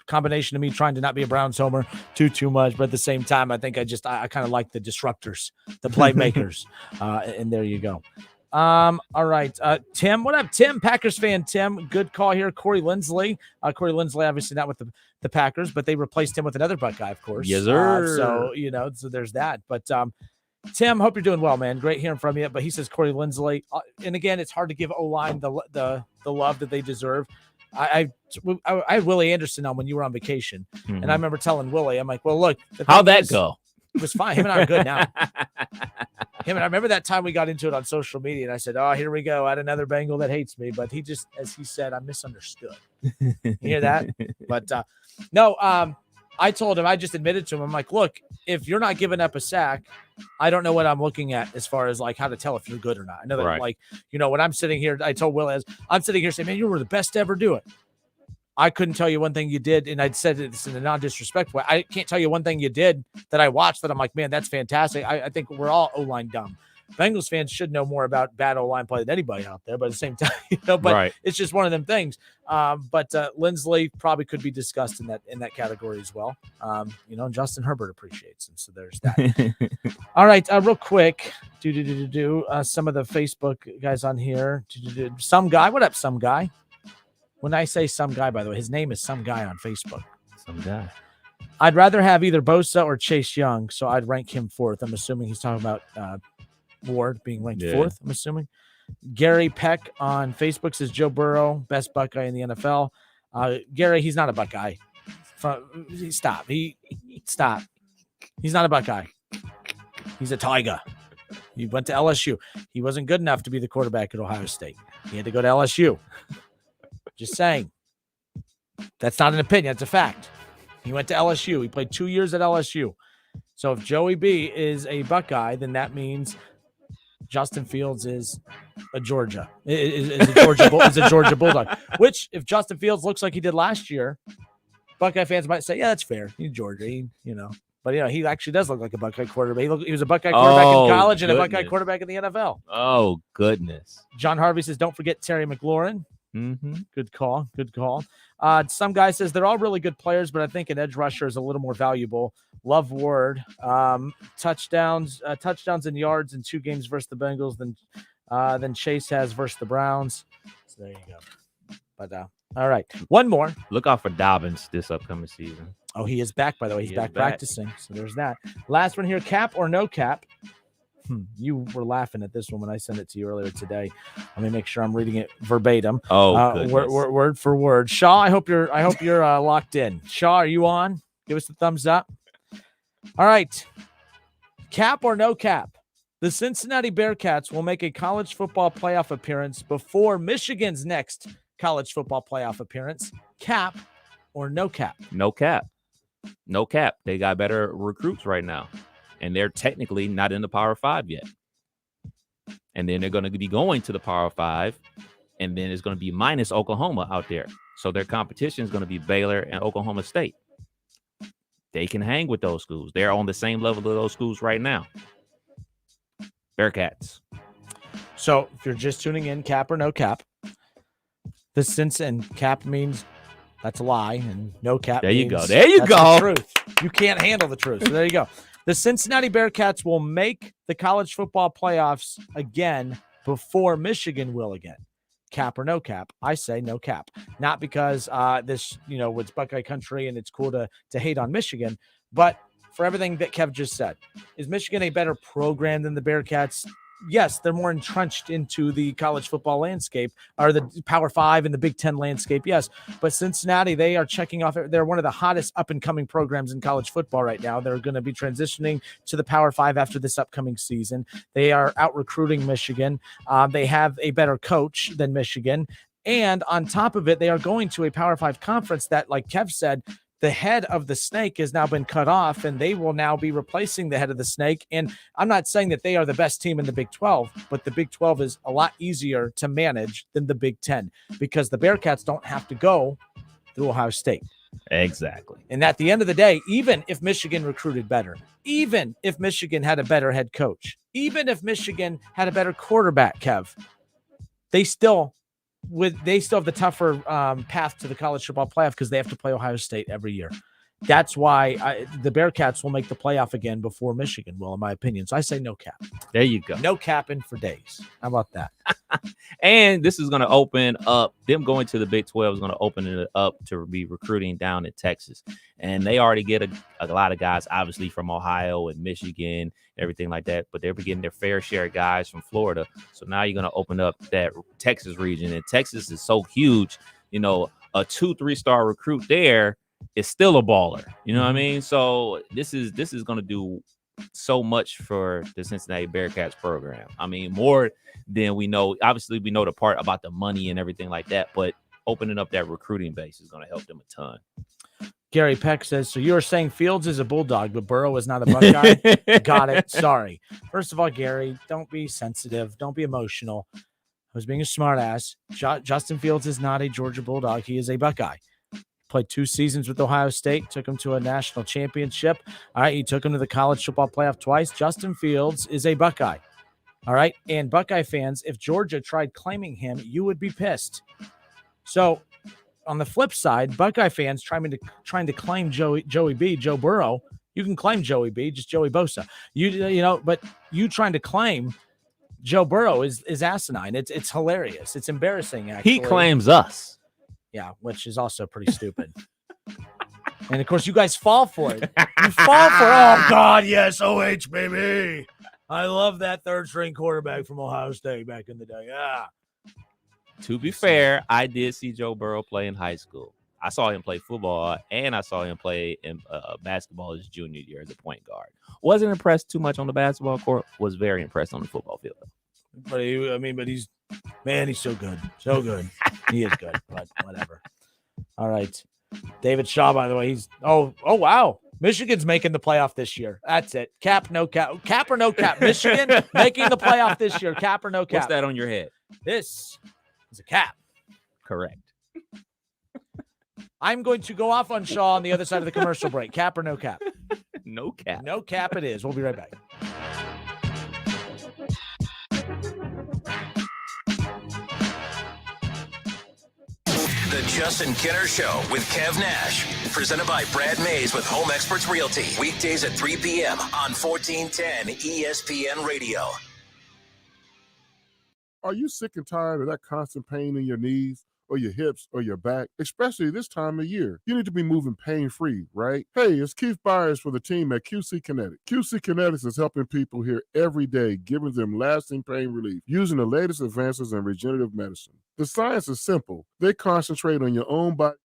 combination of me trying to not be a Browns homer too much. But at the same time, I think I kind of like the disruptors, the playmakers. And there you go. All right. Tim, what up, Tim? Packers fan, Tim. Good call here. Corey Linsley. Corey Linsley, obviously not with the Packers, but they replaced him with another Buckeye, of course. Yes, sir. So there's that. But Tim, hope you're doing well, man. Great hearing from you. But he says Corey Linsley. And again, it's hard to give O-line the love that they deserve. I had Willie Anderson on when you were on vacation. Mm-hmm. And I remember telling Willie, I'm like, well, look. How'd that go? It was fine. Him and I are good now. I remember that time we got into it on social media, and I said, "Oh, here we go. I had another Bengal that hates me." But he just, as he said, I misunderstood. You hear that? But no, I told him. I just admitted to him. I'm like, look, if you're not giving up a sack, I don't know what I'm looking at as far as like how to tell if you're good or not. I know that, when I'm sitting here, I told Will, I'm sitting here saying, "Man, you were the best to ever do it." I couldn't tell you one thing you did, and I'd said this in a non-disrespectful way. I can't tell you one thing you did that I watched that I'm like, man, that's fantastic. I think we're all O-line dumb. Bengals fans should know more about bad O-line play than anybody out there, but at the same time, it's just one of them things. But Linsley probably could be discussed in that category as well. And Justin Herbert appreciates him, so there's that. All right, real quick, some of the Facebook guys on here. Some guy, what up, some guy? When I say some guy, by the way, his name is some guy on Facebook. Some guy. I'd rather have either Bosa or Chase Young, so I'd rank him fourth. I'm assuming he's talking about Ward being ranked fourth, I'm assuming. Gary Peck on Facebook says Joe Burrow, best Buckeye in the NFL. Gary, he's not a Buckeye. Stop. Stop. He's not a Buckeye. He's a Tiger. He went to LSU. He wasn't good enough to be the quarterback at Ohio State. He had to go to LSU. Just saying. That's not an opinion. It's a fact. He went to LSU. He played 2 years at LSU. So if Joey B is a Buckeye, then that means Justin Fields is a Georgia. Is a Georgia Bulldog. Which, if Justin Fields looks like he did last year, Buckeye fans might say, yeah, that's fair. He's Georgia, But, he actually does look like a Buckeye quarterback. He was a Buckeye quarterback in college and a Buckeye quarterback in the NFL. Oh, goodness. John Harvey says, don't forget Terry McLaurin. Mm-hmm. Good call. Some guy says they're all really good players, but I think an edge rusher is a little more valuable. Love Ward. Touchdowns and yards in 2 games versus the Bengals than Chase has versus the Browns. So there you go. But all right, one more. Look out for Dobbins this upcoming season. Oh, he is back, by the way. He's back practicing. So there's that. Last one here, cap or no cap? You were laughing at this one when I sent it to you earlier today. Let me make sure I'm reading it verbatim. Oh, word for word. Shaw, I hope you're locked in. Shaw, are you on? Give us the thumbs up. All right. Cap or no cap? The Cincinnati Bearcats will make a college football playoff appearance before Michigan's next college football playoff appearance. Cap or no cap? No cap. No cap. They got better recruits right now. And they're technically not in the Power 5 yet. And then they're going to be going to the Power 5. And then it's going to be minus Oklahoma out there. So their competition is going to be Baylor and Oklahoma State. They can hang with those schools. They're on the same level of those schools right now. Bearcats. So if you're just tuning in, cap or no cap, the Cincinnati cap means that's a lie. And no cap There you means go. There you that's go. the truth. You can't handle the truth. So there you go. The Cincinnati Bearcats will make the college football playoffs again before Michigan will again. Cap or no cap? I say no cap. Not because this, it's Buckeye country and it's cool to hate on Michigan, but for everything that Kev just said. Is Michigan a better program than the Bearcats? Yes, they're more entrenched into the college football landscape, or the Power 5 and the Big Ten landscape, yes. But Cincinnati, they are checking off. They're one of the hottest up-and-coming programs in college football right now. They're going to be transitioning to the Power 5 after this upcoming season. They are out-recruiting Michigan. They have a better coach than Michigan. And on top of it, they are going to a Power 5 conference that, like Kev said, the head of the snake has now been cut off, and they will now be replacing the head of the snake. And I'm not saying that they are the best team in the Big 12, but the Big 12 is a lot easier to manage than the Big 10 because the Bearcats don't have to go through Ohio State. Exactly. And at the end of the day, even if Michigan recruited better, even if Michigan had a better head coach, even if Michigan had a better quarterback, Kev, they still have the tougher path to the college football playoff because they have to play Ohio State every year. That's why the Bearcats will make the playoff again before Michigan will, in my opinion. So I say no cap. There you go. No capping for days. How about that? And this is going to open up, them going to the Big 12 is going to open it up to be recruiting down in Texas. And they already get a lot of guys, obviously, from Ohio and Michigan, everything like that. But they're getting their fair share of guys from Florida. So now you're going to open up that Texas region. And Texas is so huge, a 2-3 star recruit there is still a baller. You know what I mean? So this is going to do so much for the Cincinnati Bearcats program. I mean, more than we know. Obviously, we know the part about the money and everything like that, but opening up that recruiting base is going to help them a ton. Gary Peck says, so you were saying Fields is a Bulldog, but Burrow is not a Buckeye? Got it. Sorry. First of all, Gary, don't be sensitive. Don't be emotional. I was being a smartass. Justin Fields is not a Georgia Bulldog. He is a Buckeye. Played 2 seasons with Ohio State, took him to a national championship. All right, he took him to the college football playoff twice. Justin Fields is a Buckeye. All right, and Buckeye fans, if Georgia tried claiming him, you would be pissed. So on the flip side, Buckeye fans trying to claim Joey B, Joe Burrow, you can claim Joey B, just Joey Bosa. But you trying to claim Joe Burrow is asinine. It's hilarious. It's embarrassing, actually. He claims us. Yeah, which is also pretty stupid. And, of course, you guys fall for it. You fall for, oh, God, yes, OH, baby. I love that third-string quarterback from Ohio State back in the day. Yeah. To be fair, I did see Joe Burrow play in high school. I saw him play football, and I saw him play in basketball his junior year as a point guard. Wasn't impressed too much on the basketball court. Was very impressed on the football field, though. But he's so good. So good. He is good, but whatever. All right. David Shaw, by the way, he's oh wow. Michigan's making the playoff this year. That's it. Cap, no cap. Cap or no cap. Michigan making the playoff this year. Cap or no cap. What's that on your head? This is a cap. Correct. I'm going to go off on Shaw on the other side of the commercial break. Cap or no cap? No cap. No cap it is. We'll be right back. The Justin Kinner Show with Kev Nash. Presented by Brad Mays with Home Experts Realty. Weekdays at 3 p.m. on 1410 ESPN Radio. Are you sick and tired of that constant pain in your knees or your hips or your back, especially this time of year? You need to be moving pain-free, right? Hey, it's Keith Byars for the team at QC Kinetics. QC Kinetics is helping people here every day, giving them lasting pain relief using the latest advances in regenerative medicine. The science is simple. They concentrate on your own body.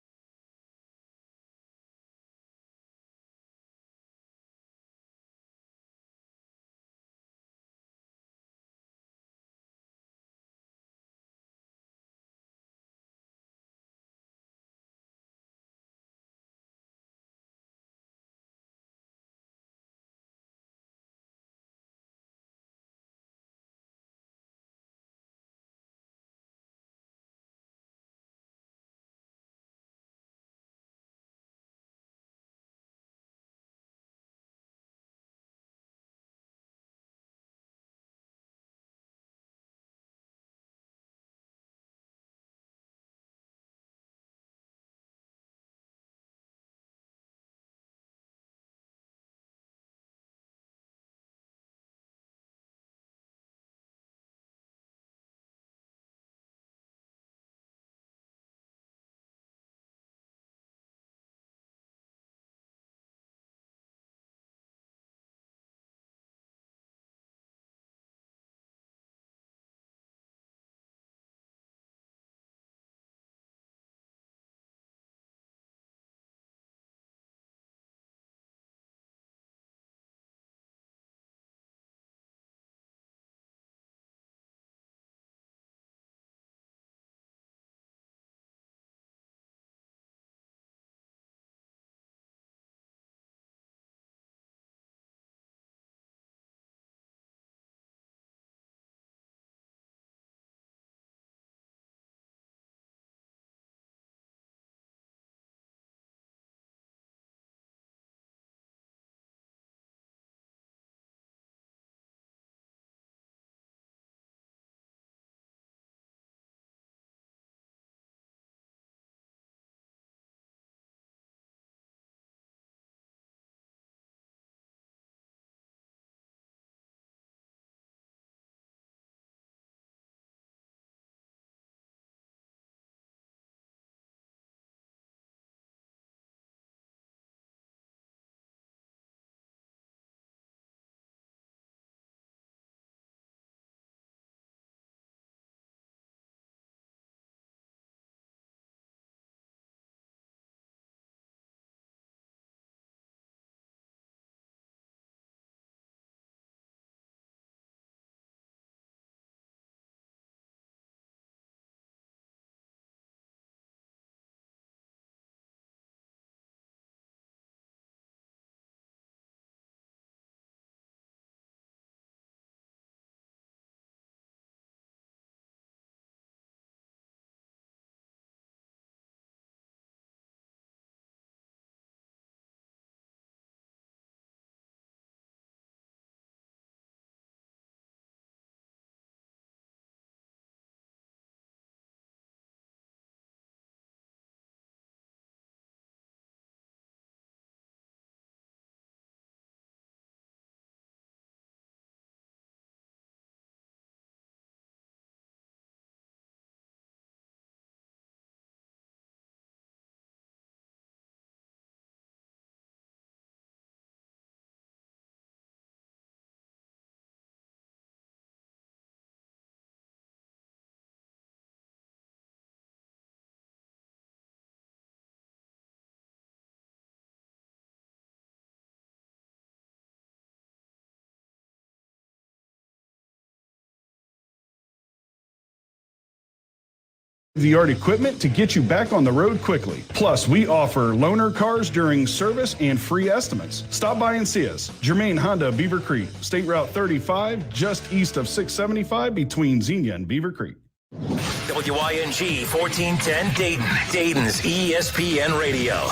state-of-the-art equipment to get you back on the road quickly. Plus, we offer loaner cars during service and free estimates. Stop by and see us. Germain Honda, Beaver Creek, State Route 35, just east of 675 between Xenia and Beaver Creek. WYNG 1410 Dayton, Dayton's ESPN Radio.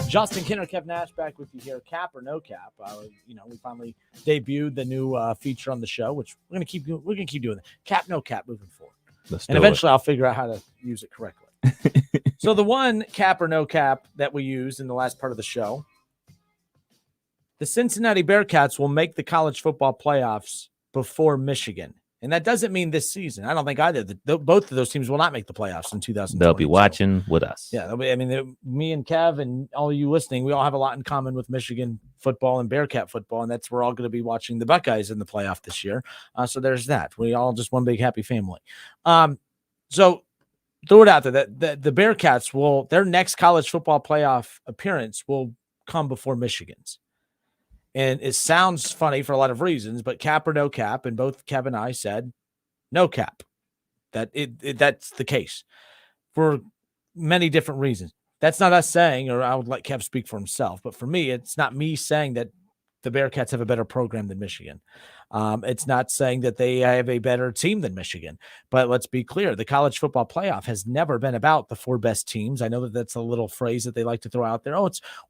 Justin Kinner, Kev Nash back with you here. Cap or no cap? We finally debuted the new feature on the show, which we're gonna keep doing it. Cap, no cap, moving forward. And eventually I'll figure out how to use it correctly. So the one cap or no cap that we used in the last part of the show, the Cincinnati Bearcats will make the college football playoffs before Michigan. And that doesn't mean this season. I don't think either. Both of those teams will not make the playoffs in 2020. They'll be watching with us. Yeah, me and Kev and all you listening, we all have a lot in common with Michigan football and Bearcat football, and that's we're all going to be watching the Buckeyes in the playoff this year. So there's that. We all just one big happy family. So throw it out there that the Bearcats their next college football playoff appearance will come before Michigan's. And it sounds funny for a lot of reasons, but cap or no cap, and both Kev and I said no cap. That's the case for many different reasons. That's not us saying, or I would let Kev speak for himself, but for me, it's not me saying that the Bearcats have a better program than Michigan. It's not saying that they have a better team than Michigan, but let's be clear. The college football playoff has never been about the 4 best teams. I know that that's a little phrase that they like to throw out there.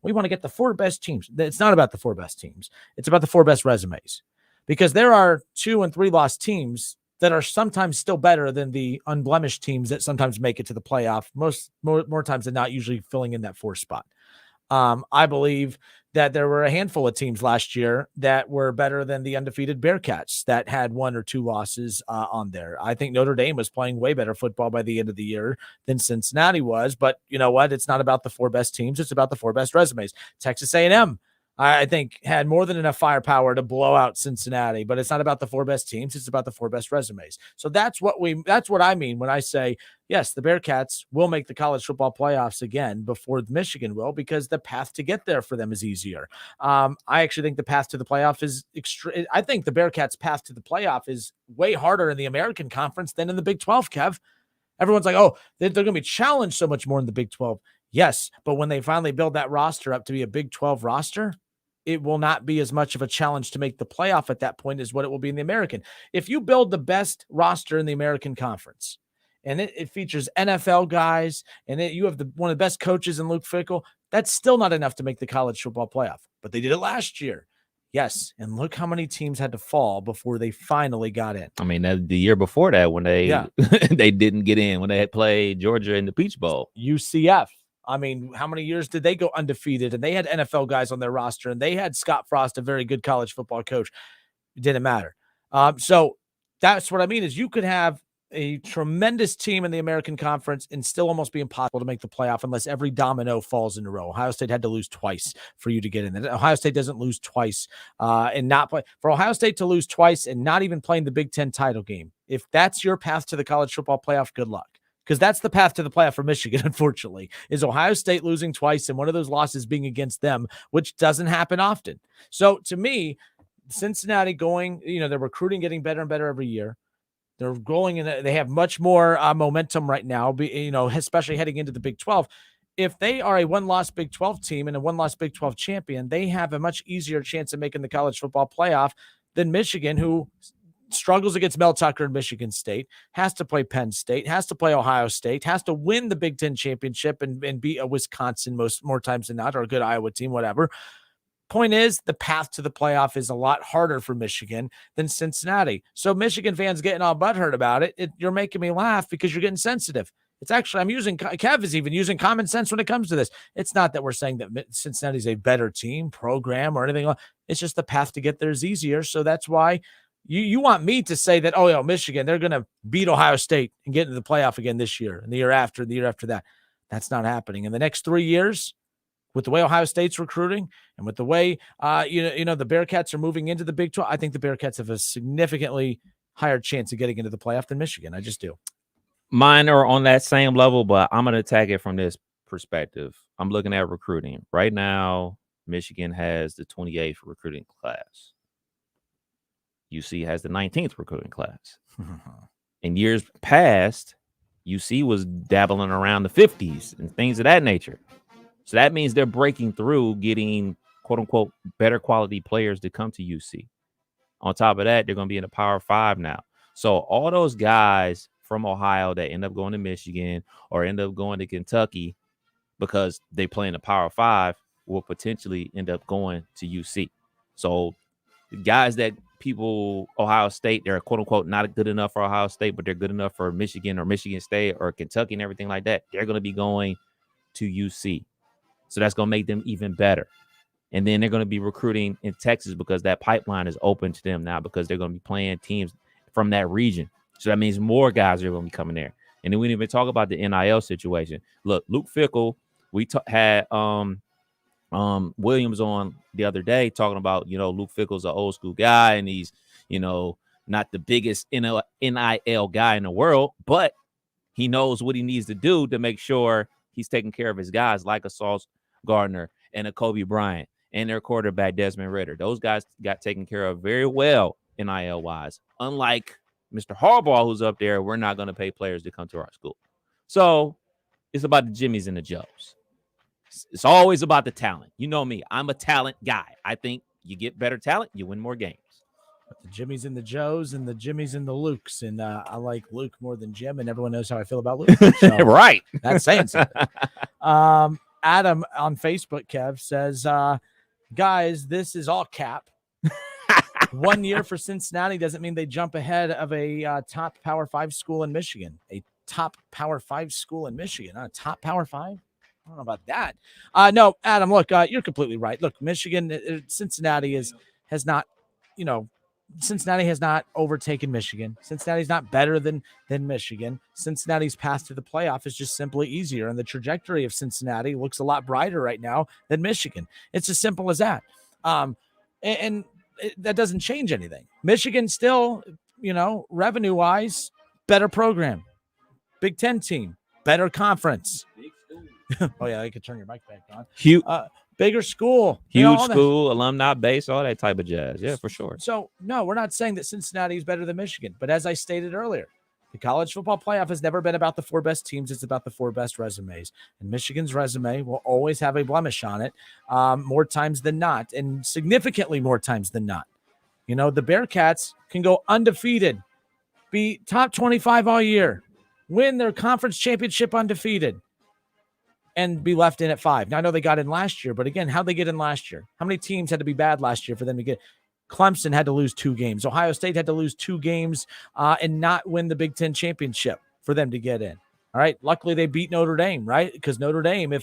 We want to get the 4 best teams. It's not about the 4 best teams. It's about the 4 best resumes, because there are 2 and 3 loss teams that are sometimes still better than the unblemished teams that sometimes make it to the playoff. More times than not, usually filling in that 4 spot. I believe that there were a handful of teams last year that were better than the undefeated Bearcats that had 1 or 2 losses on there. I think Notre Dame was playing way better football by the end of the year than Cincinnati was, but you know what? It's not about the 4 best teams. It's about the 4 best resumes. Texas A&M, I think, had more than enough firepower to blow out Cincinnati, but it's not about the 4 best teams. It's about the 4 best resumes. So that's what I mean when I say, yes, the Bearcats will make the college football playoffs again before Michigan will, because the path to get there for them is easier. I actually think the path to the playoff is I think the Bearcats' path to the playoff is way harder in the American Conference than in the Big 12, Kev. Everyone's like, oh, they're going to be challenged so much more in the Big 12. Yes, but when they finally build that roster up to be a Big 12 roster, it will not be as much of a challenge to make the playoff at that point as what it will be in the American. If you build the best roster in the American Conference, and it features NFL guys, and you have one of the best coaches in Luke Fickell, that's still not enough to make the college football playoff. But they did it last year. Yes, and look how many teams had to fall before they finally got in. I mean, the year before that, when they they didn't get in, when they had played Georgia in the Peach Bowl. UCF. I mean, how many years did they go undefeated? And they had NFL guys on their roster, and they had Scott Frost, a very good college football coach. It didn't matter. So that's what I mean is you could have a tremendous team in the American Conference and still almost be impossible to make the playoff unless every domino falls in a row. Ohio State had to lose twice for you to get in. Ohio State doesn't lose twice and not play. For Ohio State to lose twice and not even playing the Big Ten title game, if that's your path to the college football playoff, good luck. Because that's the path to the playoff for Michigan, unfortunately, is Ohio State losing twice and one of those losses being against them, which doesn't happen often. So to me, Cincinnati going, they're recruiting getting better and better every year. They're going and they have much more momentum right now, especially heading into the Big 12. If they are a one-loss Big 12 team and a one-loss Big 12 champion, they have a much easier chance of making the college football playoff than Michigan, who struggles against Mel Tucker and Michigan State, has to play Penn State, has to play Ohio State, has to win the Big Ten championship and beat a Wisconsin more times than not, or a good Iowa team, whatever. Point is, the path to the playoff is a lot harder for Michigan than Cincinnati. So Michigan fans getting all butthurt about it, you're making me laugh because you're getting sensitive. It's actually, Kev is even using common sense when it comes to this. It's not that we're saying that Cincinnati is a better team, program, or anything like that. It's just the path to get there is easier. So that's why you want me to say that, Michigan, they're going to beat Ohio State and get into the playoff again this year and the year after that. That's not happening. In the next 3 years, with the way Ohio State's recruiting and with the way, the Bearcats are moving into the Big 12, I think the Bearcats have a significantly higher chance of getting into the playoff than Michigan. I just do. Mine are on that same level, but I'm going to attack it from this perspective. I'm looking at recruiting. Right now, Michigan has the 28th recruiting class. UC has the 19th recruiting class. In years past, UC was dabbling around the 50s and things of that nature. So that means they're breaking through, getting quote unquote better quality players to come to UC. On top of that, they're going to be in the Power 5 now. So all those guys from Ohio that end up going to Michigan or end up going to Kentucky because they play in the Power 5 will potentially end up going to UC. So the guys that people, Ohio State, they're quote unquote not good enough for Ohio State, but they're good enough for Michigan or Michigan State or Kentucky and everything like that. They're going to be going to UC. So that's going to make them even better. And then they're going to be recruiting in Texas because that pipeline is open to them now because they're going to be playing teams from that region. So that means more guys are going to be coming there. And then we didn't even talk about the NIL situation. Look, Luke Fickell, we had Williams on the other day talking about, Luke Fickell's an old school guy and he's, not the biggest NIL guy in the world, but he knows what he needs to do to make sure he's taking care of his guys like a Sauce Gardner and a Kobe Bryant and their quarterback Desmond Ridder. Those guys got taken care of very well NIL wise. Unlike Mr. Harbaugh, who's up there, we're not going to pay players to come to our school. So it's about the Jimmies and the Joes. It's always about the talent. You know me. I'm a talent guy. I think you get better talent, you win more games. The Jimmies and the Joes and the Jimmies and the Lukes. And I like Luke more than Jim, and everyone knows how I feel about Luke. So right. That's saying something. Adam on Facebook, Kev, says, guys, this is all cap. 1 year for Cincinnati doesn't mean they jump ahead of a top Power 5 school in Michigan. A top Power 5 school in Michigan. A top Power 5? I don't know about that. No, Adam, look, you're completely right. Look, Michigan, Cincinnati has not overtaken Michigan. Cincinnati's not better than Michigan. Cincinnati's path to the playoff is just simply easier, and the trajectory of Cincinnati looks a lot brighter right now than Michigan. It's as simple as that. That doesn't change anything. Michigan still, revenue-wise, better program. Big Ten team, better conference. Oh, yeah, you could turn your mic back on. Huge. Bigger school. Huge school, alumni base, all that type of jazz. Yeah, for sure. So, no, we're not saying that Cincinnati is better than Michigan. But as I stated earlier, the college football playoff has never been about the 4 best teams. It's about the 4 best resumes. And Michigan's resume will always have a blemish on it more times than not, and significantly more times than not. The Bearcats can go undefeated, be top 25 all year, win their conference championship undefeated, and be left in at 5. Now, I know they got in last year, but again, how'd they get in last year? How many teams had to be bad last year for them to get? Clemson had to lose 2 games. Ohio State had to lose 2 games and not win the Big Ten championship for them to get in. All right. Luckily, they beat Notre Dame, right? Because Notre Dame,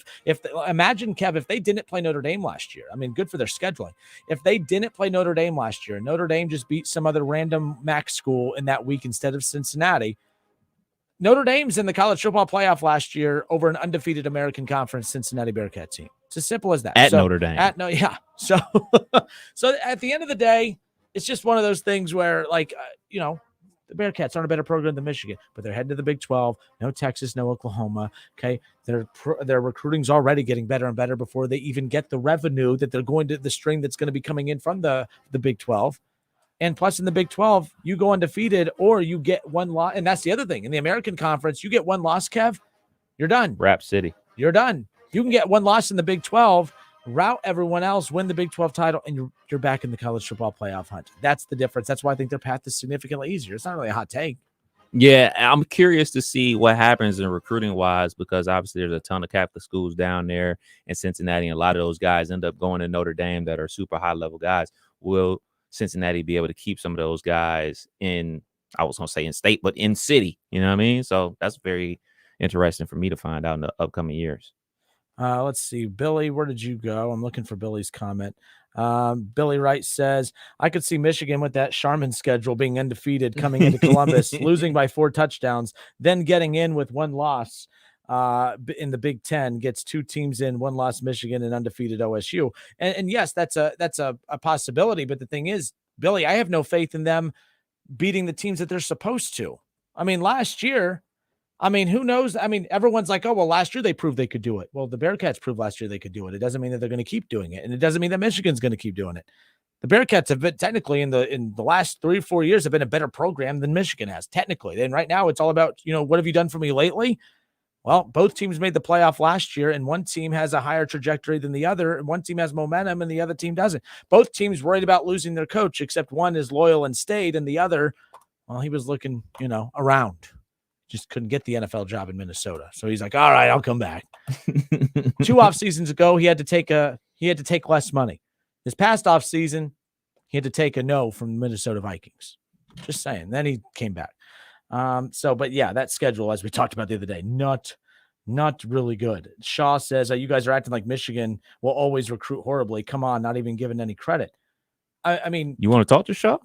imagine, Kev, if they didn't play Notre Dame last year, I mean, good for their scheduling. If they didn't play Notre Dame last year, Notre Dame just beat some other random MAC school in that week instead of Cincinnati. Notre Dame's in the college football playoff last year over an undefeated American Conference Cincinnati Bearcat team. It's as simple as that. Notre Dame. So at the end of the day, it's just one of those things where, the Bearcats aren't a better program than Michigan, but they're heading to the Big 12. No Texas, no Oklahoma. Okay, their recruiting's already getting better and better before they even get the revenue that they're going to, the string that's going to be coming in from the Big 12. And plus, in the Big 12, you go undefeated or you get 1 loss. And that's the other thing. In the American Conference, you get 1 loss, Kev, you're done. Rap City. You're done. You can get 1 loss in the Big 12, rout everyone else, win the Big 12 title, and you're back in the college football playoff hunt. That's the difference. That's why I think their path is significantly easier. It's not really a hot take. Yeah, I'm curious to see what happens in recruiting-wise because obviously there's a ton of Catholic schools down there in Cincinnati, and a lot of those guys end up going to Notre Dame that are super high-level guys. Will Cincinnati be able to keep some of those guys in, I was going to say in state, but in city, you know what I mean? So that's very interesting for me to find out in the upcoming years. Let's see. Billy, where did you go? I'm looking for Billy's comment. Billy Wright says, I could see Michigan with that Charmin schedule being undefeated coming into Columbus, losing by 4 touchdowns, then getting in with 1 loss in the Big Ten, gets 2 teams in, 1 loss Michigan and undefeated OSU. And yes, that's a possibility. But the thing is, Billy, I have no faith in them beating the teams that they're supposed to. I mean, last year, who knows? Everyone's like, oh, well, last year they proved they could do it. Well, the Bearcats proved last year they could do it. It doesn't mean that they're going to keep doing it. And it doesn't mean that Michigan's going to keep doing it. The Bearcats have been technically in the last 3 or 4 years have been a better program than Michigan has technically. And right now it's all about, what have you done for me lately? Well, both teams made the playoff last year, and one team has a higher trajectory than the other, and one team has momentum and the other team doesn't. Both teams worried about losing their coach, except one is loyal and stayed, and the other, well, he was looking, around. Just couldn't get the NFL job in Minnesota. So he's like, all right, I'll come back. 2 off seasons ago, he had to take less money. This past off season, he had to take a no from the Minnesota Vikings. Just saying. Then he came back. But yeah, that schedule, as we talked about the other day, not really good. Shaw says, you guys are acting like Michigan will always recruit horribly. Come on, not even giving any credit. I mean, you want to talk to Shaw?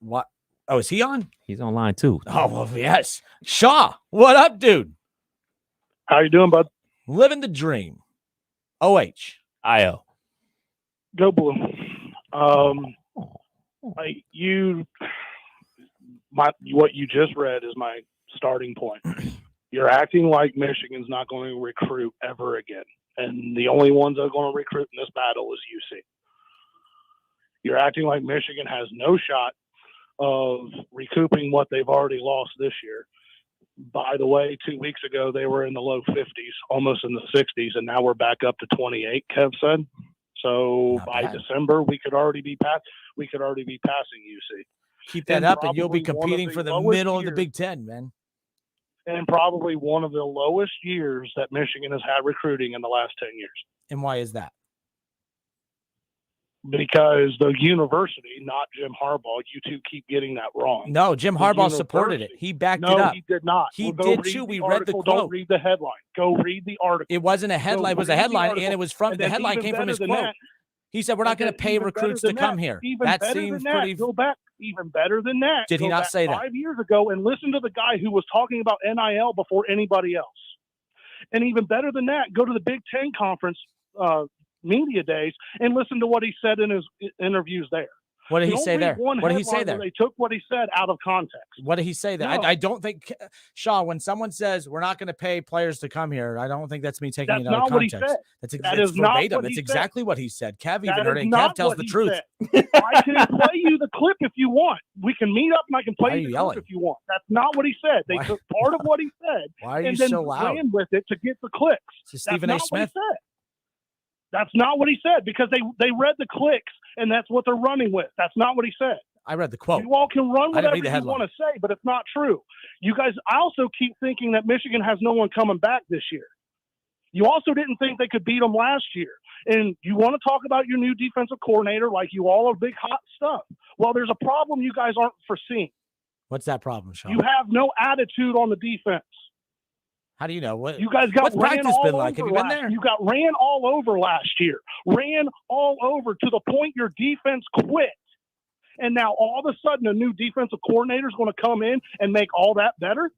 What? Oh, is he on? He's online too. Oh, well, yes. Shaw, what up, dude? How you doing, bud? Living the dream. O-H-I-O. Go Blue. What you just read is my starting point. You're acting like Michigan's not going to recruit ever again. And the only ones that are going to recruit in this battle is UC. You're acting like Michigan has no shot of recouping what they've already lost this year. By the way, 2 weeks ago, they were in the low 50s, almost in the 60s, and now we're back up to 28, Kev said. So by December, we could already be passing UC. Keep that up, and you'll be competing for the middle of the Big Ten, man. And probably one of the lowest years that Michigan has had recruiting in the last 10 years. And why is that? Because the university, not Jim Harbaugh, you two keep getting that wrong. No, Jim Harbaugh supported it. He backed it up. No, he did not. He did too. We read the quote. Don't read the headline. Go read the article. It wasn't a headline. It was a headline, and it was from the headline came from his quote. He said, we're not going to pay recruits to come here. That seems pretty. Go back even better than that. Did he not say that 5 years ago? And listen to the guy who was talking about NIL before anybody else. And even better than that, go to the Big Ten conference media days and listen to what he said in his interviews there. What did he say there? What did he say there? They took what he said out of context. What did he say there? I don't think, Shaw, when someone says we're not going to pay players to come here, I don't think that's me taking it out of context. That's verbatim. That's exactly what he said. Kev even heard it. Kev tells the truth. I can play you the clip if you want. We can meet up and I can play you the clip if you want. That's not what he said. They took part of what he said and then ran with it to get the clicks. Stephen A. Smith. That's not what he said because they read the clicks and that's what they're running with. That's not what he said. I read the quote. You all can run whatever you want to say, but it's not true. You guys, I also keep thinking that Michigan has no one coming back this year. You also didn't think they could beat them last year. And you want to talk about your new defensive coordinator like you all are big hot stuff. Well, there's a problem you guys aren't foreseeing. What's that problem, Sean? You have no attitude on the defense. How do you know? What you guys got? What's practice been like? Have you been there? You got ran all over last year. Ran all over to the point your defense quit. And now all of a sudden a new defensive coordinator is going to come in and make all that better?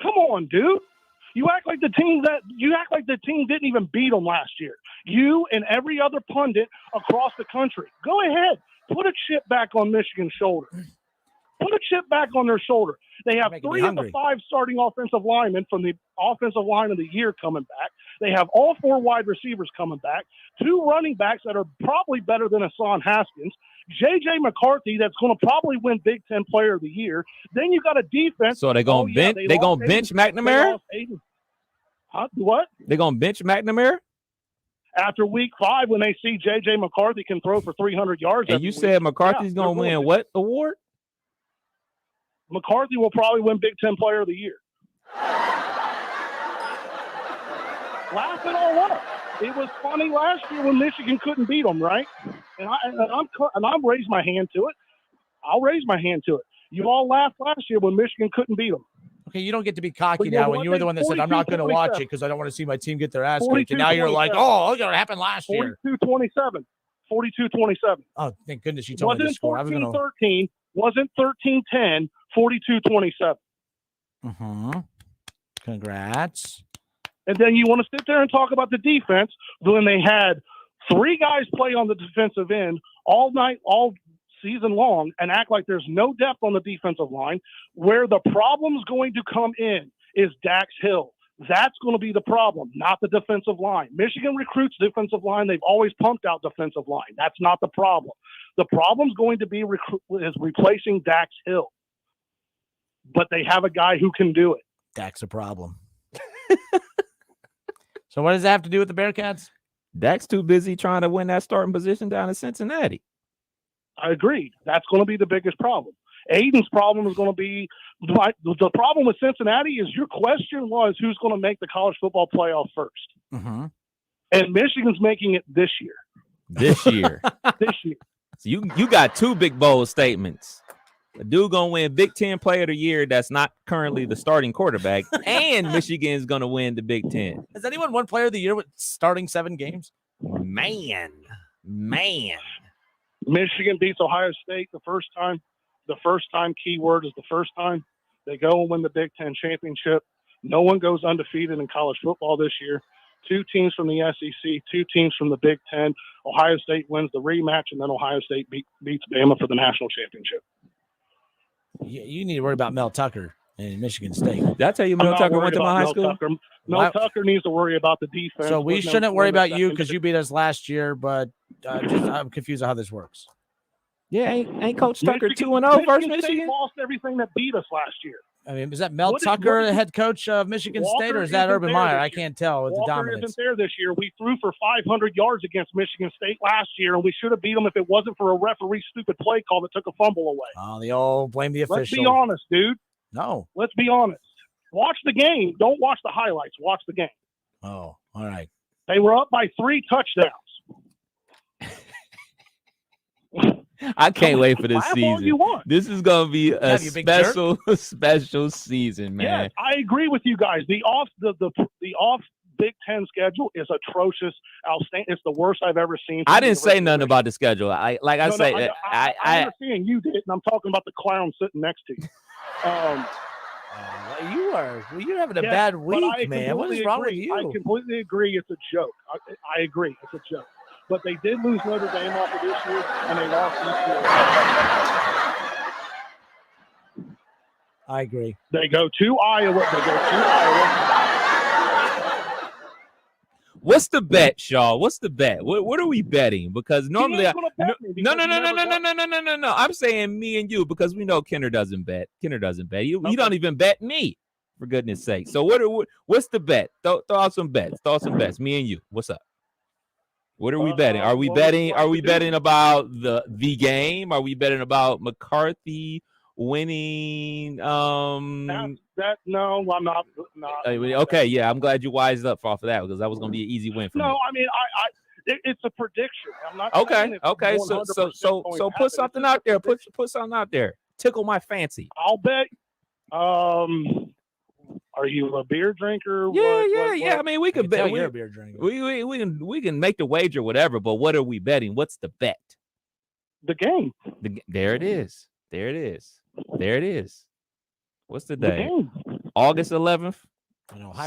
Come on, dude. You act like the team didn't even beat them last year. You and every other pundit across the country. Go ahead. Put a chip back on Michigan's shoulder. Put a chip back on their shoulder. They have 3 of the 5 starting offensive linemen from the offensive line of the year coming back. They have all 4 wide receivers coming back. 2 running backs that are probably better than Hassan Haskins. J.J. McCarthy that's going to probably win Big Ten Player of the Year. Then you got a defense. So they're going to bench McNamara? Huh? What? They're going to bench McNamara? After week 5 when they see J.J. McCarthy can throw for 300 yards. And you said McCarthy's going to win what award? McCarthy will probably win Big Ten Player of the Year. Laugh it all up. It was funny last year when Michigan couldn't beat them, right? And I'm raised my hand to it. I'll raise my hand to it. You all laughed last year when Michigan couldn't beat them. Okay, you don't get to be cocky now when you were the one that said, I'm not going to watch it because I don't want to see my team get their ass kicked. And now you're like, oh, look what happened last year. 42-27. Oh, thank goodness you told me the score. Wasn't 14-13. Wasn't 13-10. 42-27. Congrats. And then you want to sit there and talk about the defense when they had 3 guys play on the defensive end all night, all season long, and act like there's no depth on the defensive line. Where the problem's going to come in is Dax Hill. That's going to be the problem, not the defensive line. Michigan recruits defensive line. They've always pumped out defensive line. That's not the problem. The problem's going to be is replacing Dax Hill. But they have a guy who can do it. Dak's a problem. So what does that have to do with the Bearcats? Dak's too busy trying to win that starting position down in Cincinnati. I agreed. That's going to be the biggest problem. Aiden's problem is going to be the problem with Cincinnati is your question was who's going to make the college football playoff first. Mm-hmm. And Michigan's making it this year. This year. This year. So you got two big bold statements. A dude gonna win Big Ten Player of the Year that's not currently the starting quarterback, and Michigan's gonna win the Big Ten. Has anyone won Player of the Year with starting 7 games? Man. Michigan beats Ohio State the first time. The first time, keyword is the first time. They go and win the Big Ten championship. No one goes undefeated in college football this year. 2 teams from the SEC, 2 teams from the Big Ten. Ohio State wins the rematch, and then Ohio State beats Bama for the national championship. You need to worry about Mel Tucker in Michigan State. Did I tell you Mel Tucker went to my high school? Mel Tucker needs to worry about the defense. So we shouldn't worry about you because you beat us last year, but I'm confused on how this works. Yeah, ain't Coach Tucker 2-0 versus Michigan? State lost everything that beat us last year. I mean, is that Mel Tucker, the head coach of Michigan State, or is that Urban Meyer? I can't tell with the dominance. Isn't there this year. We threw for 500 yards against Michigan State last year, and we should have beat them if it wasn't for a referee's stupid play call that took a fumble away. Oh, the old blame the official. Let's be honest, dude. No. Let's be honest. Watch the game. Don't watch the highlights. Watch the game. Oh, all right. They were up by 3 touchdowns. I can't wait for this season. This is gonna be a special season, man. Yes, I agree with you guys. The off Big Ten schedule is atrocious. Outstanding. It's the worst I've ever seen. I didn't say nothing about the schedule. I understand you did, and I'm talking about the clown sitting next to you. You're having a bad week, man. What is wrong with you? I completely agree. It's a joke. I agree. It's a joke. But they did lose Notre Dame off of this year, and they lost UCLA. I agree. They go to Iowa. What's the bet, Shaw? What's the bet? What are we betting? Because normally, no. I'm saying me and you because we know Kenner doesn't bet. You don't even bet me, for goodness sake. So what's the bet? Throw out some bets. Me and you. What's up? What are we betting? Are we betting? Are we betting about the game? Are we betting about McCarthy winning? No, I'm not. Okay, yeah, I'm glad you wised up off of that because that was going to be an easy win for me. No, I mean, it's a prediction. I'm not. Okay. So put something out there. Put something out there. Tickle my fancy. I'll bet. Are you a beer drinker? Yeah. I mean, we could bet. You're a beer drinker. We can make the wager, whatever. But what are we betting? What's the bet? The game. There it is. What's the day? August 11th.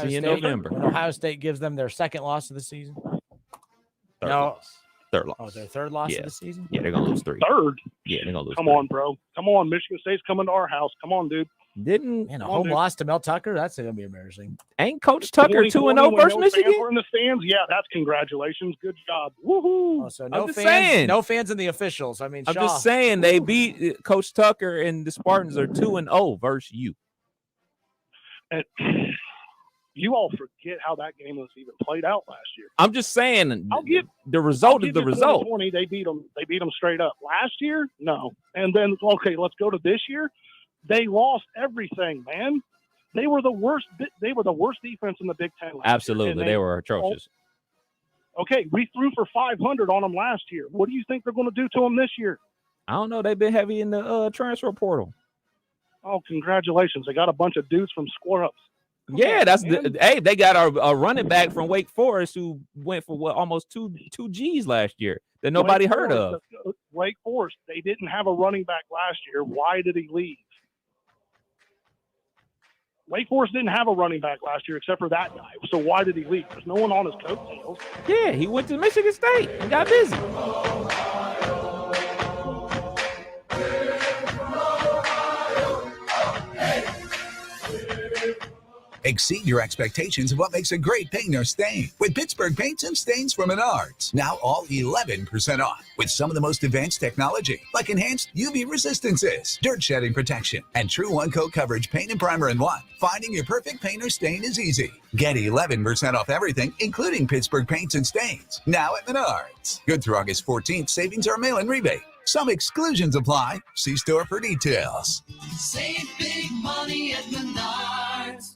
See you in November. When Ohio State gives them their second loss of the season. Third loss. Oh, their third loss of the season? Yeah, they're going to lose 3. Third? Yeah, they're going to lose Come 3. on, bro. Come on. Michigan State's coming to our house. Come on, dude. A home loss to Mel Tucker? That's going to be embarrassing. Ain't Coach Tucker 2-0 versus Michigan? We're in the stands. Yeah, that's congratulations. Good job. Woohoo. Oh, so no fans, no fans in the officials. I mean, I'm just saying they beat Coach Tucker and the Spartans are 2-0 versus you. And you all forget how that game was even played out last year. I'm just saying the result is the result. 2020, they beat them straight up. Last year, no. And then, okay, let's go to this year. They lost everything, man. They were the worst. They were the worst defense in the Big Ten last Absolutely, year. They were atrocious. Okay, we threw for 500 on them last year. What do you think they're going to do to them this year? I don't know. They've been heavy in the transfer portal. Oh, congratulations! They got a bunch of dudes from Square Ups. Yeah, they got a running back from Wake Forest who went for almost two G's last year that nobody heard of. Wake Forest, they didn't have a running back last year. Why did he leave? Wake Forest didn't have a running back last year except for that guy. So why did he leave? There's no one on his coattails. Yeah, he went to Michigan State and got busy. Exceed your expectations of what makes a great paint or stain with Pittsburgh Paints and Stains from Menards. Now all 11% off with some of the most advanced technology like enhanced UV resistances, dirt shedding protection, and true one-coat coverage paint and primer in one. Finding your perfect paint or stain is easy. Get 11% off everything, including Pittsburgh Paints and Stains. Now at Menards. Good through August 14th. Savings are mail-in rebate. Some exclusions apply. See store for details. Save big money at Menards.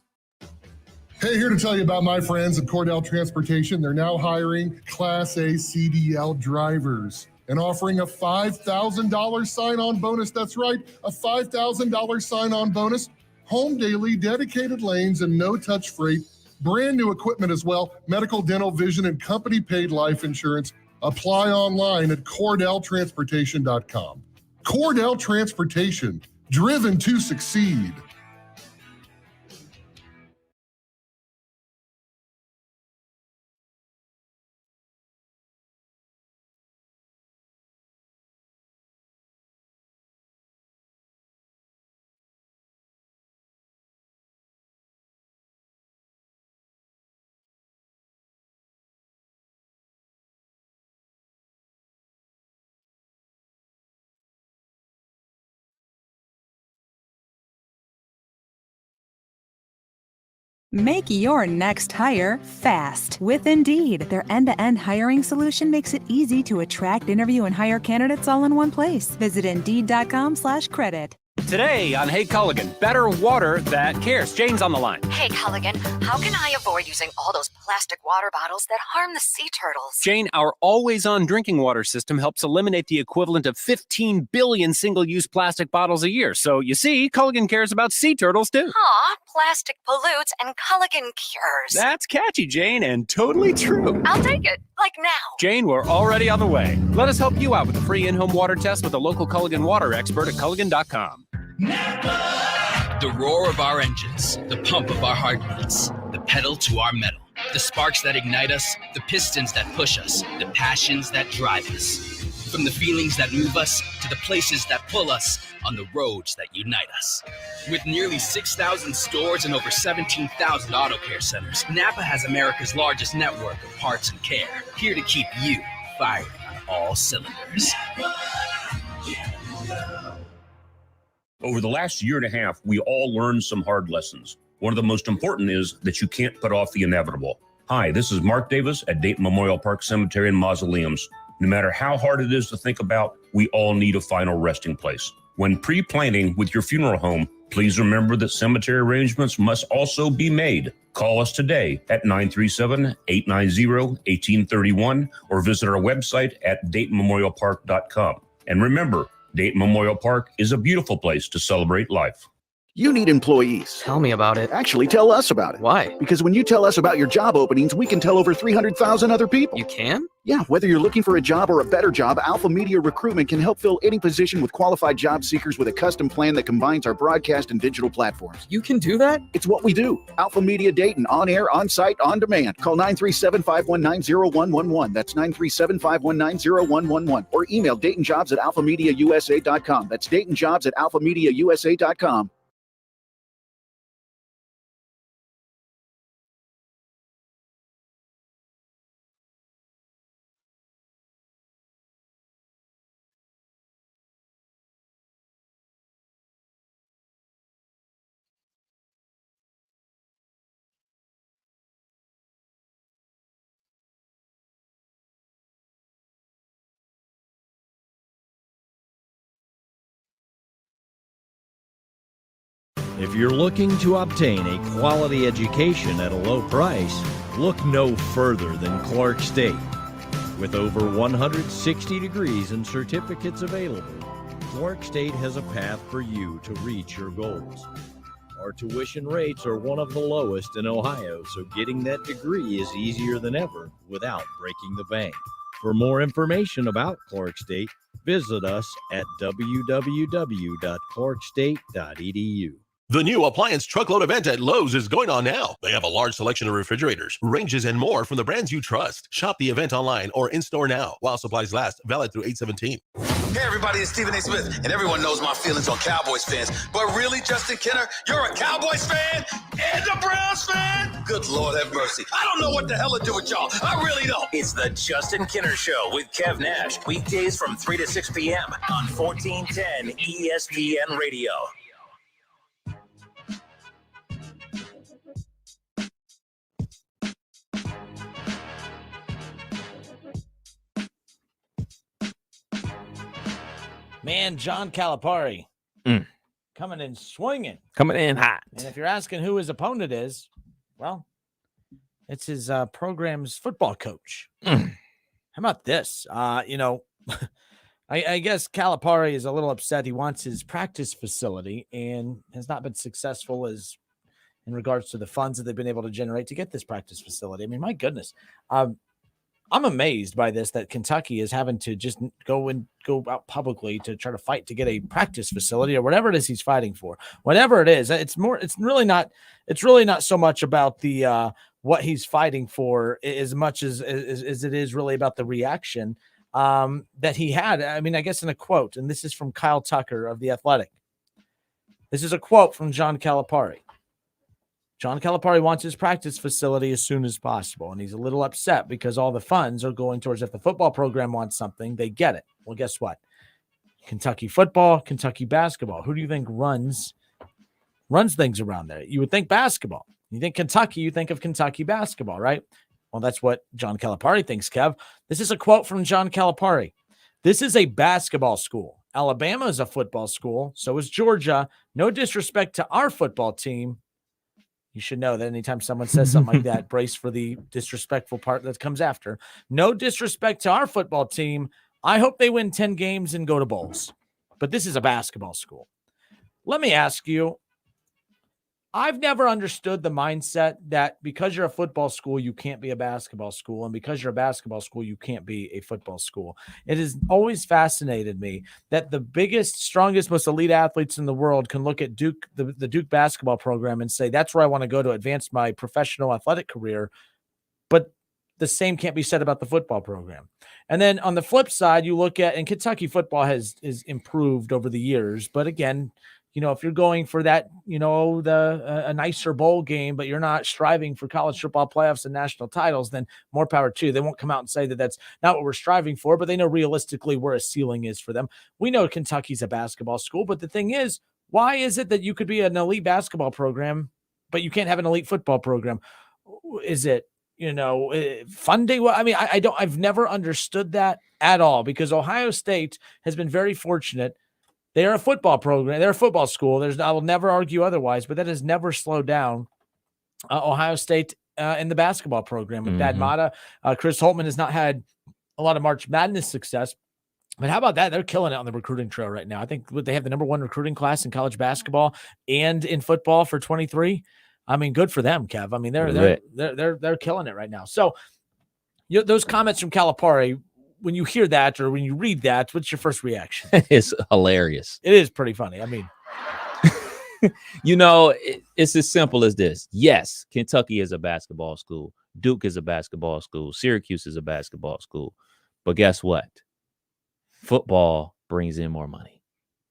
Hey, here to tell you about my friends at Cordell Transportation. They're now hiring Class A CDL drivers and offering a $5,000 sign-on bonus. That's right, a $5,000 sign-on bonus. Home daily, dedicated lanes, and no-touch freight. Brand new equipment as well. Medical, dental, vision, and company-paid life insurance. Apply online at CordellTransportation.com. Cordell Transportation, driven to succeed. Make your next hire fast with Indeed. Their end-to-end hiring solution makes it easy to attract, interview, and hire candidates all in one place. Visit Indeed.com/credit. Today on Hey Culligan, better water that cares. Jane's on the line. Hey, Culligan, how can I avoid using all those plastic water bottles that harm the sea turtles? Jane, our always-on drinking water system helps eliminate the equivalent of 15 billion single-use plastic bottles a year. So, you see, Culligan cares about sea turtles, too. Aw, plastic pollutes and Culligan cures. That's catchy, Jane, and totally true. I'll take it, like now. Jane, we're already on the way. Let us help you out with a free in-home water test with a local Culligan water expert at Culligan.com. The roar of our engines, the pump of our heartbeats, the pedal to our metal, the sparks that ignite us, the pistons that push us, the passions that drive us. From the feelings that move us to the places that pull us on the roads that unite us. With nearly 6,000 stores and over 17,000 auto care centers, Napa has America's largest network of parts and care, here to keep you firing on all cylinders. Over the last year and a half, we all learned some hard lessons. One of the most important is that you can't put off the inevitable. Hi, this is Mark Davis at Dayton Memorial Park Cemetery and Mausoleums. No matter how hard it is to think about, we all need a final resting place. When pre-planning with your funeral home, please remember that cemetery arrangements must also be made. Call us today at 937-890-1831 or visit our website at DaytonMemorialPark.com. And remember, Dayton Memorial Park is a beautiful place to celebrate life. You need employees. Tell me about it. Actually, tell us about it. Why? Because when you tell us about your job openings, we can tell over 300,000 other people. You can? Yeah, whether you're looking for a job or a better job, Alpha Media Recruitment can help fill any position with qualified job seekers with a custom plan that combines our broadcast and digital platforms. You can do that? It's what we do. Alpha Media Dayton, on air, on site, on demand. Call 937-519-0111. That's 937-519-0111. Or email DaytonJobs@alphamediausa.com. That's DaytonJobs@alphamediausa.com. If you're looking to obtain a quality education at a low price, look no further than Clark State. With over 160 degrees and certificates available, Clark State has a path for you to reach your goals. Our tuition rates are one of the lowest in Ohio, so getting that degree is easier than ever without breaking the bank. For more information about Clark State, visit us at www.clarkstate.edu. The new appliance truckload event at Lowe's is going on now. They have a large selection of refrigerators, ranges, and more from the brands you trust. Shop the event online or in-store now while supplies last. Valid through 8/17. Hey everybody, it's Stephen A. Smith, and everyone knows my feelings on Cowboys fans. But really, Justin Kinner, you're a Cowboys fan and a Browns fan? Good Lord have mercy. I don't know what the hell to do with y'all. I really don't. It's the Justin Kinner Show with Kev Nash. Weekdays from 3 to 6 p.m. on 1410 ESPN Radio. Man, John Calipari coming in swinging. Coming in hot. And if you're asking who his opponent is, well, it's his program's football coach. How about this? I guess Calipari is a little upset. He wants his practice facility and has not been successful as in regards to the funds that they've been able to generate to get this practice facility. I mean, my goodness. I'm amazed by this, that Kentucky is having to just go out publicly to try to fight to get a practice facility or whatever it is he's fighting for. Whatever it is, it's really not so much about the what he's fighting for as much as it is really about the reaction that he had. I mean, I guess in a quote, and this is from Kyle Tucker of The Athletic. This is a quote from John Calipari. John Calipari wants his practice facility as soon as possible, and he's a little upset because all the funds are going towards, if the football program wants something, they get it. Well, guess what? Kentucky football, Kentucky basketball. Who do you think runs things around there? You would think basketball. You think Kentucky, you think of Kentucky basketball, right? Well, that's what John Calipari thinks, Kev. This is a quote from John Calipari. This is a basketball school. Alabama is a football school. So is Georgia. No disrespect to our football team. You should know that anytime someone says something like that, brace for the disrespectful part that comes after. No disrespect to our football team. I hope they win 10 games and go to bowls. But this is a basketball school. Let me ask you, I've never understood the mindset that because you're a football school, you can't be a basketball school. And because you're a basketball school, you can't be a football school. It has always fascinated me that the biggest, strongest, most elite athletes in the world can look at Duke, the Duke basketball program, and say, that's where I want to go to advance my professional athletic career. But the same can't be said about the football program. And then on the flip side, you look at, and Kentucky football has improved over the years. But again, if you're going for that, a nicer bowl game, but you're not striving for college football playoffs and national titles, then more power to you. They won't come out and say that that's not what we're striving for, but they know realistically where a ceiling is for them. We know Kentucky's a basketball school, but the thing is, why is it that you could be an elite basketball program, but you can't have an elite football program? Is it, funding? Well, I mean, I've never understood that at all, because Ohio State has been very fortunate. They are a football program. They're a football school. I will never argue otherwise, but that has never slowed down Ohio State in the basketball program. With Dad Mata, Chris Holtman has not had a lot of March Madness success. But how about that? They're killing it on the recruiting trail right now. I think they have the number 1 recruiting class in college basketball and in football for 23. I mean, good for them, Kev. I mean, they're killing it right now. So those comments from Calipari, when you hear that or when you read that, what's your first reaction? It's hilarious. It is pretty funny. I mean, it's as simple as this. Yes, Kentucky is a basketball school. Duke is a basketball school. Syracuse is a basketball school. But guess what? Football brings in more money.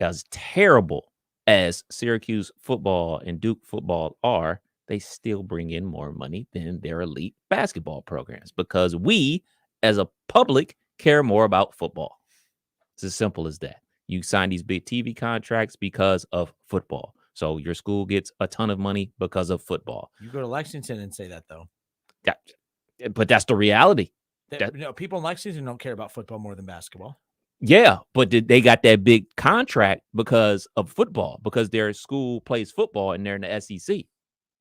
As terrible as Syracuse football and Duke football are, they still bring in more money than their elite basketball programs, because we, as a public, care more about football. It's as simple as that. You sign these big TV contracts because of football. So your school gets a ton of money because of football. You go to Lexington and say that, though. But that's the reality. People in Lexington don't care about football more than basketball. Yeah, but they got that big contract because of football, because their school plays football and they're in the SEC.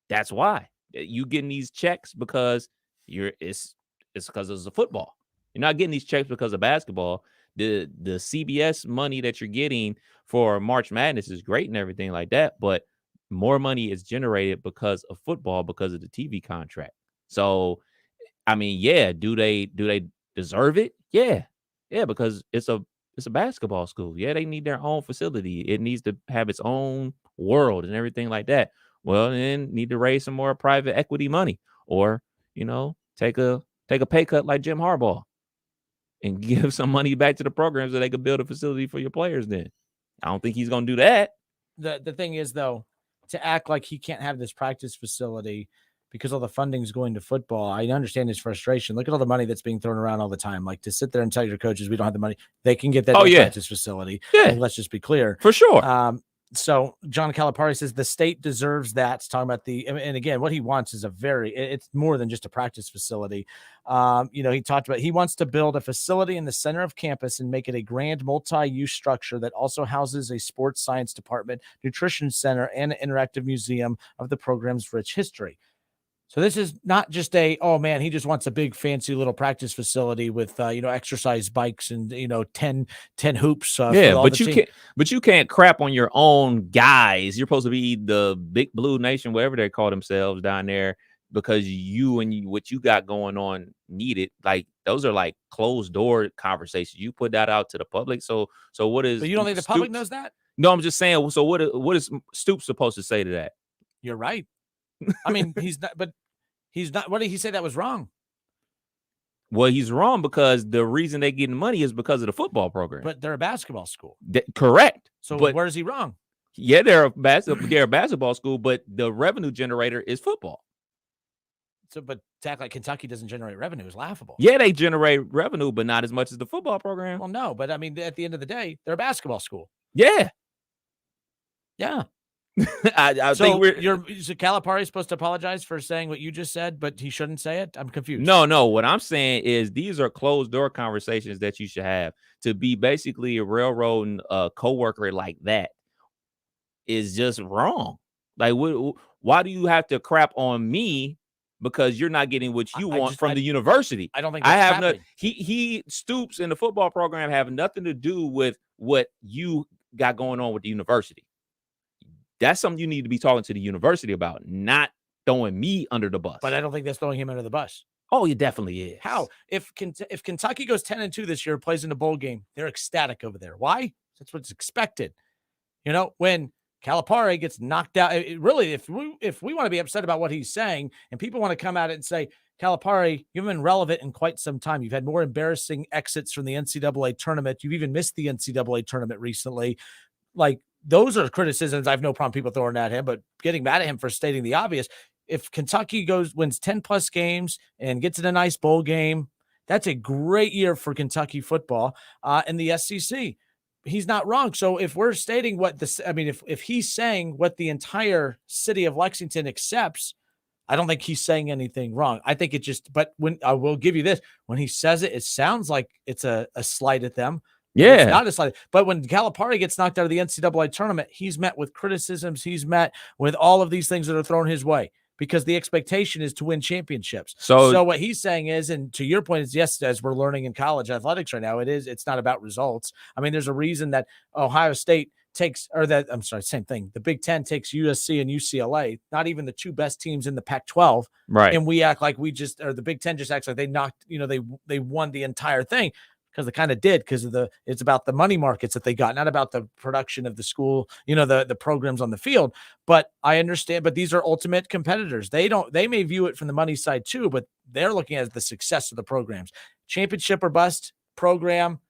That's why you getting these checks, because it's because it's a football. You're not getting these checks because of basketball. The CBS money that you're getting for March Madness is great and everything like that, but more money is generated because of football, because of the TV contract. So, I mean, yeah, do they deserve it? Yeah, because it's a basketball school. Yeah, they need their own facility. It needs to have its own world and everything like that. Well, then need to raise some more private equity money, or take a pay cut like Jim Harbaugh. and give some money back to the program so they could build a facility for your players. Then I don't think he's going to do that. The thing is, though, to act like he can't have this practice facility because all the funding is going to football. I understand his frustration. Look at all the money that's being thrown around all the time. Like, to sit there and tell your coaches we don't have the money, they can get that practice facility. Yeah. Let's just be clear. For sure. So John Calipari says the state deserves that. It's talking about and again, what he wants is it's more than just a practice facility. He talked about, he wants to build a facility in the center of campus and make it a grand multi-use structure that also houses a sports science department, nutrition center, and an interactive museum of the program's rich history. So this is not just he just wants a big fancy little practice facility with, exercise bikes and, 10 hoops. But you can't crap on your own guys. You're supposed to be the Big Blue Nation, whatever they call themselves down there, because what you got going on need it. Like, those are like closed door conversations. You put that out to the public. So what is? But you don't think the public knows that? No, I'm just saying. So what is Stoops supposed to say to that? You're right. I mean, he's not. What did he say that was wrong? Well, he's wrong because the reason they're getting money is because of the football program. But they're a basketball school. Correct. So where is he wrong? Yeah, they're a basketball school, but the revenue generator is football. So, but to act like Kentucky doesn't generate revenue is laughable. Yeah, they generate revenue, but not as much as the football program. Well, no, but I mean, at the end of the day, they're a basketball school. Yeah. I think Calipari is supposed to apologize for saying what you just said, but he shouldn't say it. I'm confused. No. What I'm saying is these are closed door conversations that you should have. To be basically a railroading coworker like that is just wrong. Like, why do you have to crap on me because you're not getting what you want from the university? I don't think that's happening. He Stoops in the football program have nothing to do with what you got going on with the university. That's something you need to be talking to the university about, not throwing me under the bus. But I don't think that's throwing him under the bus. Oh, it definitely is. How? If Kentucky goes 10-2 this year, plays in a bowl game, they're ecstatic over there. Why? That's what's expected. When Calipari gets knocked out, really, if we want to be upset about what he's saying, and people want to come at it and say, Calipari, you've been relevant in quite some time. You've had more embarrassing exits from the NCAA tournament. You've even missed the NCAA tournament recently. Like, those are criticisms I have no problem people throwing at him, but getting mad at him for stating the obvious. If Kentucky wins 10 plus games and gets in a nice bowl game, that's a great year for Kentucky football in the SEC. He's not wrong. So if we're stating if he's saying what the entire city of Lexington accepts, I don't think he's saying anything wrong. I think but when I will give you this, when he says it, it sounds like it's a slight at them. Yeah. It's not a slight. But when Calipari gets knocked out of the NCAA tournament, he's met with criticisms. He's met with all of these things that are thrown his way because the expectation is to win championships. So what he's saying is, and to your point is, yes, as we're learning in college athletics right now, it's not about results. I mean, there's a reason that Ohio State same thing. The Big Ten takes USC and UCLA, not even the two best teams in the Pac-12. Right. And we act like the Big Ten just acts like they knocked, they won the entire thing. Because they kind of did, because it's about the money markets that they got, not about the production of the school, the programs on the field. But I understand, but these are ultimate competitors. They may view it from the money side too, but they're looking at the success of the programs. Championship or bust program,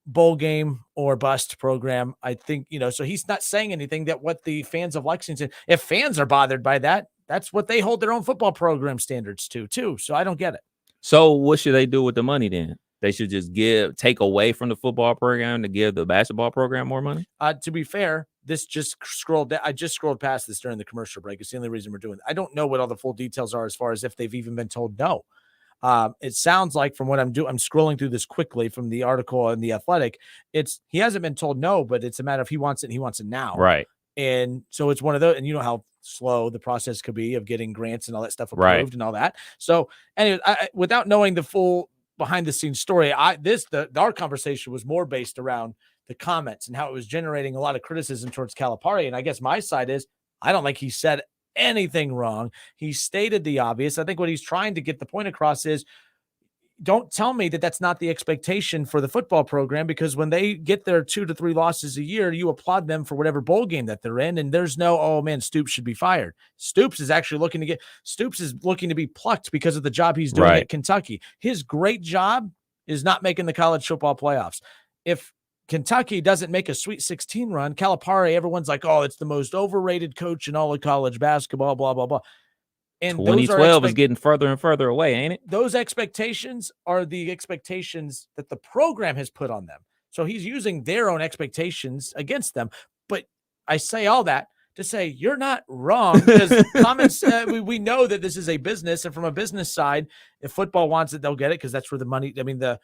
bowl game or bust program. I think, so he's not saying anything that what the fans of Lexington, if fans are bothered by that, that's what they hold their own football program standards to too. So I don't get it. So what should they do with the money then? They should just take away from the football program to give the basketball program more money? To be fair, this just scrolled. I just scrolled past this during the commercial break. It's the only reason we're doing it. I don't know what all the full details are as far as if they've even been told no. It sounds like from what I'm scrolling through this quickly from the article in The Athletic, he hasn't been told no, but it's a matter of he wants it and he wants it now. Right. And so it's one of those, and you know how slow the process could be of getting grants and all that stuff approved and all that. So anyway, without knowing the full behind the scenes story, our conversation was more based around the comments and how it was generating a lot of criticism towards Calipari. And I guess my side is, I don't think he said anything wrong. He stated the obvious. I think what he's trying to get the point across is, don't tell me that that's not the expectation for the football program, because when they get their 2 to 3 losses a year, you applaud them for whatever bowl game that they're in. And there's no, oh man, Stoops should be fired. Stoops is looking to be plucked because of the job he's doing at Kentucky. His great job is not making the college football playoffs. If Kentucky doesn't make a Sweet 16 run, Calipari, everyone's like, oh, it's the most overrated coach in all of college basketball, blah, blah, blah. And 2012 is getting further and further away, ain't it? Those expectations are the expectations that the program has put on them. So he's using their own expectations against them. But I say all that to say you're not wrong, because comments, we know that this is a business, and from a business side, if football wants it, they'll get it, because that's where the money, the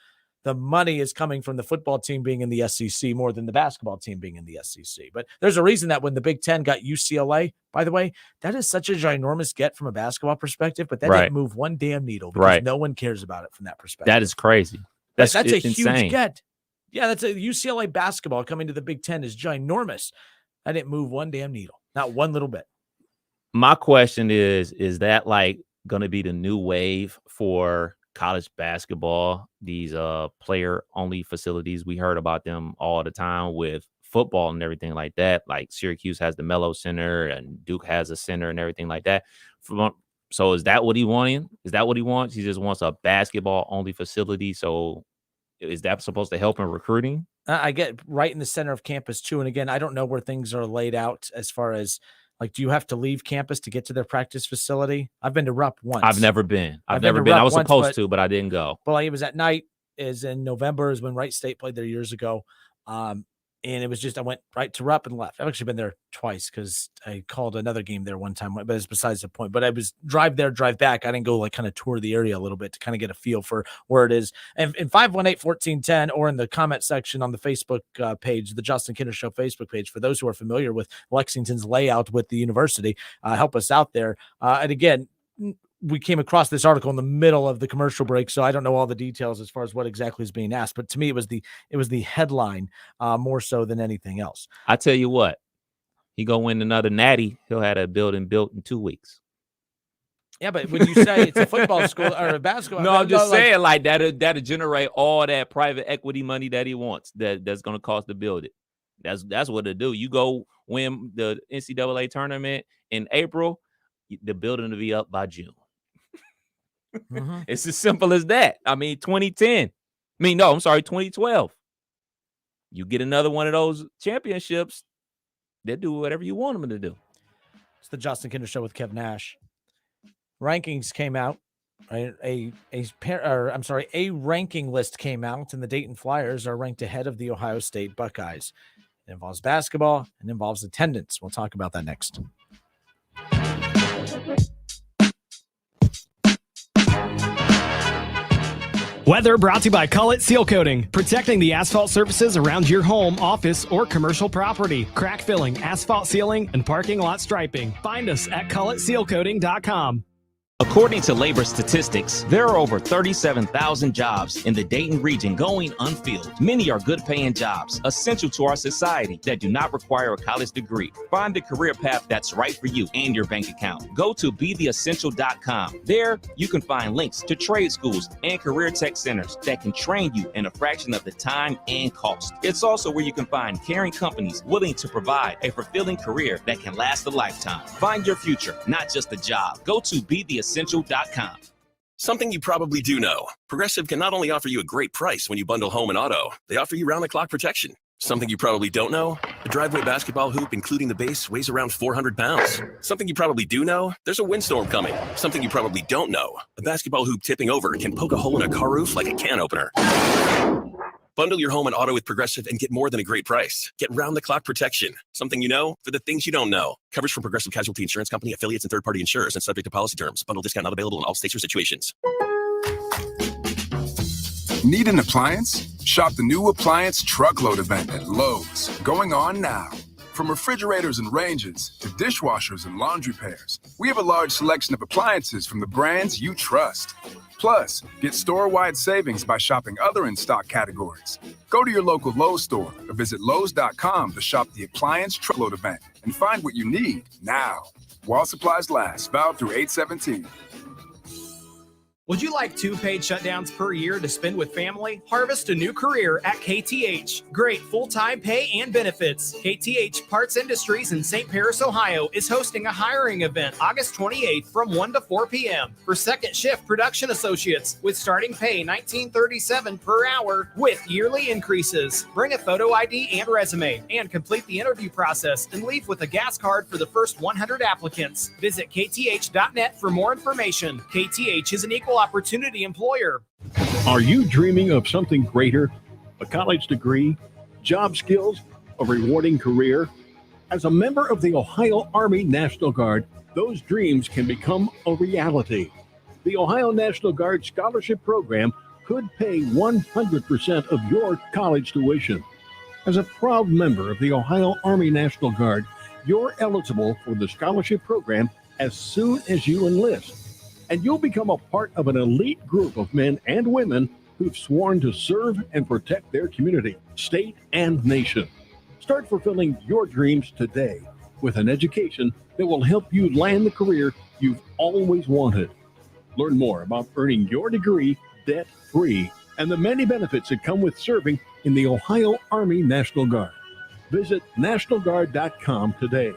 money is coming from the football team being in the SEC more than the basketball team being in the SEC. But there's a reason that when the Big Ten got UCLA, by the way, that is such a ginormous get from a basketball perspective, but that didn't move one damn needle, because no one cares about it from that perspective. That is crazy. That's a insane. huge get. Yeah, that's a UCLA basketball coming to the Big Ten is ginormous. I didn't move one damn needle, not one little bit. My question is that like going to be the new wave for college basketball, these player only facilities? We heard about them all the time with football and everything like that. Like Syracuse has the Mello Center and Duke has a center and everything like that. So is that what he wanting? Is that what he wants? He just wants a basketball only facility. So is that supposed to help in recruiting? I get right in the center of campus too. And again, I don't know where things are laid out as far as, like, do you have to leave campus to get to their practice facility? I've been to Rupp once. I've never been. I was supposed to, but I didn't go. Well, it was at night. Is in November, is when Wright State played there years ago. And it was just, I went right to Rupp and left. I've actually been there twice because I called another game there one time, but it's besides the point. But I was drive there, drive back. I didn't go like kind of tour the area a little bit to kind of get a feel for where it is. And in 518-1410 or in the comment section on the Facebook page, the Justin Kinner Show Facebook page, for those who are familiar with Lexington's layout with the university, help us out there. And again, we came across this article in the middle of the commercial break, so I don't know all the details as far as what exactly is being asked. But to me, it was the headline more so than anything else. I tell you what, he go win another natty, he'll have a building built in 2 weeks. Yeah, but when you say it's a football school or a basketball, no, I'm just saying like that'll generate all that private equity money that he wants. That's going to cost to build it. That's what it do. You go win the NCAA tournament in April, the building will be up by June. Mm-hmm. It's as simple as that. I mean, 2012. You get another one of those championships, they'll do whatever you want them to do. It's the Justin Kinner Show with Kev Nash. Rankings came out. Right? A ranking list came out, and the Dayton Flyers are ranked ahead of the Ohio State Buckeyes. It involves basketball and involves attendance. We'll talk about that next. Weather brought to you by Cullet Seal Coating, protecting the asphalt surfaces around your home, office, or commercial property. Crack filling, asphalt sealing, and parking lot striping. Find us at culletsealcoating.com. According to labor statistics, there are over 37,000 jobs in the Dayton region going unfilled. Many are good-paying jobs, essential to our society, that do not require a college degree. Find the career path that's right for you and your bank account. Go to BeTheEssential.com. There, you can find links to trade schools and career tech centers that can train you in a fraction of the time and cost. It's also where you can find caring companies willing to provide a fulfilling career that can last a lifetime. Find your future, not just a job. Go to BeTheEssential.com. Something you probably do know. Progressive can not only offer you a great price when you bundle home and auto, they offer you round-the-clock protection. Something you probably don't know? A driveway basketball hoop, including the base, weighs around 400 pounds. Something you probably do know? There's a windstorm coming. Something you probably don't know? A basketball hoop tipping over can poke a hole in a car roof like a can opener. Bundle your home and auto with Progressive and get more than a great price. Get round-the-clock protection. Something you know for the things you don't know. Coverage from Progressive Casualty Insurance Company, affiliates, and third-party insurers, and subject to policy terms. Bundle discount not available in all states or situations. Need an appliance? Shop the new appliance truckload event at Lowe's. Going on now. From refrigerators and ranges to dishwashers and laundry pairs, we have a large selection of appliances from the brands you trust. Plus, get store-wide savings by shopping other in-stock categories. Go to your local Lowe's store or visit Lowes.com to shop the appliance truckload event and find what you need now. While supplies last, valid through 8/17. Would you like 2 paid shutdowns per year to spend with family? Harvest a new career at KTH. Great full-time pay and benefits. KTH Parts Industries in St. Paris, Ohio is hosting a hiring event August 28th from 1 to 4 p.m. for second shift production associates with starting pay $19.37 per hour with yearly increases. Bring a photo ID and resume and complete the interview process and leave with a gas card for the first 100 applicants. Visit kth.net for more information. KTH is an equal opportunity employer. Are you dreaming of something greater? A college degree, job skills, a rewarding career? As a member of the Ohio Army National Guard, those dreams can become a reality. The Ohio National Guard Scholarship Program could pay 100% of your college tuition. As a proud member of the Ohio Army National Guard, you're eligible for the scholarship program as soon as you enlist. And you'll become a part of an elite group of men and women who've sworn to serve and protect their community, state, and nation. Start fulfilling your dreams today with an education that will help you land the career you've always wanted. Learn more about earning your degree debt-free and the many benefits that come with serving in the Ohio Army National Guard. Visit NationalGuard.com today.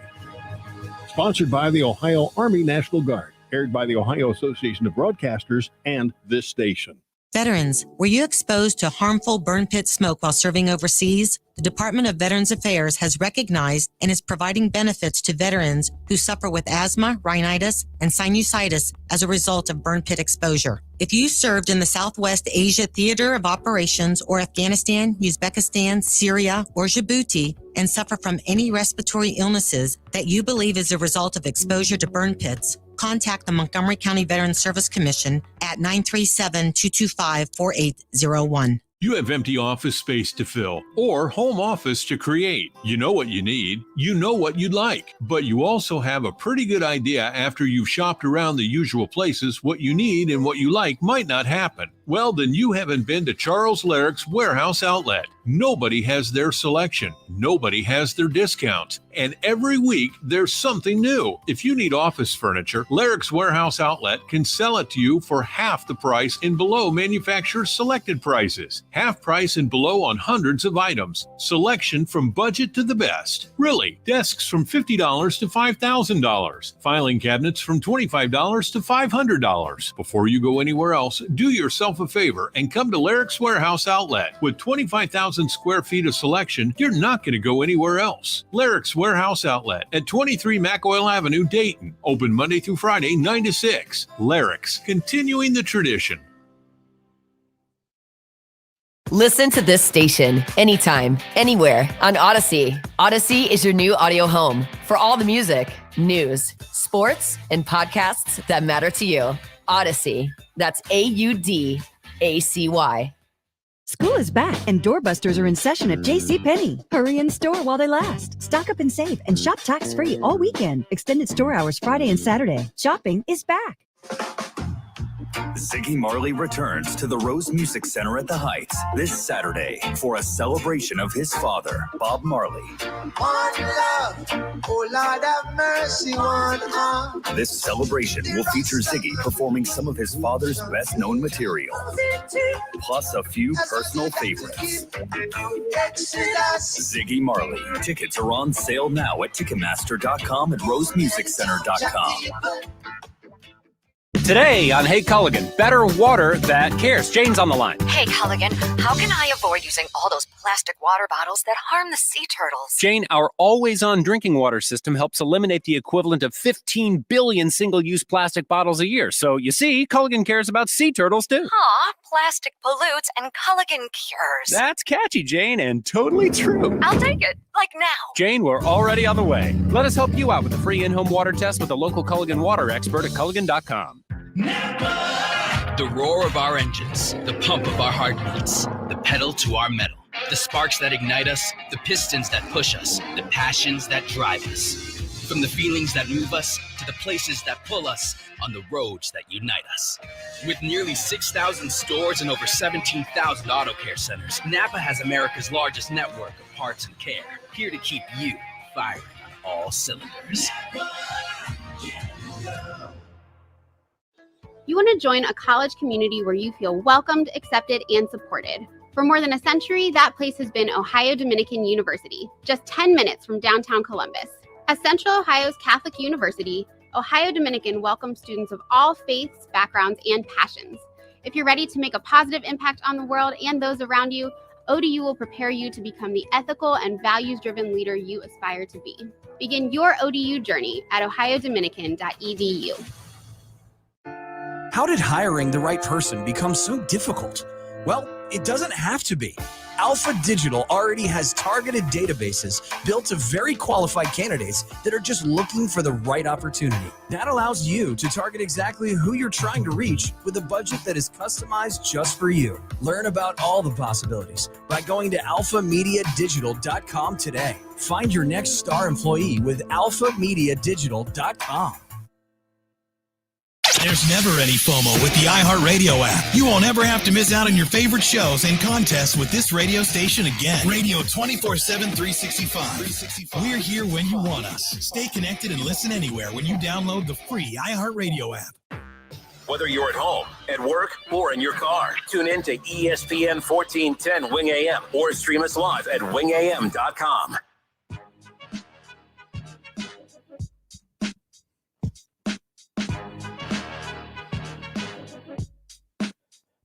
Sponsored by the Ohio Army National Guard. Aired by the Ohio Association of Broadcasters and this station. Veterans, were you exposed to harmful burn pit smoke while serving overseas? The Department of Veterans Affairs has recognized and is providing benefits to veterans who suffer with asthma, rhinitis, and sinusitis as a result of burn pit exposure. If you served in the Southwest Asia Theater of Operations or Afghanistan, Uzbekistan, Syria, or Djibouti, and suffer from any respiratory illnesses that you believe is a result of exposure to burn pits, contact the Montgomery County Veterans Service Commission at 937-225-4801. You have empty office space to fill or home office to create. You know what you need. You know what you'd like. But you also have a pretty good idea after you've shopped around the usual places what you need and what you like might not happen. Well, then you haven't been to Charles Larrick's Warehouse Outlet. Nobody has their selection. Nobody has their discounts. And every week, there's something new. If you need office furniture, Larrick's Warehouse Outlet can sell it to you for half the price and below manufacturer's selected prices. Half price and below on hundreds of items. Selection from budget to the best. Really, desks from $50 to $5,000. Filing cabinets from $25 to $500. Before you go anywhere else, do yourself a favor and come to Larrick's Warehouse Outlet. With 25,000 square feet of selection, you're not going to go anywhere else. Larrick's Warehouse Outlet at 23 McOil Avenue, Dayton. Open Monday through Friday, 9 to 6. Larrick's, continuing the tradition. Listen to this station anytime, anywhere on Odyssey. Odyssey is your new audio home for all the music, news, sports, and podcasts that matter to you. Odyssey. That's AUDACY. School is back and doorbusters are in session at JCPenney. Hurry in store while they last. Stock up and save and shop tax-free all weekend. Extended store hours Friday and Saturday. Shopping is back. Ziggy Marley returns to the Rose Music Center at the Heights this Saturday for a celebration of his father, Bob Marley. One love, oh Lord have mercy, one arm. This celebration will feature Ziggy performing some of his father's best-known material, plus a few personal favorites. Ziggy Marley. Tickets are on sale now at Ticketmaster.com and RoseMusicCenter.com. Today on Hey Culligan, better water that cares. Jane's on the line. Hey, Culligan, how can I avoid using all those plastic water bottles that harm the sea turtles? Jane, our always-on drinking water system helps eliminate the equivalent of 15 billion single-use plastic bottles a year. So, you see, Culligan cares about sea turtles, too. Aw, plastic pollutes and Culligan cures. That's catchy, Jane, and totally true. I'll take it, like now. Jane, we're already on the way. Let us help you out with a free in-home water test with a local Culligan water expert at Culligan.com. The roar of our engines, the pump of our heartbeats, the pedal to our metal, the sparks that ignite us, the pistons that push us, the passions that drive us. From the feelings that move us to the places that pull us on the roads that unite us. With nearly 6,000 stores and over 17,000 auto care centers, Napa has America's largest network of parts and care, here to keep you firing on all cylinders. You want to join a college community where you feel welcomed, accepted, and supported. For more than a century, that place has been Ohio Dominican University, just 10 minutes from downtown Columbus. As Central Ohio's Catholic University, Ohio Dominican welcomes students of all faiths, backgrounds, and passions. If you're ready to make a positive impact on the world and those around you, ODU will prepare you to become the ethical and values-driven leader you aspire to be. Begin your ODU journey at ohiodominican.edu. How did hiring the right person become so difficult? Well, it doesn't have to be. Alpha Digital already has targeted databases built to very qualified candidates that are just looking for the right opportunity. That allows you to target exactly who you're trying to reach with a budget that is customized just for you. Learn about all the possibilities by going to alphamediadigital.com today. Find your next star employee with alphamediadigital.com. There's never any FOMO with the iHeartRadio app. You won't ever have to miss out on your favorite shows and contests with this radio station again. Radio 24/7, 365. We're here when you want us. Stay connected and listen anywhere when you download the free iHeartRadio app. Whether you're at home, at work, or in your car, tune in to ESPN 1410 Wing AM or stream us live at wingam.com.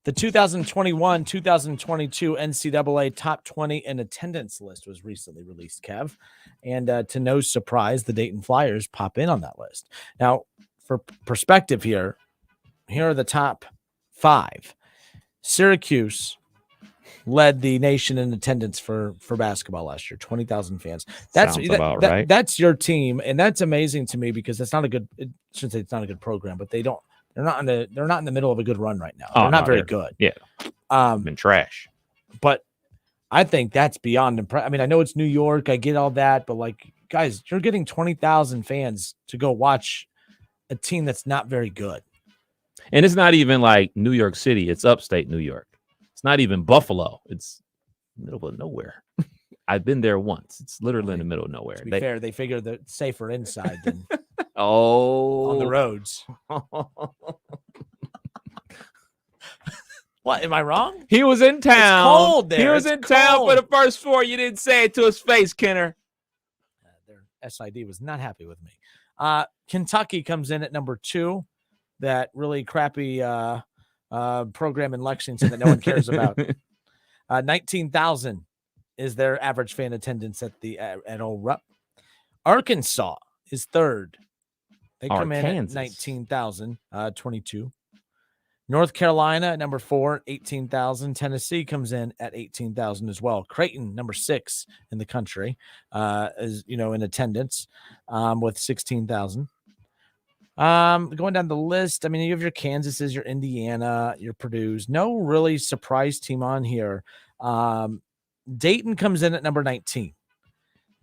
The 2021-2022 NCAA Top 20 in attendance list was recently released, Kev. And to no surprise, the Dayton Flyers pop in on that list. Now, for perspective here are the top 5. Syracuse led the nation in attendance for basketball last year, 20,000 fans. That's about right. That's your team, and that's amazing to me because that's not a good. I shouldn't say it's not a good program, but they're not in the middle of a good run right now. They're not very good. Yeah, been trash. But I think that's beyond impressive. I mean, I know it's New York. I get all that, but like, guys, you're getting 20,000 fans to go watch a team that's not very good. And it's not even like New York City. It's upstate New York. It's not even Buffalo. It's middle of nowhere. I've been there once. It's literally in the middle of nowhere. To be fair, they figure they're safer inside than on the roads. What, am I wrong? He was in town. It's cold there. He was in town for the first 4. You didn't say it to his face, Kenner. Their SID was not happy with me. Kentucky comes in at number 2. That really crappy program in Lexington that no one cares about. 19,000 is their average fan attendance at Old Rupp. Arkansas is 3rd. They come in at 19,000, 22. North Carolina at number 4, 18,000. Tennessee comes in at 18,000 as well. Creighton, number 6 in the country, is in attendance with 16,000. Going down the list, I mean, you have your Kansases, your Indiana, your Purdue's. No really surprise team on here. Dayton comes in at number 19.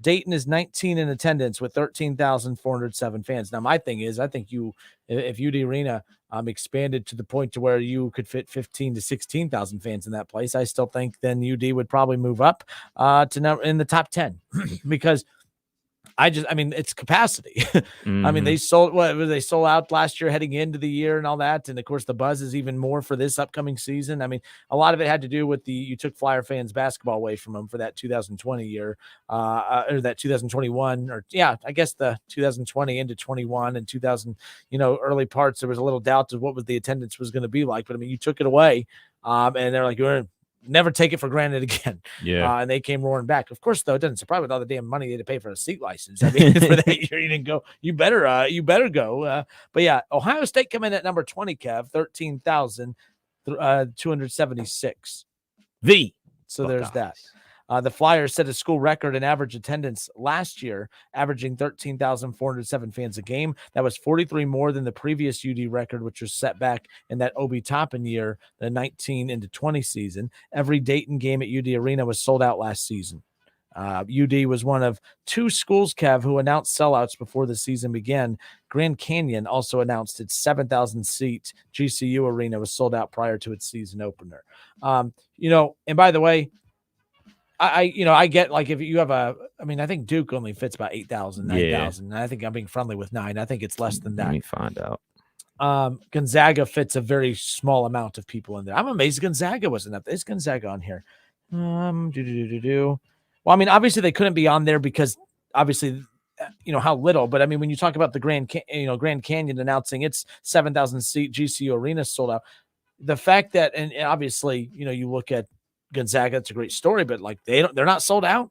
Dayton is 19 in attendance with 13,407 fans. Now, my thing is, I think if UD Arena expanded to the point to where you could fit 15 to 16,000 fans in that place, I still think then UD would probably move up in the top 10 because it's capacity. I mean, they sold out last year heading into the year and all that. And of course the buzz is even more for this upcoming season. I mean, a lot of it had to do with you took Flyer fans basketball away from them for that 2020 year, or that 2021, I guess the 2020 into 21 and 2000, early parts, there was a little doubt of what was the attendance was going to be like, but I mean, you took it away. And they're like, you're never take it for granted again. Yeah. And they came roaring back. Of course, though, it doesn't surprise with all the damn money they had to pay for a seat license. I mean, for that year, you didn't go. You better go. But yeah, Ohio State come in at number 20, Kev, 13,276. So Buckeyes. There's that. The Flyers set a school record in average attendance last year, averaging 13,407 fans a game. That was 43 more than the previous UD record, which was set back in that Obi Toppin year, the 19 into 20 season. Every Dayton game at UD Arena was sold out last season. UD was one of 2 schools, Kev, who announced sellouts before the season began. Grand Canyon also announced its 7,000-seat GCU Arena was sold out prior to its season opener. And by the way, I get, like, if you have I think Duke only fits about 8,000, 9,000. Yeah. I think I'm being friendly with 9. I think it's less than that. Let me find out. Gonzaga fits a very small amount of people in there. I'm amazed Gonzaga wasn't up there. Is Gonzaga on here? Well, I mean, obviously they couldn't be on there because obviously, how little. But I mean, when you talk about the Grand Canyon announcing its 7,000 seat GCU arena sold out, the fact that and obviously, you look at Gonzaga, it's a great story, but like they're not sold out.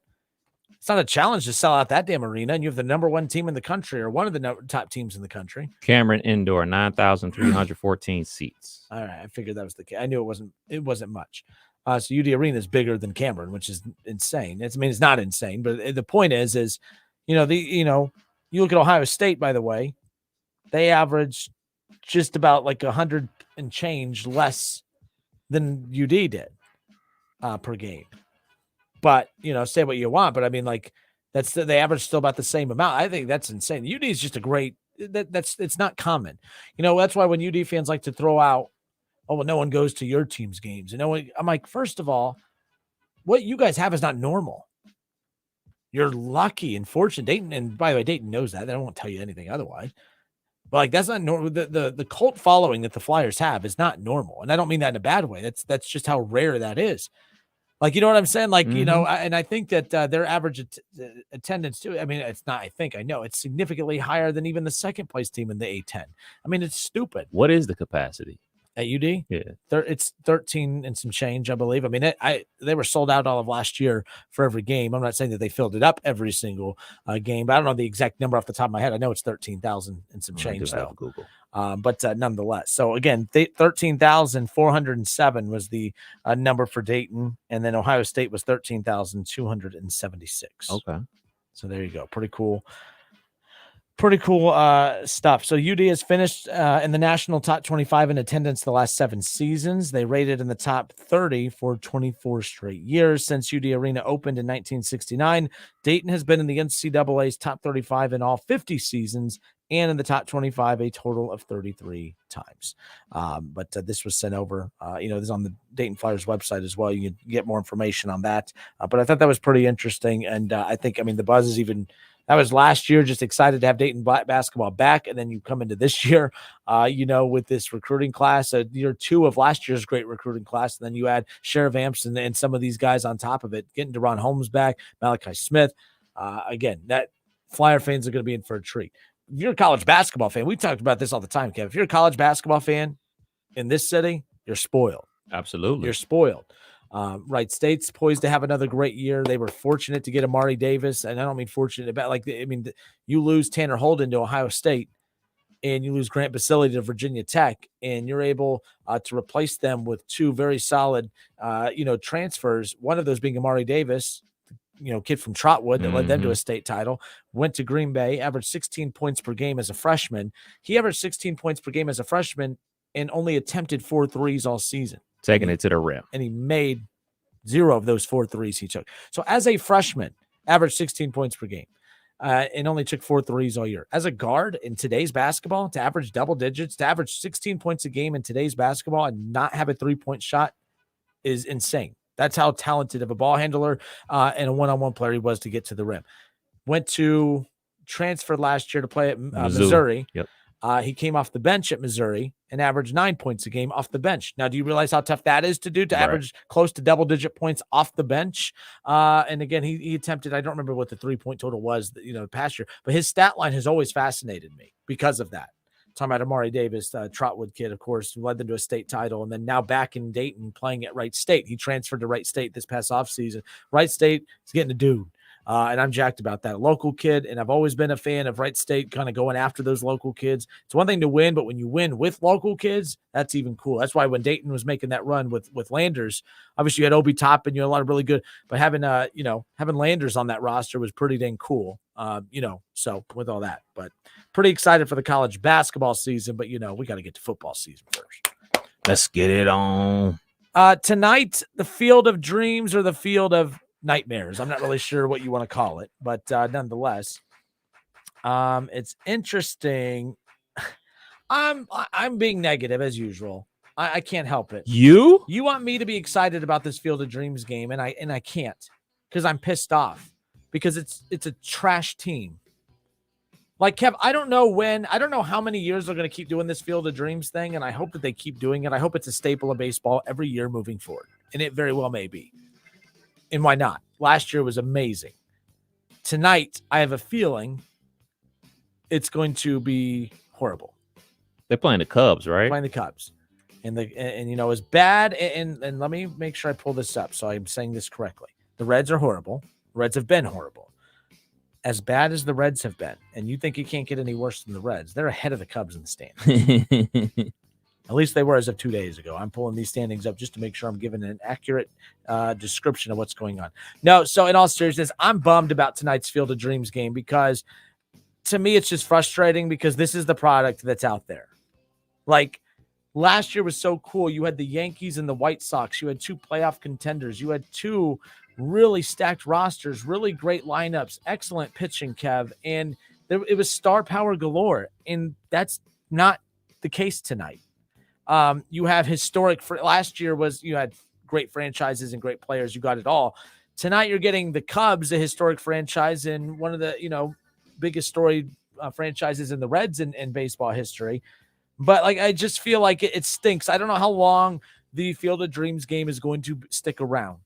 It's not a challenge to sell out that damn arena, and you have the number one team in the country or one of the top teams in the country. Cameron Indoor, 9,314 seats. All right, I figured that was the case. I knew it wasn't much. So UD Arena is bigger than Cameron, which is insane. It's not insane, but the point is you look at Ohio State, by the way, they average just about like 100 and change less than UD did per game. But, say what you want. But, I mean, like, they average still about the same amount. I think that's insane. UD is just a great – it's not common. That's why when UD fans like to throw out, oh, well, no one goes to your team's games. I'm like, first of all, what you guys have is not normal. You're lucky and fortunate. Dayton, and by the way, Dayton knows that. They won't tell you anything otherwise. But, like, that's not normal. The cult following that the Flyers have is not normal. And I don't mean that in a bad way. That's just how rare that is. Like, you know what I'm saying? Like, and I think that their average attendance too. I mean, it's not, I know it's significantly higher than even the second place team in the A10. I mean, it's stupid. What is the capacity at UD? Yeah. It's 13 and some change, I believe. I mean, they were sold out all of last year for every game. I'm not saying that they filled it up every single game, but I don't know the exact number off the top of my head. I know it's 13,000 and some change though. Google. But nonetheless, so again, 13,407 was the number for Dayton, and then Ohio State was 13,276. Okay, so there you go. Pretty cool stuff. So UD has finished in the national top 25 in attendance the last 7 seasons. They rated in the top 30 for 24 straight years. Since UD Arena opened in 1969, Dayton has been in the NCAA's top 35 in all 50 seasons, and in the top 25 a total of 33 times. But this was sent over, this is on the Dayton Flyers website as well. You can get more information on that. But I thought that was pretty interesting. And I think, the buzz is even, that was last year, just excited to have Dayton basketball back. And then you come into this year, with this recruiting class, year 2 of last year's great recruiting class. And then you add Sheriff Amps and some of these guys on top of it, getting DeRon Holmes back, Malachi Smith. Again, that Flyer fans are going to be in for a treat. If you're a college basketball fan, we talked about this all the time, Kev. If you're a college basketball fan in this city, you're spoiled. Absolutely. You're spoiled. Wright State's poised to have another great year. They were fortunate to get Amari Davis, and I don't mean fortunate about you lose Tanner Holden to Ohio State, and you lose Grant Basile to Virginia Tech, and you're able to replace them with 2 very solid, transfers. One of those being Amari Davis, kid from Trotwood that led them to a state title, went to Green Bay, averaged 16 points per game as a freshman. He averaged 16 points per game as a freshman and only attempted 4 threes all season. Taking it to the rim. And he made 0 of those 4 threes he took. So as a freshman, averaged 16 points per game and only took 4 threes all year. As a guard in today's basketball, to average double digits, to average 16 points a game in today's basketball and not have a 3-point shot is insane. That's how talented of a ball handler and a one-on-one player he was to get to the rim. Transferred last year to play at Missouri. Yep. He came off the bench at Missouri and averaged 9 points a game off the bench. Now, do you realize how tough that is to do, to average close to double-digit points off the bench? And again, he attempted, I don't remember what the 3-point total was, past year, but his stat line has always fascinated me because of that. Talking about Amari Davis, Trotwood kid, of course, who led them to a state title, and then now back in Dayton playing at Wright State. He transferred to Wright State this past offseason. Wright State is getting a dude. And I'm jacked about that. Local kid, and I've always been a fan of Wright State kind of going after those local kids. It's one thing to win, but when you win with local kids, that's even cool. That's why when Dayton was making that run with Landers, obviously you had Obi Toppin, you had a lot of really good, but having Landers on that roster was pretty dang cool. So with all that, but pretty excited for the college basketball season, but we got to get to football season first. Let's get it on. Tonight, the Field of Dreams or the Field of Nightmares. I'm not really sure what you want to call it, but nonetheless, it's interesting. I'm being negative as usual. I can't help it. You want me to be excited about this Field of Dreams game, and I can't because I'm pissed off because it's a trash team. Like, Kev, I don't know how many years they're going to keep doing this Field of Dreams thing, and I hope that they keep doing it. I hope it's a staple of baseball every year moving forward, and it very well may be. And why not? Last year was amazing. Tonight, I have a feeling it's going to be horrible. They're playing the Cubs, right? Playing the Cubs. And as bad, and let me make sure I pull this up so I'm saying this correctly. The Reds are horrible. The Reds have been horrible. As bad as the Reds have been, and you think you can't get any worse than the Reds, they're ahead of the Cubs in the standings. At least they were as of 2 days ago. I'm pulling these standings up just to make sure I'm giving an accurate description of what's going on. No, so in all seriousness, I'm bummed about tonight's Field of Dreams game because to me it's just frustrating because this is the product that's out there. Like, last year was so cool. You had the Yankees and the White Sox. You had 2 playoff contenders. You had 2 really stacked rosters, really great lineups, excellent pitching, Kev. And it was star power galore. And that's not the case tonight. You have historic last year you had great franchises and great players. You got it all. Tonight you're getting the Cubs, a historic franchise, and one of the, biggest storied franchises in the Reds in baseball history. But I just feel like it stinks. I don't know how long the Field of Dreams game is going to stick around.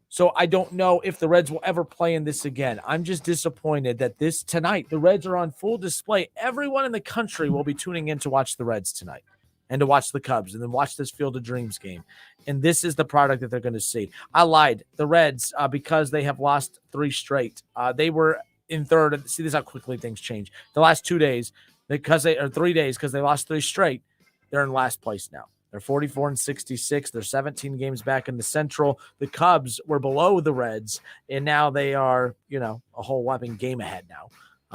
So I don't know if the Reds will ever play in this again. I'm just disappointed that tonight, the Reds are on full display. Everyone in the country will be tuning in to watch the Reds tonight and to watch the Cubs and then watch this Field of Dreams game. And this is the product that they're going to see. I lied. The Reds, because they have lost 3 straight, they were in third. See, this is how quickly things change. The last 2 days, 3 days, because they lost 3 straight, they're in last place now. They're 44-66. They're 17 games back in the Central. The Cubs were below the Reds, and now they are, a whole whopping game ahead now.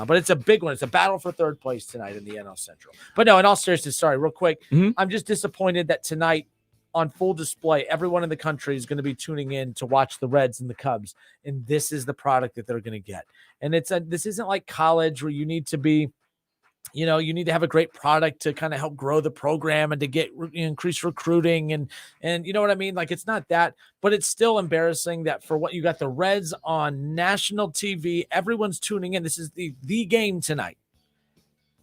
But it's a big one. It's a battle for third place tonight in the NL Central. But no, in all seriousness, sorry, real quick, I'm just disappointed that tonight on full display, everyone in the country is going to be tuning in to watch the Reds and the Cubs, and this is the product that they're going to get. And this isn't like college where you need to be, you need to have a great product to kind of help grow the program and to get increased recruiting and you know what I mean? Like, it's not that, but it's still embarrassing that for what you got the Reds on national TV, everyone's tuning in. This is the game tonight.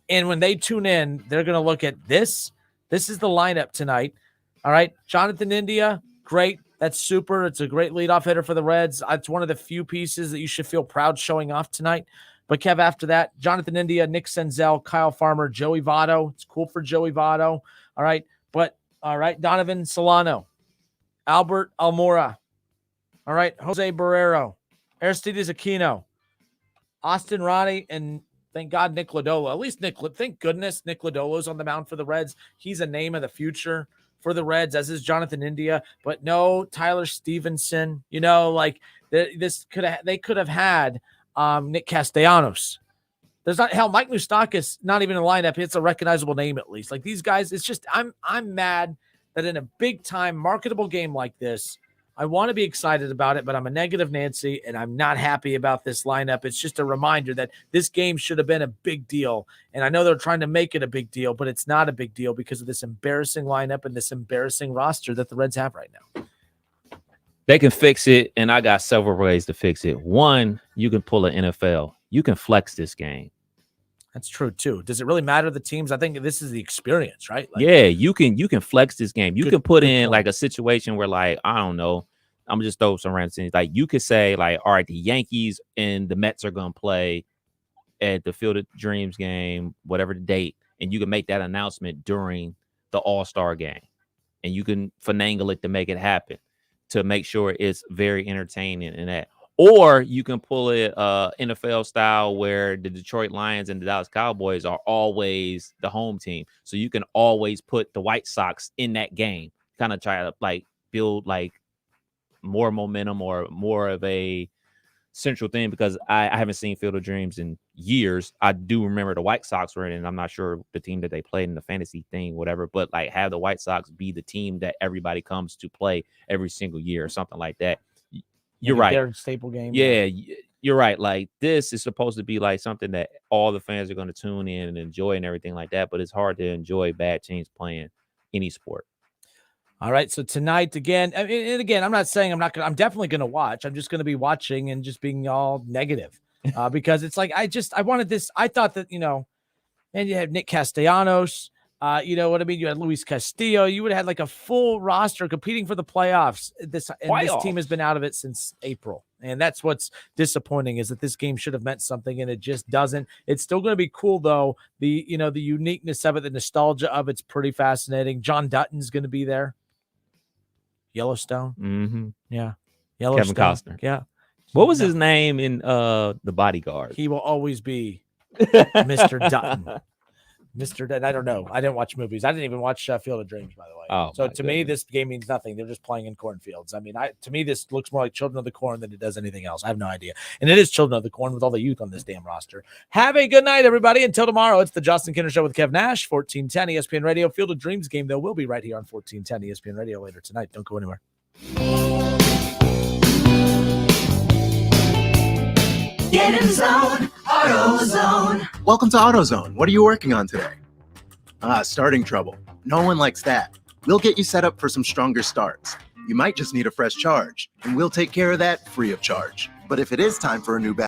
And when they tune in, they're going to look at this. This is the lineup tonight. All right. Jonathan India, great. That's super. It's a great leadoff hitter for the Reds. It's one of the few pieces that you should feel proud showing off tonight. But, Kev, after that, Jonathan India, Nick Senzel, Kyle Farmer, Joey Votto. It's cool for Joey Votto. All right. But, all right, Donovan Solano, Albert Almora. All right, Jose Barrero, Aristides Aquino, Austin Ronnie, and thank God Nick Lodolo. At least thank goodness Nick Lodolo's on the mound for the Reds. He's a name of the future for the Reds, as is Jonathan India. But no Tyler Stevenson. They could have had Nick Castellanos. There's not Mike Moustakas, not even in the lineup. It's a recognizable name at least. Like, these guys, it's just I'm mad that in a big time marketable game like this, I want to be excited about it, but I'm a negative Nancy and I'm not happy about this lineup. It's just a reminder that this game should have been a big deal. And I know they're trying to make it a big deal, but it's not a big deal because of this embarrassing lineup and this embarrassing roster that the Reds have right now. They can fix it, and I got several ways to fix it. One, you can pull an NFL. You can flex this game. That's true, too. Does it really matter the teams? I think this is the experience, right? Yeah, you can flex this game. You can put in, like, a situation where, like, I don't know, I'm just throw some random things. Like, you could say, like, all right, the Yankees and the Mets are going to play at the Field of Dreams game, whatever the date, and you can make that announcement during the All-Star game. And you can finagle it to make it happen, to make sure it's very entertaining and that. Or you can pull it NFL style where the Detroit Lions and the Dallas Cowboys are always the home team. So you can always put the White Sox in that game, kind of try to like build like more momentum or more of a central thing, because I haven't seen Field of Dreams in years. I do remember the White Sox were in it, and I'm not sure the team that they played in the fantasy thing, whatever, but like have the White Sox be the team that everybody comes to play every single year or something like that. You're right. Their staple game. Yeah, you're right. Like, this is supposed to be like something that all the fans are going to tune in and enjoy and everything like that, but it's hard to enjoy bad teams playing any sport. All right, so tonight again, and again, I'm not saying I'm definitely going to watch. I'm just going to be watching and just being all negative. because it's like I wanted this. I thought that, and you had Nick Castellanos. You know what I mean? You had Luis Castillo. You would have had like a full roster competing for the playoffs. This team has been out of it since April. And that's what's disappointing, is that this game should have meant something and it just doesn't. It's still going to be cool though. The uniqueness of it, the nostalgia of it's pretty fascinating. John Dutton's going to be there. Yellowstone. Mm-hmm. Yeah. Yellowstone. Kevin Costner. Yeah. What was his name in The Bodyguard? He will always be Mr. Dutton. Mr. Dutton. I don't know. I didn't watch movies. I didn't even watch Field of Dreams, by the way. Oh, so to me, this game means nothing. They're just playing in cornfields. I mean, to me, this looks more like Children of the Corn than it does anything else. I have no idea. And it is Children of the Corn with all the youth on this damn roster. Have a good night, everybody. Until tomorrow, it's the Justin Kinner Show with Kev Nash, 1410 ESPN Radio. Field of Dreams game, though, will be right here on 1410 ESPN Radio later tonight. Don't go anywhere. Get in the zone, AutoZone. Welcome to AutoZone. What are you working on today? Starting trouble. No one likes that. We'll get you set up for some stronger starts. You might just need a fresh charge, and we'll take care of that free of charge. But if it is time for a new battery,